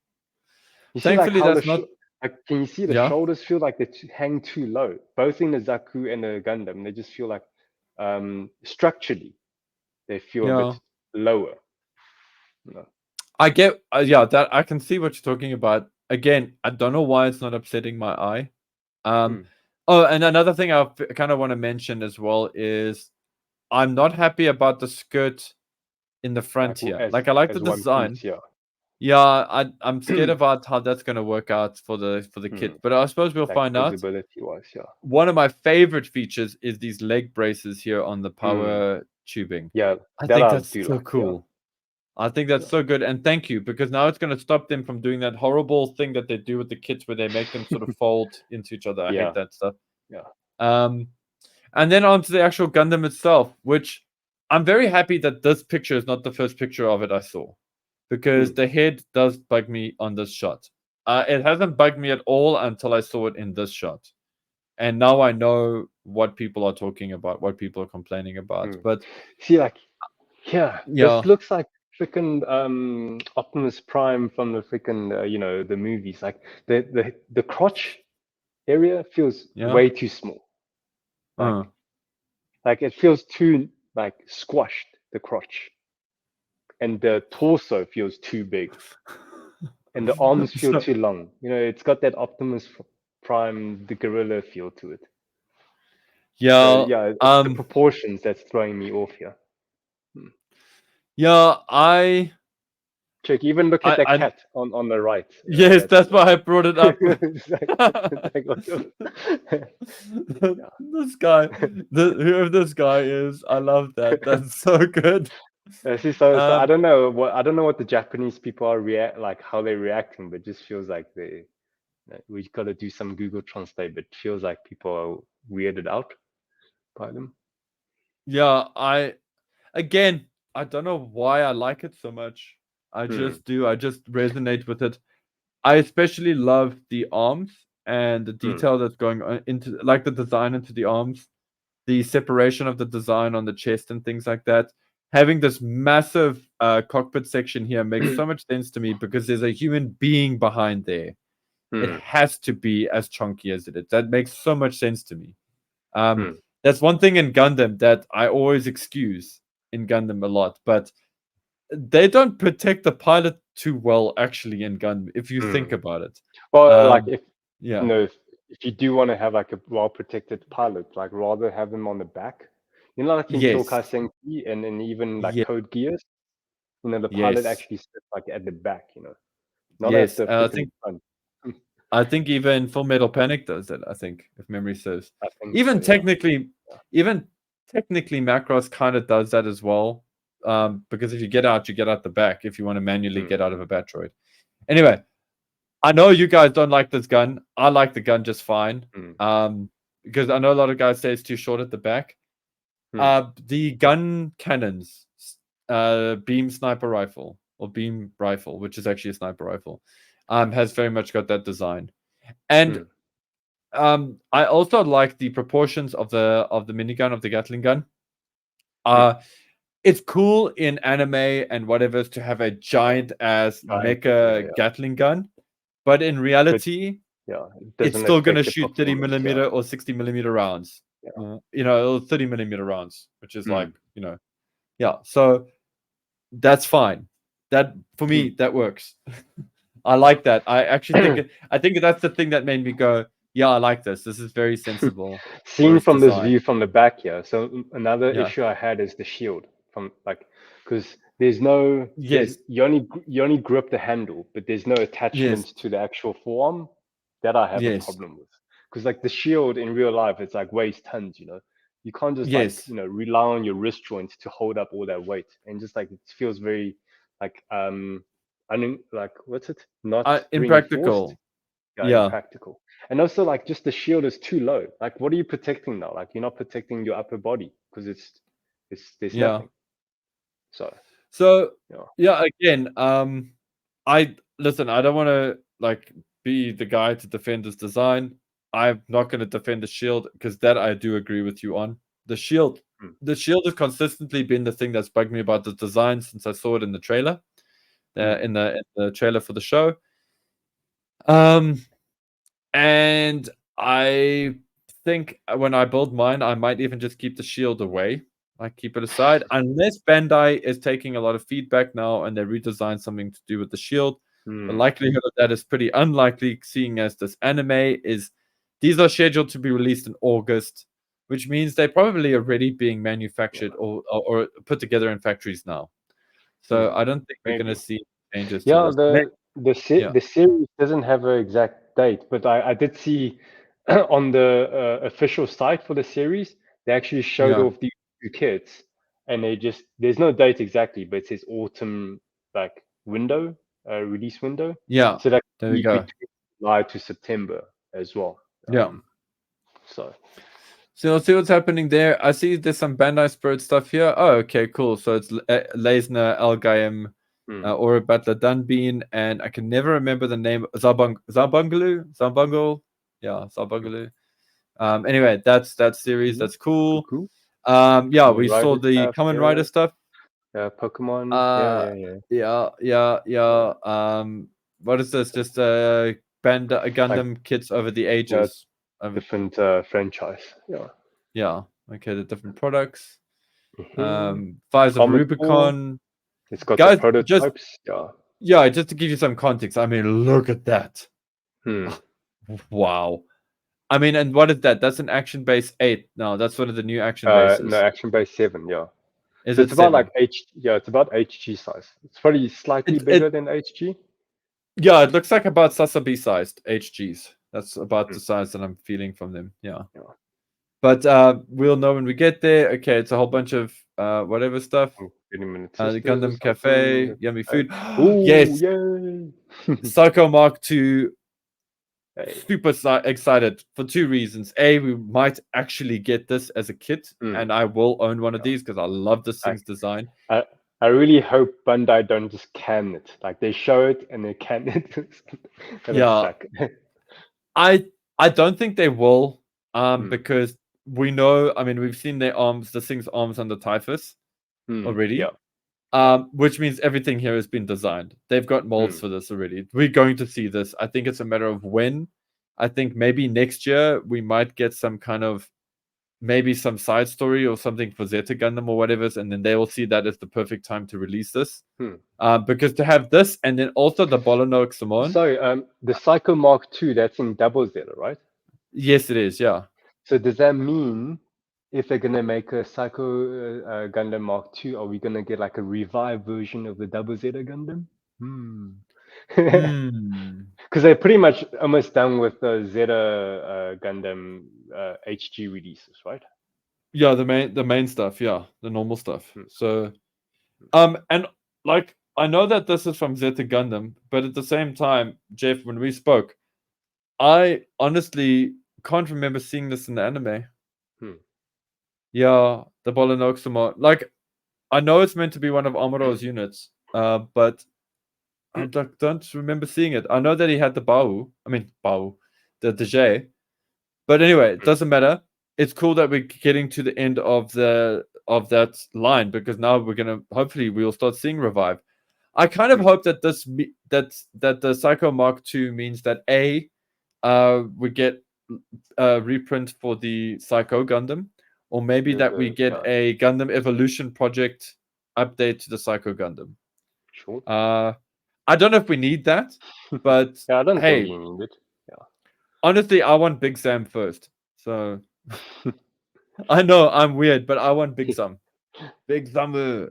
[SPEAKER 2] You see, like
[SPEAKER 1] Thankfully,
[SPEAKER 2] how
[SPEAKER 1] that's not.
[SPEAKER 2] like, can you see the
[SPEAKER 1] Yeah.
[SPEAKER 2] shoulders feel like they hang too low, both in the Zaku and the Gundam. They just feel like structurally they feel a
[SPEAKER 1] Yeah.
[SPEAKER 2] bit lower. You know?
[SPEAKER 1] I get, yeah, that I can see what you're talking about. Again, I don't know why it's not upsetting my eye. Um,
[SPEAKER 2] Mm.
[SPEAKER 1] oh, and another thing I kind of want to mention as well is I'm not happy about the skirt in the front
[SPEAKER 2] Like
[SPEAKER 1] here. Like I like the
[SPEAKER 2] as one
[SPEAKER 1] design.
[SPEAKER 2] piece, yeah.
[SPEAKER 1] Yeah, I'm scared about how that's gonna work out for the
[SPEAKER 2] Hmm.
[SPEAKER 1] kit, but I suppose we'll
[SPEAKER 2] Like
[SPEAKER 1] find out.
[SPEAKER 2] visibility wise, yeah.
[SPEAKER 1] One of my favorite features is these leg braces here on the
[SPEAKER 2] Mm.
[SPEAKER 1] power tubing.
[SPEAKER 2] Yeah,
[SPEAKER 1] I
[SPEAKER 2] that
[SPEAKER 1] think
[SPEAKER 2] I
[SPEAKER 1] that's
[SPEAKER 2] do
[SPEAKER 1] so
[SPEAKER 2] like. Yeah.
[SPEAKER 1] cool. I think that's
[SPEAKER 2] Yeah.
[SPEAKER 1] so good, and thank you, because now it's going to stop them from doing that horrible thing that they do with the kits where they make them sort of fold into each other. I hate
[SPEAKER 2] Yeah.
[SPEAKER 1] that stuff.
[SPEAKER 2] Yeah.
[SPEAKER 1] Um, and then onto the actual Gundam itself, which I'm very happy that this picture is not the first picture of it I saw, because
[SPEAKER 2] Mm.
[SPEAKER 1] the head does bug me on this shot. It hasn't bugged me at all until I saw it in this shot, and now I know what people are talking about, what people are complaining about.
[SPEAKER 2] Mm.
[SPEAKER 1] But
[SPEAKER 2] See, like, yeah, this
[SPEAKER 1] yeah,
[SPEAKER 2] looks like freaking Optimus Prime from the freaking the movies. Like the crotch area feels
[SPEAKER 1] yeah,
[SPEAKER 2] way too small.
[SPEAKER 1] uh,
[SPEAKER 2] Like it feels too like squashed, the crotch, and the torso feels too big, and the arms feel
[SPEAKER 1] so
[SPEAKER 2] too long. It's got that Optimus Prime, the gorilla feel to it. So
[SPEAKER 1] yeah,
[SPEAKER 2] yeah, it's the proportions that's throwing me off here. Hmm.
[SPEAKER 1] yeah, I,
[SPEAKER 2] Check, even look at that
[SPEAKER 1] I,
[SPEAKER 2] cat on the right.
[SPEAKER 1] yes,
[SPEAKER 2] That's
[SPEAKER 1] that's why I brought it up.
[SPEAKER 2] it's like, what
[SPEAKER 1] This guy, whoever this guy is, I love that. That's so good.
[SPEAKER 2] See, so I
[SPEAKER 1] Um,
[SPEAKER 2] don't know what the Japanese people are like how they're reacting, but it just feels like we got to do some Google Translate, but it feels like people are weirded out by them.
[SPEAKER 1] yeah, again, I don't know why I like it so much. I
[SPEAKER 2] Hmm.
[SPEAKER 1] just do. I just resonate with it. I especially love the arms and the
[SPEAKER 2] Hmm.
[SPEAKER 1] detail that's going on into, like, the design into the arms, the separation of the design on the chest and things like that. having this massive cockpit section here makes so much sense to me because there's a human being behind there. It has to be as chunky as it is. That makes so much sense to me. That's one thing in Gundam that I always excuse in Gundam a lot, but they don't protect the pilot too well actually in Gundam if you think about it.
[SPEAKER 2] Well, like if
[SPEAKER 1] yeah,
[SPEAKER 2] you know, if you do want to have like a well-protected pilot, like rather have them on the back. You know, like in
[SPEAKER 1] yes,
[SPEAKER 2] Kyokai Senki and even like
[SPEAKER 1] yeah,
[SPEAKER 2] Code Geass, you know, the pilot
[SPEAKER 1] yes,
[SPEAKER 2] actually sits like at the back, you know, not at
[SPEAKER 1] yes.
[SPEAKER 2] the freaking front.
[SPEAKER 1] I think even Full Metal Panic does that. I think, if memory serves.
[SPEAKER 2] I think
[SPEAKER 1] Even
[SPEAKER 2] so, yeah.
[SPEAKER 1] even technically, Macross kind of does that as well. Because if you get out the back. If you want to manually get out of a Batroid. Anyway, I know you guys don't like this gun. I like the gun just fine. Because I know a lot of guys say it's too short at the back. The gun cannons, beam sniper rifle or beam rifle, which is actually a sniper rifle, has very much got that design. And I also like the proportions of the minigun, of the Gatling gun. It's cool in anime and whatever to have a giant ass mecha Gatling gun, but in reality, it's still going to shoot 30mm or 60mm rounds. You know, 30mm rounds, which is like, you know, yeah. So that's fine. That for me, that works. I like that. I actually think that's the thing that made me go, yeah, I like this. This is very sensible.
[SPEAKER 2] Seen from this view from the back here. So another issue I had is the shield from like, because there's no, you only grip the handle, but there's no attachment to the actual forearm. That I have a problem with, because like the shield in real life, it's like weighs tons. You know, you can't just like rely on your wrist joint to hold up all that weight, and just like it feels very like like what's it, not
[SPEAKER 1] impractical.
[SPEAKER 2] Impractical. And also like just the shield is too low. Like what are you protecting now? Like you're not protecting your upper body because there's nothing. So
[SPEAKER 1] again, I listen, I don't want to like be the guy to defend this design. I'm not going to defend the shield because that I do agree with you on. The shield has consistently been the thing that's bugged me about the design since I saw it in the trailer. In the trailer for the show. And I think when I build mine, I might even just keep the shield away. Like keep it aside, unless Bandai is taking a lot of feedback now and they redesign something to do with the shield. The likelihood of that is pretty unlikely, seeing as this anime is. These are scheduled to be released in August, which means they're probably already being manufactured or put together in factories now. So I don't think we're going to see changes to this.
[SPEAKER 2] The series doesn't have an exact date, but I did see on the official site for the series, they actually showed off these two kits, and there's no date exactly, but it says autumn like window, release window.
[SPEAKER 1] Yeah.
[SPEAKER 2] So that
[SPEAKER 1] there we go.
[SPEAKER 2] July to September as well. So
[SPEAKER 1] let's see what's happening there. I see there's some Bandai Spirit stuff here. Oh, okay, cool. So it's Leisner, Elgaim, Aura Battler Dunbean, and I can never remember the name. Zarbungalu? Yeah, Zarbungalu. Anyway, that's that series. That's cool.
[SPEAKER 2] Cool.
[SPEAKER 1] We saw the Kamen Rider stuff.
[SPEAKER 2] Pokemon.
[SPEAKER 1] Yeah. What is this? Just Gundam kits over the ages.
[SPEAKER 2] Different franchise.
[SPEAKER 1] Yeah. Okay, the different products. Fires of Rubicon.
[SPEAKER 2] It's got the prototypes.
[SPEAKER 1] Just to give you some context. I mean, look at that. Wow. I mean, and what is that? That's an action base 8. No, that's one of the new action bases.
[SPEAKER 2] No, action base 7. Yeah.
[SPEAKER 1] Is
[SPEAKER 2] so
[SPEAKER 1] it
[SPEAKER 2] it's about
[SPEAKER 1] 7?
[SPEAKER 2] like it's about HG size. It's probably slightly bigger than HG.
[SPEAKER 1] Yeah, it looks like about Sasabi sized HGs. That's about the size that I'm feeling from them. Yeah. But we'll know when we get there. Okay, it's a whole bunch of whatever stuff. The Gundam Cafe, yummy food. Yes. Psycho Mark 2. Super excited for 2 reasons. A, we might actually get this as a kit, and I will own one of these because I love this thing's design.
[SPEAKER 2] I really hope Bandai don't just can it. Like they show it and they can it.
[SPEAKER 1] I don't think they will, because we know. I mean, we've seen their arms. This thing's arms under Typhus. already.
[SPEAKER 2] Yeah.
[SPEAKER 1] Which means everything here has been designed. They've got molds for this already. We're going to see this. I think it's a matter of when. I think maybe next year we might get some kind of maybe some side story or something for Zeta Gundam or whatever, and then they will see that as the perfect time to release this. Because to have this and then also the Bolanoic Simone.
[SPEAKER 2] Sorry, the Psycho Mark II, that's in Double Zeta, right?
[SPEAKER 1] Yes, it is. Yeah.
[SPEAKER 2] So does that mean if they're gonna make a Psycho Gundam Mark II, are we gonna get like a revived version of the Double Zeta Gundam? Because they're pretty much almost done with the Zeta Gundam HG releases, right?
[SPEAKER 1] Yeah, the main stuff. Yeah, the normal stuff. So, and like I know that this is from Zeta Gundam, but at the same time, Jeff, when we spoke, I honestly can't remember seeing this in the anime. Yeah, the Bolanoxima. Like, I know it's meant to be one of Amuro's units, but I don't remember seeing it. I know that he had the Bau, the Dege. But anyway, it doesn't matter. It's cool that we're getting to the end of that line because now we're gonna hopefully we'll start seeing revive. I kind of hope that that the Psycho Mark II means that we get a reprint for the Psycho Gundam, or maybe that we get a Gundam Evolution Project update to the Psycho Gundam.
[SPEAKER 2] Sure.
[SPEAKER 1] I don't know if we need that, but
[SPEAKER 2] I don't think you need it. Yeah.
[SPEAKER 1] Honestly, I want Big Sam first. So I know I'm weird, but I want Big Sam. Big Sam.
[SPEAKER 2] In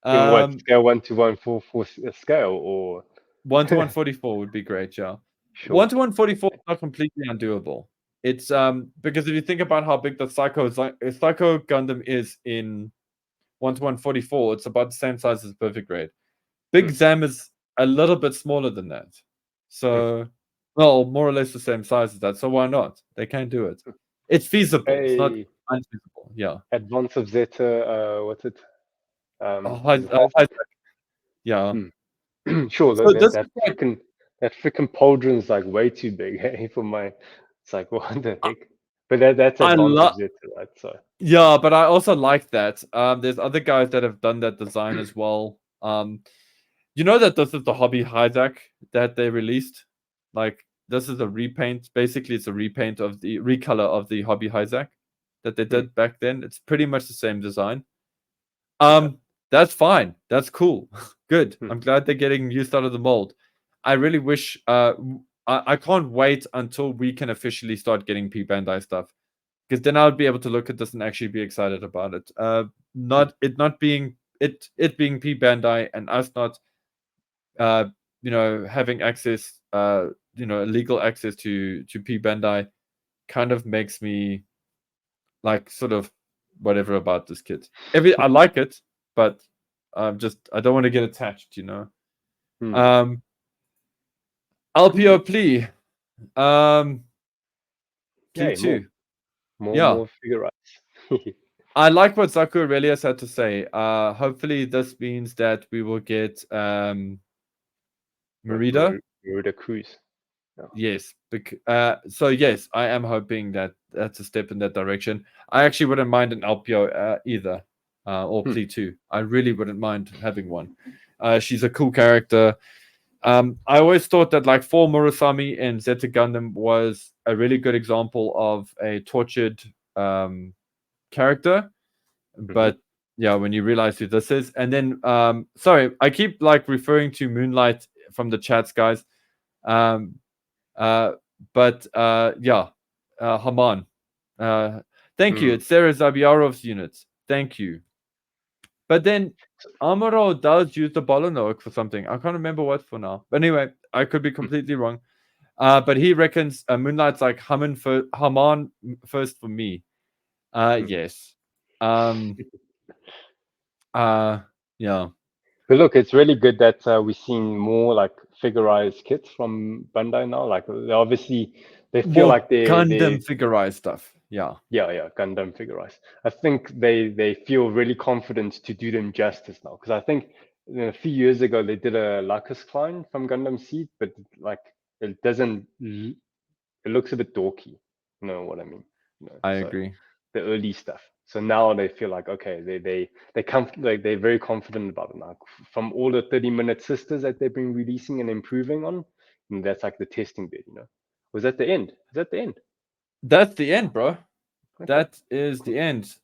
[SPEAKER 2] what scale? 1 to 144 scale, or
[SPEAKER 1] 1 to 144 would be great. Yeah,
[SPEAKER 2] sure.
[SPEAKER 1] 1 to 144 is not completely undoable. It's because if you think about how big the Psycho Gundam is in 1 to 144, it's about the same size as Perfect Grade. Big Zam is a little bit smaller than that. So, well, more or less the same size as that. So why not? They can do it. It's feasible. It's not unfeasible. Yeah.
[SPEAKER 2] Advance of Zeta. What's it?
[SPEAKER 1] Yeah.
[SPEAKER 2] Sure.
[SPEAKER 1] So
[SPEAKER 2] That freaking pauldron's like way too big for my. It's like what the heck? But that's Advance of Zeta, right? So.
[SPEAKER 1] Yeah, but I also like that. There's other guys that have done that design as well. You know that this is the Hobby Hyzak that they released? Like, this is a repaint. Basically, it's a repaint of the recolor of the Hobby Hyzak that they did back then. It's pretty much the same design. That's fine. That's cool. Good. I'm glad they're getting used out of the mold. I really wish I can't wait until we can officially start getting P Bandai stuff. Because then I would be able to look at this and actually be excited about it. Not being being P Bandai and us not having access, legal access to P Bandai kind of makes me like sort of whatever about this kit. I like it, but I don't want to get attached, LPO plea. Plea 2.
[SPEAKER 2] More FiguRise.
[SPEAKER 1] I like what Zaku Aurelius had to say. Hopefully this means that we will get Merida
[SPEAKER 2] Cruz.
[SPEAKER 1] No. Yes. So yes, I am hoping that that's a step in that direction. I actually wouldn't mind an LPO either, or Plea 2. I really wouldn't mind having one. She's a cool character. I always thought that like for Murasami and Zeta Gundam was a really good example of a tortured character. But yeah, when you realize who this is, and then sorry, I keep like referring to Moonlight from the chats, guys. Haman. Thank you. It's Sarah Zabiarov's unit. Thank you. But then Amuro does use the Bolanoic for something. I can't remember what for now. But anyway, I could be completely wrong. But he reckons Moonlight's like Haman first for me. Yes. Yeah.
[SPEAKER 2] But look, it's really good that we're seeing more like FiguRise kits from Bandai now. Like obviously they feel like they
[SPEAKER 1] Gundam FiguRise stuff. Yeah.
[SPEAKER 2] Yeah, Gundam FiguRise. I think they feel really confident to do them justice now. Because I think a few years ago they did a Lacus Klein from Gundam Seed, but like it doesn't. It looks a bit dorky. You know what I mean?
[SPEAKER 1] I agree.
[SPEAKER 2] The early stuff. So now they feel like, okay, they're very confident about it now. From all the 30-minute sisters that they've been releasing and improving on, and that's like the testing bit, Was that the end? Is that the end?
[SPEAKER 1] That's the end, bro.
[SPEAKER 2] Okay.
[SPEAKER 1] That is the end.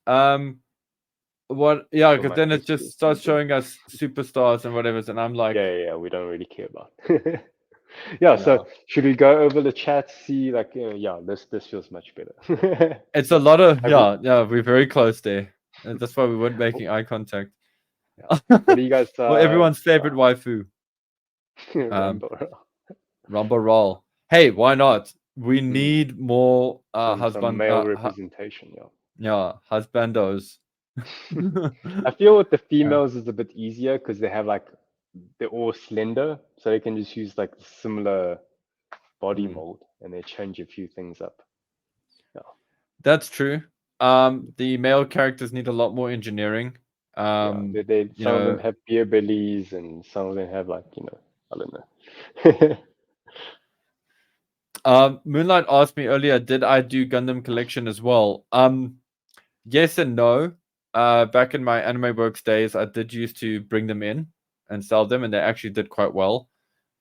[SPEAKER 1] What? Yeah, because then it just starts showing us superstars and whatever, and I'm like,
[SPEAKER 2] yeah, we don't really care about. Yeah, so should we go over the chat? See, like, this feels much better.
[SPEAKER 1] It's a lot of we're very close there. That's why we weren't making eye contact.
[SPEAKER 2] Yeah. What do you guys?
[SPEAKER 1] Well, everyone's favorite waifu, Rumble Roll. Hey, why not? We need more
[SPEAKER 2] some male representation.
[SPEAKER 1] Yeah, husbandos.
[SPEAKER 2] I feel with the females is a bit easier because they have like they're all slender, so they can just use like similar body mold and they change a few things up. Yeah,
[SPEAKER 1] that's true. The male characters need a lot more engineering.
[SPEAKER 2] Some of them have beer bellies and some of them have like I don't
[SPEAKER 1] know. Moonlight asked me earlier, did I do Gundam Collection as well? Yes and no. Back in my Anime Works days, I did used to bring them in and sell them, and they actually did quite well.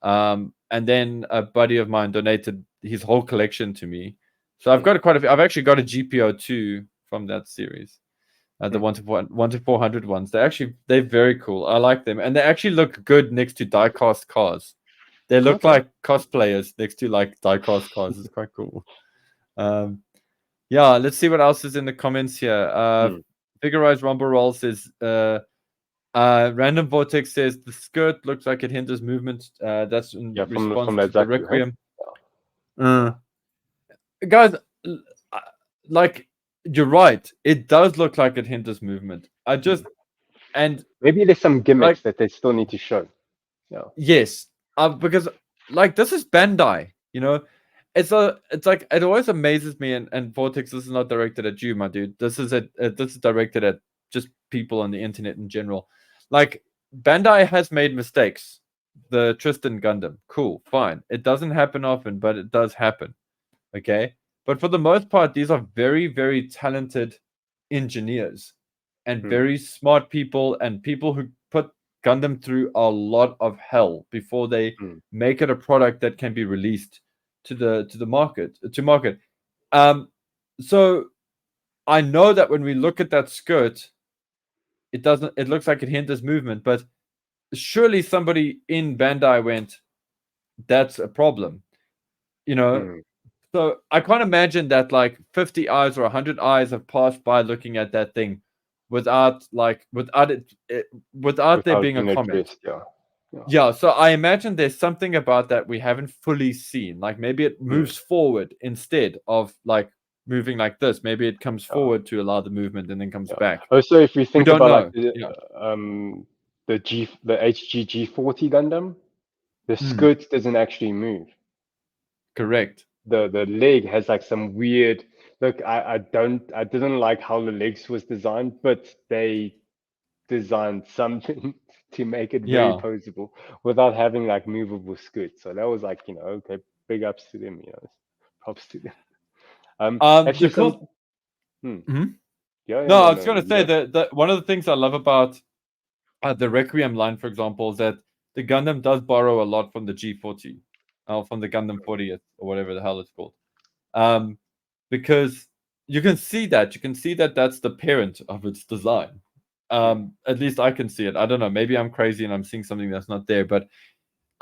[SPEAKER 1] And then a buddy of mine donated his whole collection to me. So I've got quite a few. I've actually got a GPO 2 from that series. The 1 to 400 ones. They're very cool. I like them. And they actually look good next to die-cast cars. They look like cosplayers next to like die-cast cars. It's quite cool. Yeah, let's see what else is in the comments here. FiguRise Rumble Roll says, Random Vortex says the skirt looks like it hinders movement. That's in response
[SPEAKER 2] from
[SPEAKER 1] to
[SPEAKER 2] that
[SPEAKER 1] the
[SPEAKER 2] zaku,
[SPEAKER 1] Requiem.
[SPEAKER 2] Huh?
[SPEAKER 1] Guys, like you're right. It does look like it hinders movement. And
[SPEAKER 2] maybe there's some gimmicks that they still need to show. Yeah.
[SPEAKER 1] Yes, because like this is Bandai. It's like it always amazes me. And Vortex, this is not directed at you, my dude. This is directed at just people on the internet in general. Like Bandai has made mistakes. The Tristan Gundam, cool, fine. It doesn't happen often, but it does happen. Okay, but for the most part, these are very, very talented engineers and very smart people and people who put Gundam through a lot of hell before they make it a product that can be released to the market. So I know that when we look at that skirt, it looks like it hinders movement, but surely somebody in Bandai went, that's a problem. So I can't imagine that like 50 eyes or 100 eyes have passed by looking at that thing without there being a comment. Yeah, so I imagine there's something about that we haven't fully seen. Like maybe it moves forward instead of like moving like this. Maybe it comes forward to allow the movement and then comes back.
[SPEAKER 2] Also, if we think about like the HGG40 Gundam, the skirt doesn't actually move.
[SPEAKER 1] Correct.
[SPEAKER 2] The leg has like some weird look. I didn't like how the legs was designed, but they designed something to make it very posable without having like movable skirts. So that was like, okay, big ups to them, props to them. Actually,
[SPEAKER 1] No, I was going to say that one of the things I love about the Requiem line, for example, is that the Gundam does borrow a lot from the G40, from the Gundam 40th or whatever the hell it's called, because you can see that that's the parent of its design. At least I can see it. I don't know. Maybe I'm crazy and I'm seeing something that's not there, but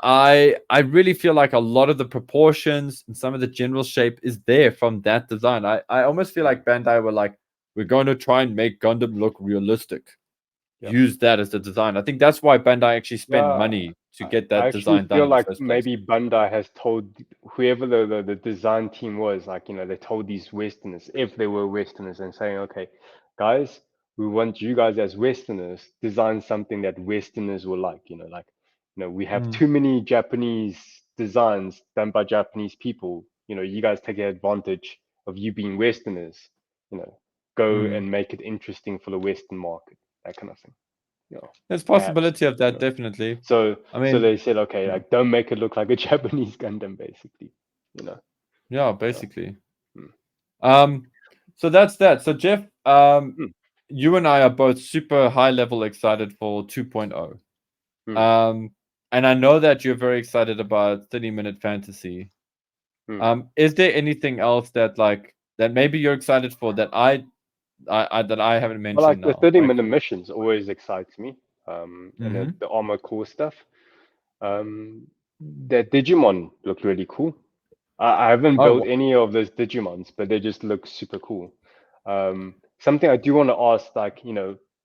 [SPEAKER 1] I really feel like a lot of the proportions and some of the general shape is there from that design. I almost feel like Bandai were like, we're going to try and make Gundam look realistic. Use that as the design. I think that's why Bandai actually spent money to get that design done.
[SPEAKER 2] I feel like maybe Bandai has told whoever the design team was, like, they told these Westerners, if they were Westerners, and saying, okay, guys, we want you guys as Westerners design something that Westerners will like. We have too many Japanese designs done by Japanese people. You guys take advantage of you being Westerners. Go and make it interesting for the Western market. That kind of thing.
[SPEAKER 1] There's possibility of that, definitely.
[SPEAKER 2] So they said, okay, like don't make it look like a Japanese Gundam, basically.
[SPEAKER 1] Yeah, basically. So that's that. So Jeff, You and I are both super high level excited for 2.0. And I know that you're very excited about 30-minute fantasy. Is there anything else that maybe you're excited for that I haven't mentioned?
[SPEAKER 2] Well, like
[SPEAKER 1] now?
[SPEAKER 2] the 30-minute missions always excites me. And
[SPEAKER 1] Mhm.
[SPEAKER 2] the armor core stuff. That Digimon looked really cool. I haven't built any of those Digimons, but they just look super cool. Something I do want to ask, like,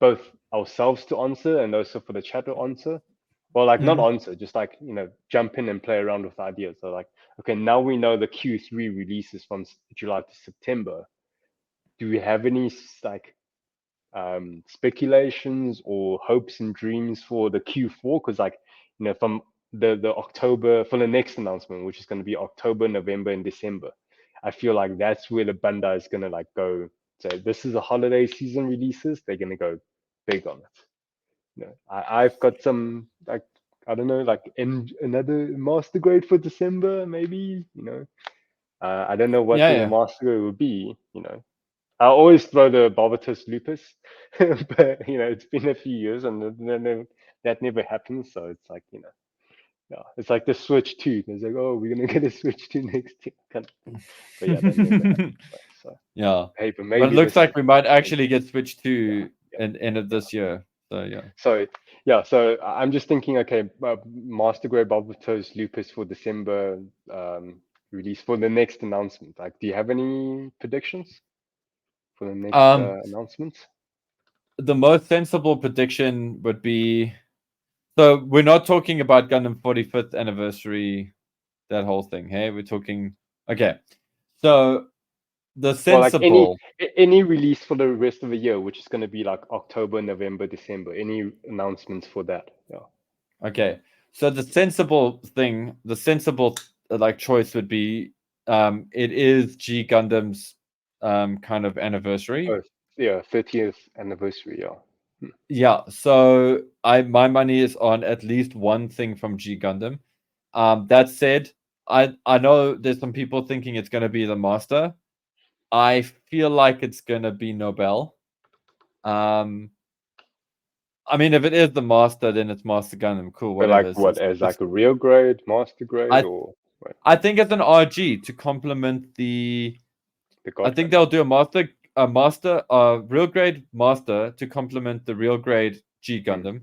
[SPEAKER 2] both ourselves to answer and also for the chat to answer. Well, like not answer, just like, jump in and play around with ideas. So like, okay, now we know the Q3 releases from July to September. Do we have any like speculations or hopes and dreams for the Q4? Because like, from the October, for the next announcement, which is going to be October, November, and December, I feel like that's where the Bandai is going to like go. So this is a holiday season releases. They're going to go big on it. I've got some like, I don't know, like another master grade for December, maybe. I don't know what the master grade will be. I always throw the Barbatus Lupus, but it's been a few years and that never happens. So it's like, yeah, it's like the Switch 2. It's like, oh, we're gonna get a Switch 2 next year. But yeah, that never happens. So
[SPEAKER 1] yeah,
[SPEAKER 2] hey, but
[SPEAKER 1] maybe it looks like we might actually get Switch 2 end of this year. So yeah.
[SPEAKER 2] So I'm just thinking, okay, Master Grade Barbatos Lupus for December release for the next announcement. Like, do you have any predictions for the next announcement?
[SPEAKER 1] The most sensible prediction would be, so we're not talking about Gundam 45th anniversary, that whole thing. Hey, we're talking, okay. So the sensible,
[SPEAKER 2] like any release for the rest of the year, which is going to be like October, November, December. Any announcements for that? Yeah.
[SPEAKER 1] Okay. So the sensible thing, the sensible like choice would be, it is G Gundam's kind of anniversary.
[SPEAKER 2] Oh, yeah, 30th anniversary. Yeah.
[SPEAKER 1] Yeah. So my money is on at least one thing from G Gundam. That said, I know there's some people thinking it's gonna be the Master. I feel like it's gonna be Nobel. I mean, if it is the Master, then it's Master Gundam. Cool,
[SPEAKER 2] But
[SPEAKER 1] whatever.
[SPEAKER 2] like what, as like a real grade, master grade, or what?
[SPEAKER 1] I think it's an RG to complement the. I think they'll do a master, real grade master to complement the real grade G Gundam.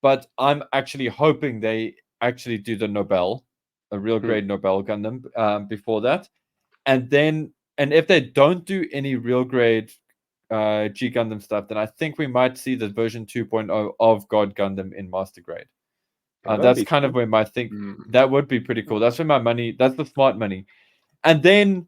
[SPEAKER 1] But I'm actually hoping they actually do the Nobel, a real grade Nobel Gundam, before that. And if they don't do any real grade G Gundam stuff, then I think we might see the version 2.0 of God Gundam in Master Grade. That's kind of where my think that would be pretty cool. That's where my money. That's the smart money. And then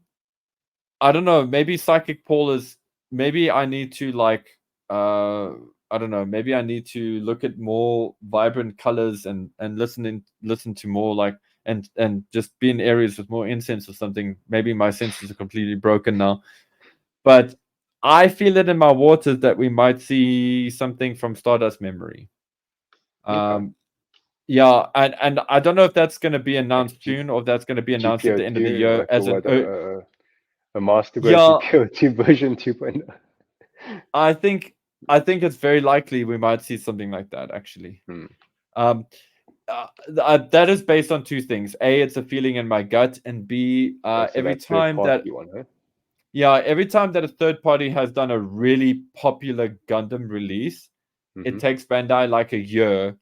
[SPEAKER 1] I don't know. Maybe Psychic Paul is. Maybe I need to like. I don't know. Maybe I need to look at more vibrant colors and listen to more like and just be in areas with more incense or something. Maybe my senses are completely broken now, but I feel it in my waters that we might see something from Stardust Memory. Yeah, and I don't know if that's going to be announced soon or if that's going to be announced at the end of the year as
[SPEAKER 2] a master grade GPO2 version 2.0.
[SPEAKER 1] I think it's very likely we might see something like that actually. That is based on two things. A, it's a feeling in my gut, and B, every time that every time that a third party has done a really popular Gundam release, it takes Bandai like a year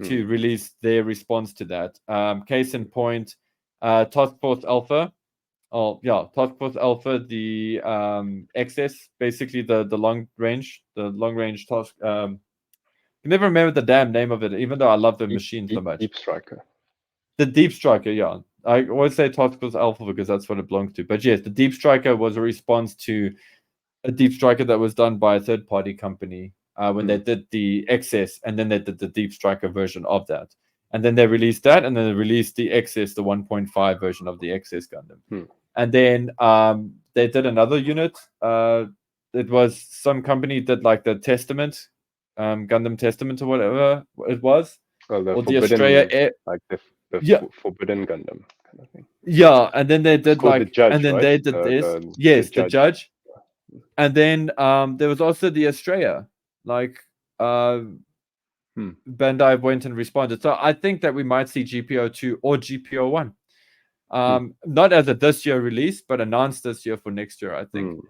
[SPEAKER 1] to release their response to that. Case in point, Task Force Alpha. Oh yeah, Task Force Alpha, the XS, basically the long range task. I never remember the damn name of it, even though I love the machine so much.
[SPEAKER 2] Deep Striker.
[SPEAKER 1] The Deep Striker, yeah. I always say Task Force Alpha because that's what it belongs to. But yes, the Deep Striker was a response to a Deep Striker that was done by a third-party company when they did the XS, and then they did the Deep Striker version of that. And then they released that, and then they released the XS, the 1.5 version of the XS Gundam. And then they did another unit. It was some company did like the Testament, Gundam Testament or whatever it was.
[SPEAKER 2] Oh,
[SPEAKER 1] or the Australia
[SPEAKER 2] like the Forbidden Gundam kind of thing.
[SPEAKER 1] Yeah, and then they did like
[SPEAKER 2] the Judge,
[SPEAKER 1] and then
[SPEAKER 2] right?
[SPEAKER 1] they did the Judge. And then there was also the Estrella, like Bandai went and responded. So I think that we might see GPO2 or GPO1. Not as a this year release, but announced this year for next year, I think.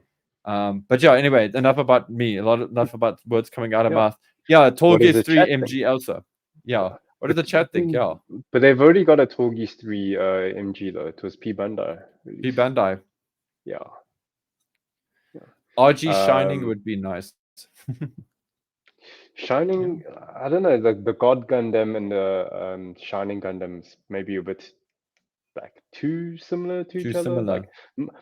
[SPEAKER 1] But yeah, anyway, enough about me. Enough about words coming out of mouth. Yeah, Torgis 3 MG Elsa. Yeah. What does the chat think? Yeah.
[SPEAKER 2] But they've already got a Torgis 3 MG though. It was P Bandai.
[SPEAKER 1] P Bandai.
[SPEAKER 2] Yeah.
[SPEAKER 1] RG Shining would be nice.
[SPEAKER 2] Shining, I don't know, the God Gundam and the Shining Gundams maybe a bit like too similar to each other. Like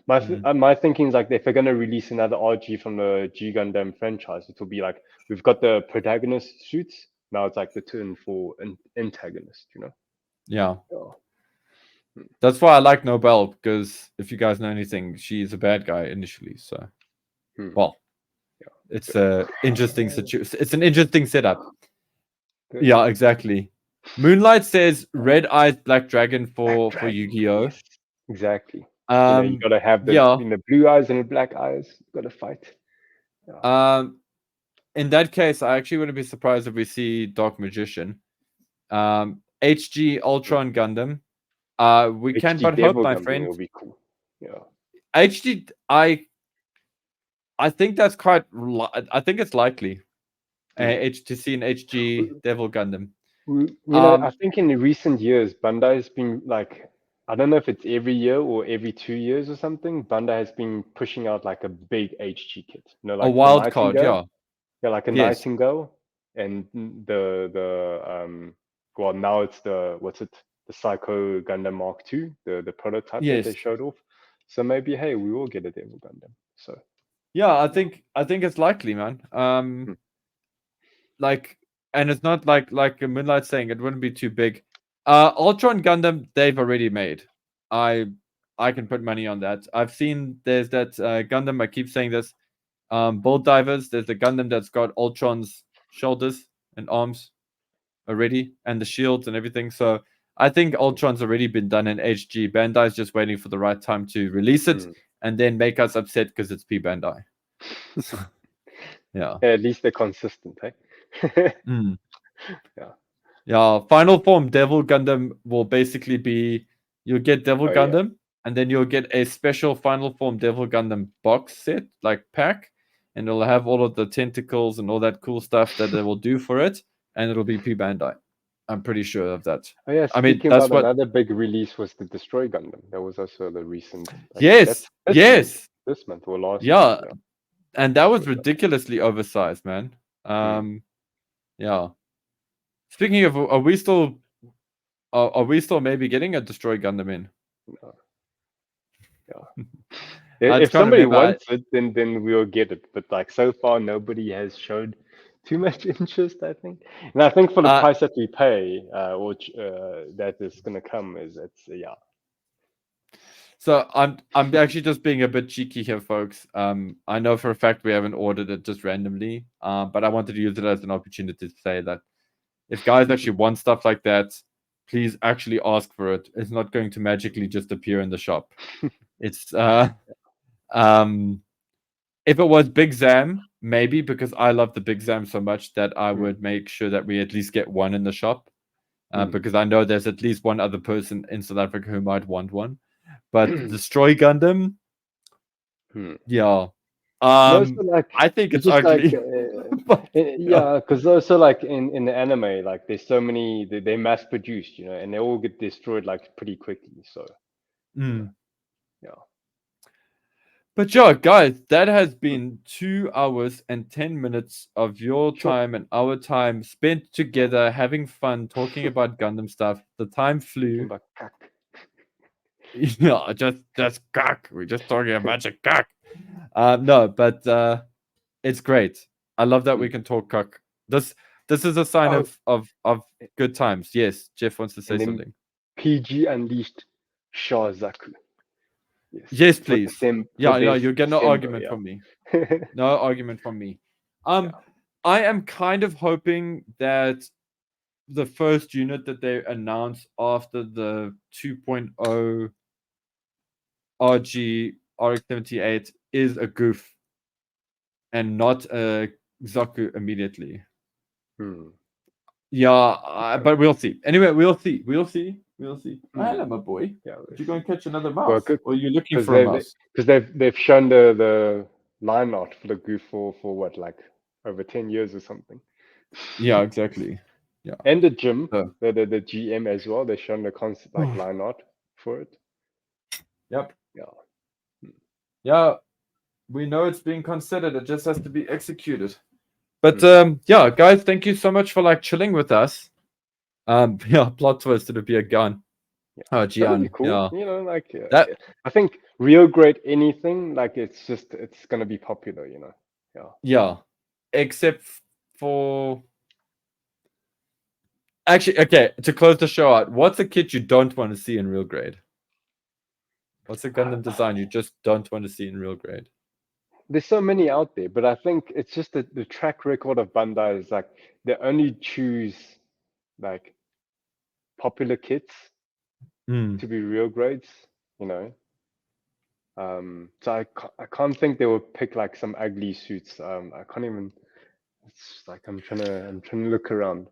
[SPEAKER 2] my thinking is like if they're gonna release another RG from the G Gundam franchise, it will be like we've got the protagonist suits. Now it's like the turn for an antagonist, you know?
[SPEAKER 1] Yeah. That's why I like Nobel, because if you guys know anything, she's a bad guy initially. So, well, it's a interesting situation. It's an interesting setup. Yeah, exactly. Moonlight says red eyes black dragon for Yu-Gi-Oh.
[SPEAKER 2] Yes, exactly. You gotta have the blue eyes and the black eyes. You gotta fight.
[SPEAKER 1] In that case, I actually wouldn't be surprised if we see Dark Magician. HG Ultron Gundam. We
[SPEAKER 2] HG
[SPEAKER 1] can but
[SPEAKER 2] Devil
[SPEAKER 1] hope, my
[SPEAKER 2] Gundam
[SPEAKER 1] friend.
[SPEAKER 2] will be cool. Yeah.
[SPEAKER 1] HG, I think that's quite. I think it's likely. To see an HG Devil Gundam.
[SPEAKER 2] You know, I think in the recent years, Bandai has been like, I don't know if it's every year or every 2 years or something. Bandai has been pushing out like a big HG kit. You know, like
[SPEAKER 1] a wild card, yeah.
[SPEAKER 2] Yeah, like a Nightingale, and well, now it's the Psycho Gundam Mark II, the prototype that they showed off. So maybe, hey, we will get a Devil Gundam. So
[SPEAKER 1] yeah, I think it's likely, man. Like, and it's not like Moonlight saying it wouldn't be too big. Ultron Gundam they've already made. I can put money on that. I've seen there's that Gundam. I keep saying this. Bolt Divers. There's the Gundam that's got Ultron's shoulders and arms already, and the shields and everything. So I think Ultron's already been done in HG. Bandai's just waiting for the right time to release it and then make us upset because it's P Bandai. Yeah.
[SPEAKER 2] At least they're consistent, hey?
[SPEAKER 1] Yeah. Final form Devil Gundam will basically be you'll get Devil Gundam and then you'll get a special final form Devil Gundam box set, like pack, and it'll have all of the tentacles and all that cool stuff that they will do for it, and it'll be P Bandai. I'm pretty sure of that.
[SPEAKER 2] Oh yeah, speaking about another big release was the Destroy Gundam. That was also the recent.
[SPEAKER 1] Yes.
[SPEAKER 2] This month or last month.
[SPEAKER 1] Yeah. And that was ridiculously oversized, man. Yeah. Speaking of, are we still maybe getting a Destroy Gundam in?
[SPEAKER 2] No. Yeah. If somebody wants it, then we'll get it. But like so far, nobody has showed too much interest, I think. And I think for the price that we pay, which that is gonna come, yeah.
[SPEAKER 1] So I'm actually just being a bit cheeky here, folks. I know for a fact we haven't ordered it just randomly, but I wanted to use it as an opportunity to say that if guys actually want stuff like that, please actually ask for it. It's not going to magically just appear in the shop. It's if it was Big Zam, maybe, because I love the Big Zam so much that I would make sure that we at least get one in the shop, because I know there's at least one other person in South Africa who might want one. But Destroy Gundam, yeah. I think it's ugly.
[SPEAKER 2] Yeah, because also like in the anime, like there's so many they mass produced, you know, and they all get destroyed like pretty quickly. So yeah.
[SPEAKER 1] But yeah, guys, that has been 2 hours and 10 minutes of your time and our time spent together having fun talking about Gundam stuff. The time flew. Yeah, just cock. We're just talking about your cock. No, but it's great. I love that we can talk cock. This is a sign of good times. Yes, Jeff wants to say something.
[SPEAKER 2] PG Unleashed Shah Zaku.
[SPEAKER 1] Yes, please. Yeah, you get no argument from me. No argument from me. I am kind of hoping that the first unit that they announced after the 2.0 RG RX-78 is a goof. and not a zaku immediately.
[SPEAKER 2] Hmm.
[SPEAKER 1] Yeah, but we'll see. Anyway, we'll see. Hello, my boy.
[SPEAKER 2] Yeah,
[SPEAKER 1] Did you go and catch another
[SPEAKER 2] well,
[SPEAKER 1] mouse? Or are you looking
[SPEAKER 2] because
[SPEAKER 1] for a mouse?
[SPEAKER 2] they've shown the line art for the goof for what, like over 10 years or something.
[SPEAKER 1] Yeah, exactly. Yeah.
[SPEAKER 2] And the gym,
[SPEAKER 1] So,
[SPEAKER 2] the GM as well. They've shown the concept like line art for it.
[SPEAKER 1] yep.
[SPEAKER 2] Yeah.
[SPEAKER 1] Yeah, we know it's being considered. It just has to be executed. But yeah, guys, thank you so much for like chilling with us. Yeah, plot twist, it'll be a gun.
[SPEAKER 2] Yeah.
[SPEAKER 1] Oh,
[SPEAKER 2] That'd
[SPEAKER 1] Gian.
[SPEAKER 2] be cool.
[SPEAKER 1] Yeah.
[SPEAKER 2] You know, like
[SPEAKER 1] That
[SPEAKER 2] I think real great anything, like it's gonna be popular, you know. Yeah.
[SPEAKER 1] yeah. Except for actually, okay, to close the show out, what's a kit you don't want to see in real grade? What's a Gundam design you just don't want to see in real grade?
[SPEAKER 2] There's so many out there, but I think it's just the track record of Bandai is like they only choose like popular kits to be real grades, you know. So I can't think they would pick like some ugly suits. I can't even. It's like I'm trying to look around.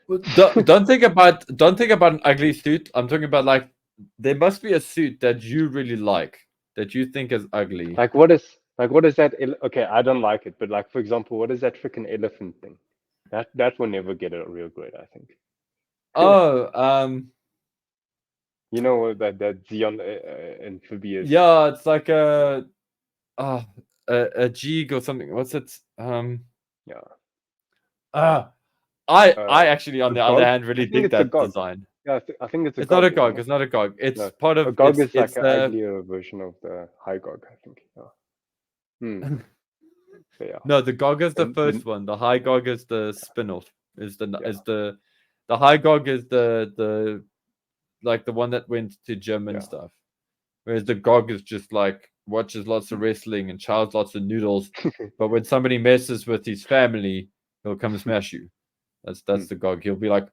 [SPEAKER 1] Don't think about an ugly suit. I'm talking about like there must be a suit that you really like that you think is ugly.
[SPEAKER 2] Like what is that? Okay, I don't like it, but like for example, what is that freaking elephant thing? That will never get a real grade, I think.
[SPEAKER 1] Oh,
[SPEAKER 2] you know what that Xeon amphibious.
[SPEAKER 1] yeah, it's like a jig or something. What's it?
[SPEAKER 2] Yeah.
[SPEAKER 1] I actually, on
[SPEAKER 2] A
[SPEAKER 1] the other
[SPEAKER 2] GOG?
[SPEAKER 1] hand,
[SPEAKER 2] I
[SPEAKER 1] really
[SPEAKER 2] think
[SPEAKER 1] dig
[SPEAKER 2] it's a
[SPEAKER 1] that
[SPEAKER 2] GOG.
[SPEAKER 1] design.
[SPEAKER 2] Yeah, I think it's a
[SPEAKER 1] It's not a
[SPEAKER 2] GOG, isn't
[SPEAKER 1] GOG.
[SPEAKER 2] it?
[SPEAKER 1] It's not a GOG. It's
[SPEAKER 2] No,
[SPEAKER 1] part
[SPEAKER 2] a
[SPEAKER 1] of.
[SPEAKER 2] GOG is like
[SPEAKER 1] It's
[SPEAKER 2] an
[SPEAKER 1] the
[SPEAKER 2] uglier version of the high GOG, I think. Yeah. So yeah.
[SPEAKER 1] no. The GOG is the first one. The high GOG is the spin-off. Is the high GOG is the like the one that went to gym and stuff. Whereas the GOG is just like watches lots of wrestling and chows lots of noodles. But when somebody messes with his family, he'll come and smash you. That's the GOG. He'll be like,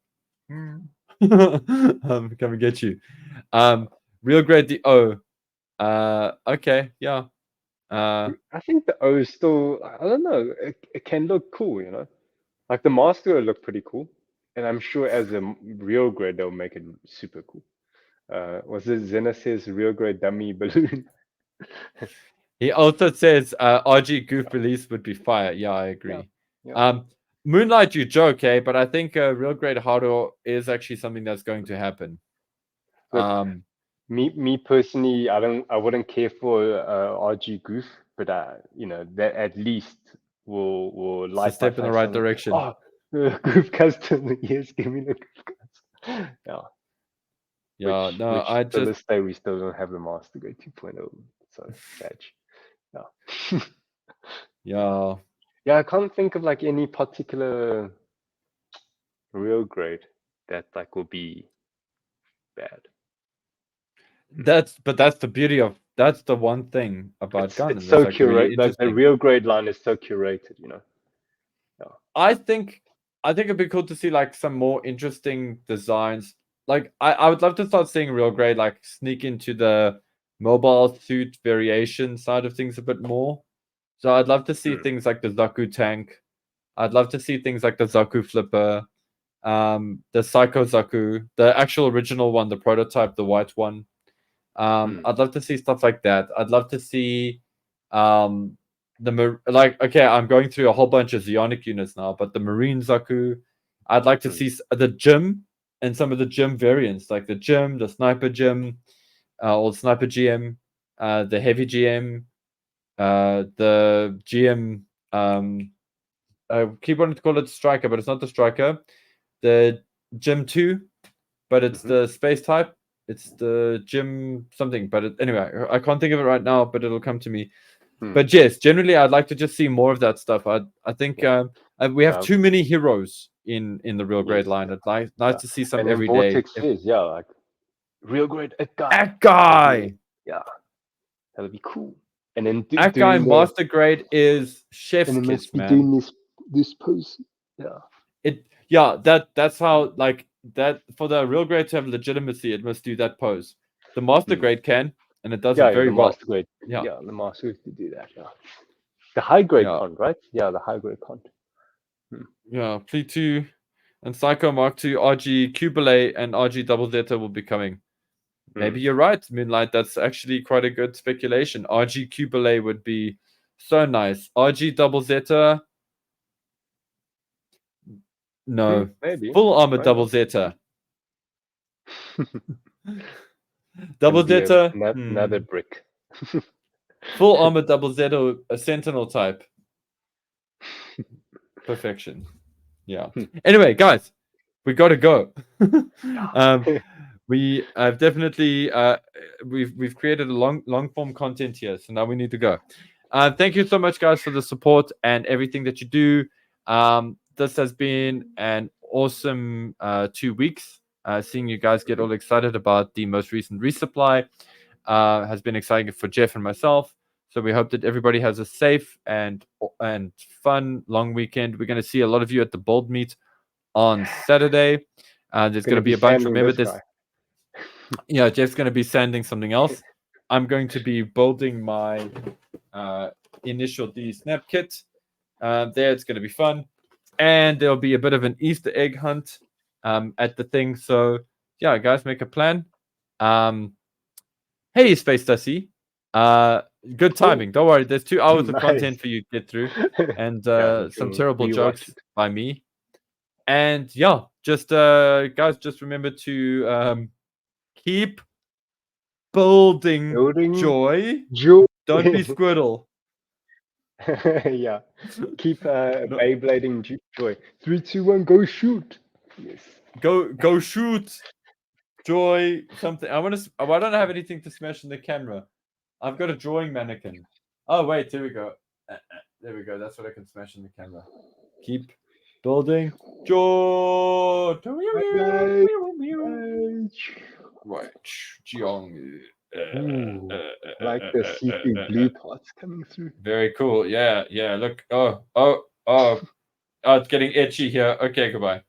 [SPEAKER 1] come and get you. Real grade the O. Okay, yeah.
[SPEAKER 2] I think the O is still, I don't know, it can look cool, you know. Like the master will look pretty cool. And I'm sure as a real grade, they'll make it super cool. Was it Xena's real grade dummy balloon?
[SPEAKER 1] He also says RG Goof release would be fire. Yeah, I agree.
[SPEAKER 2] Yeah.
[SPEAKER 1] Moonlight, you joke, eh? But I think real grade hardware is actually something that's going to happen.
[SPEAKER 2] Look, me personally, I wouldn't care for RG Goof, but you know, that at least will
[SPEAKER 1] It's a
[SPEAKER 2] light my
[SPEAKER 1] step in the
[SPEAKER 2] face
[SPEAKER 1] right
[SPEAKER 2] on,
[SPEAKER 1] direction.
[SPEAKER 2] oh, Goof custom, yes, give me the Goof custom. Yeah.
[SPEAKER 1] Yeah, no, I
[SPEAKER 2] to
[SPEAKER 1] just
[SPEAKER 2] this day we still don't have the Master Grade 2.0, so badge. Yeah.
[SPEAKER 1] yeah.
[SPEAKER 2] Yeah, I can't think of like any particular real grade that like will be bad.
[SPEAKER 1] That's the beauty of that's the one thing about
[SPEAKER 2] It's
[SPEAKER 1] Gundam that's
[SPEAKER 2] so
[SPEAKER 1] like really
[SPEAKER 2] curated. Like the
[SPEAKER 1] interesting.
[SPEAKER 2] real grade line is so curated, you know. Yeah.
[SPEAKER 1] I think it'd be cool to see like some more interesting designs. Like I would love to start seeing real grade like sneak into the mobile suit variation side of things a bit more. So I'd love to see things like the Zaku tank. I'd love to see things like the Zaku flipper, the Psycho Zaku, the actual original one, the prototype, the white one. I'd love to see stuff like that. I'd love to see okay, I'm going through a whole bunch of Zeonic units now, but the Marine Zaku, I'd like to see the gym and some of the gym variants, like the gym, the sniper gym, or sniper GM, the heavy GM, the GM. I keep wanting to call it striker, but it's not the striker. The gym 2, but it's the space type. It's the gym something, but anyway, I can't think of it right now, but it'll come to me. But yes, generally, I'd like to just see more of that stuff. I think we have too many heroes in the real grade line. It's nice to see some
[SPEAKER 2] and
[SPEAKER 1] every day.
[SPEAKER 2] Vortex is, like real grade
[SPEAKER 1] Akai!
[SPEAKER 2] Yeah, that'll be cool. And then
[SPEAKER 1] Akai master grade is chef's
[SPEAKER 2] and
[SPEAKER 1] kiss, man.
[SPEAKER 2] doing this pose. Yeah.
[SPEAKER 1] That's how like that for the real grade to have legitimacy, it must do that pose. The master grade can, and it does it very
[SPEAKER 2] the
[SPEAKER 1] well.
[SPEAKER 2] master grade.
[SPEAKER 1] Yeah.
[SPEAKER 2] Yeah, the master to do that. Yeah. The high grade
[SPEAKER 1] Yeah.
[SPEAKER 2] con, right? Yeah, the high grade con.
[SPEAKER 1] Yeah, Fleet 2 and Psycho Mark 2, RG Cubile, and RG Double Zeta will be coming. Maybe you're right, Moonlight. That's actually quite a good speculation. RG Cubile would be so nice. RG Double Zeta. No.
[SPEAKER 2] Maybe.
[SPEAKER 1] Full armor
[SPEAKER 2] Why
[SPEAKER 1] Double
[SPEAKER 2] not?
[SPEAKER 1] Zeta.
[SPEAKER 2] Gonna
[SPEAKER 1] Double
[SPEAKER 2] be
[SPEAKER 1] Zeta.
[SPEAKER 2] another brick.
[SPEAKER 1] Full armor Double Zeta, a Sentinel type. Perfection. Yeah. Anyway, guys, we got to go. We have definitely we've created a long form content here, so now we need to go. Thank you so much, guys, for the support and everything that you do. This has been an awesome 2 weeks. Seeing you guys get all excited about the most recent resupply has been exciting for Jeff and myself. So we hope that everybody has a safe and fun long weekend. We're going to see a lot of you at the Bold Meet on Saturday. There's going to be a bunch. Remember this. Yeah, Jeff's going to be sanding something else. I'm going to be building my initial D snap kit. There, it's going to be fun. And there'll be a bit of an Easter egg hunt at the thing. So, yeah, guys, make a plan. Hey, Space Dusty. Good timing. Don't worry. There's 2 hours of content for you to get through. And some terrible jokes by me. And, yeah, just, guys, just remember to... keep building joy. Don't be Squirtle.
[SPEAKER 2] Yeah. Keep Beyblading joy. 3, 2, 1, go shoot. Yes.
[SPEAKER 1] Go shoot. Joy something. Why don't I have anything to smash in the camera? I've got a drawing mannequin. Oh wait, here we go. There we go. That's what I can smash in the camera. Keep building joy. Right, Jiong.
[SPEAKER 2] Like the see-through blue parts coming through.
[SPEAKER 1] Very cool. Yeah. Look. Oh, it's getting itchy here. Okay, goodbye.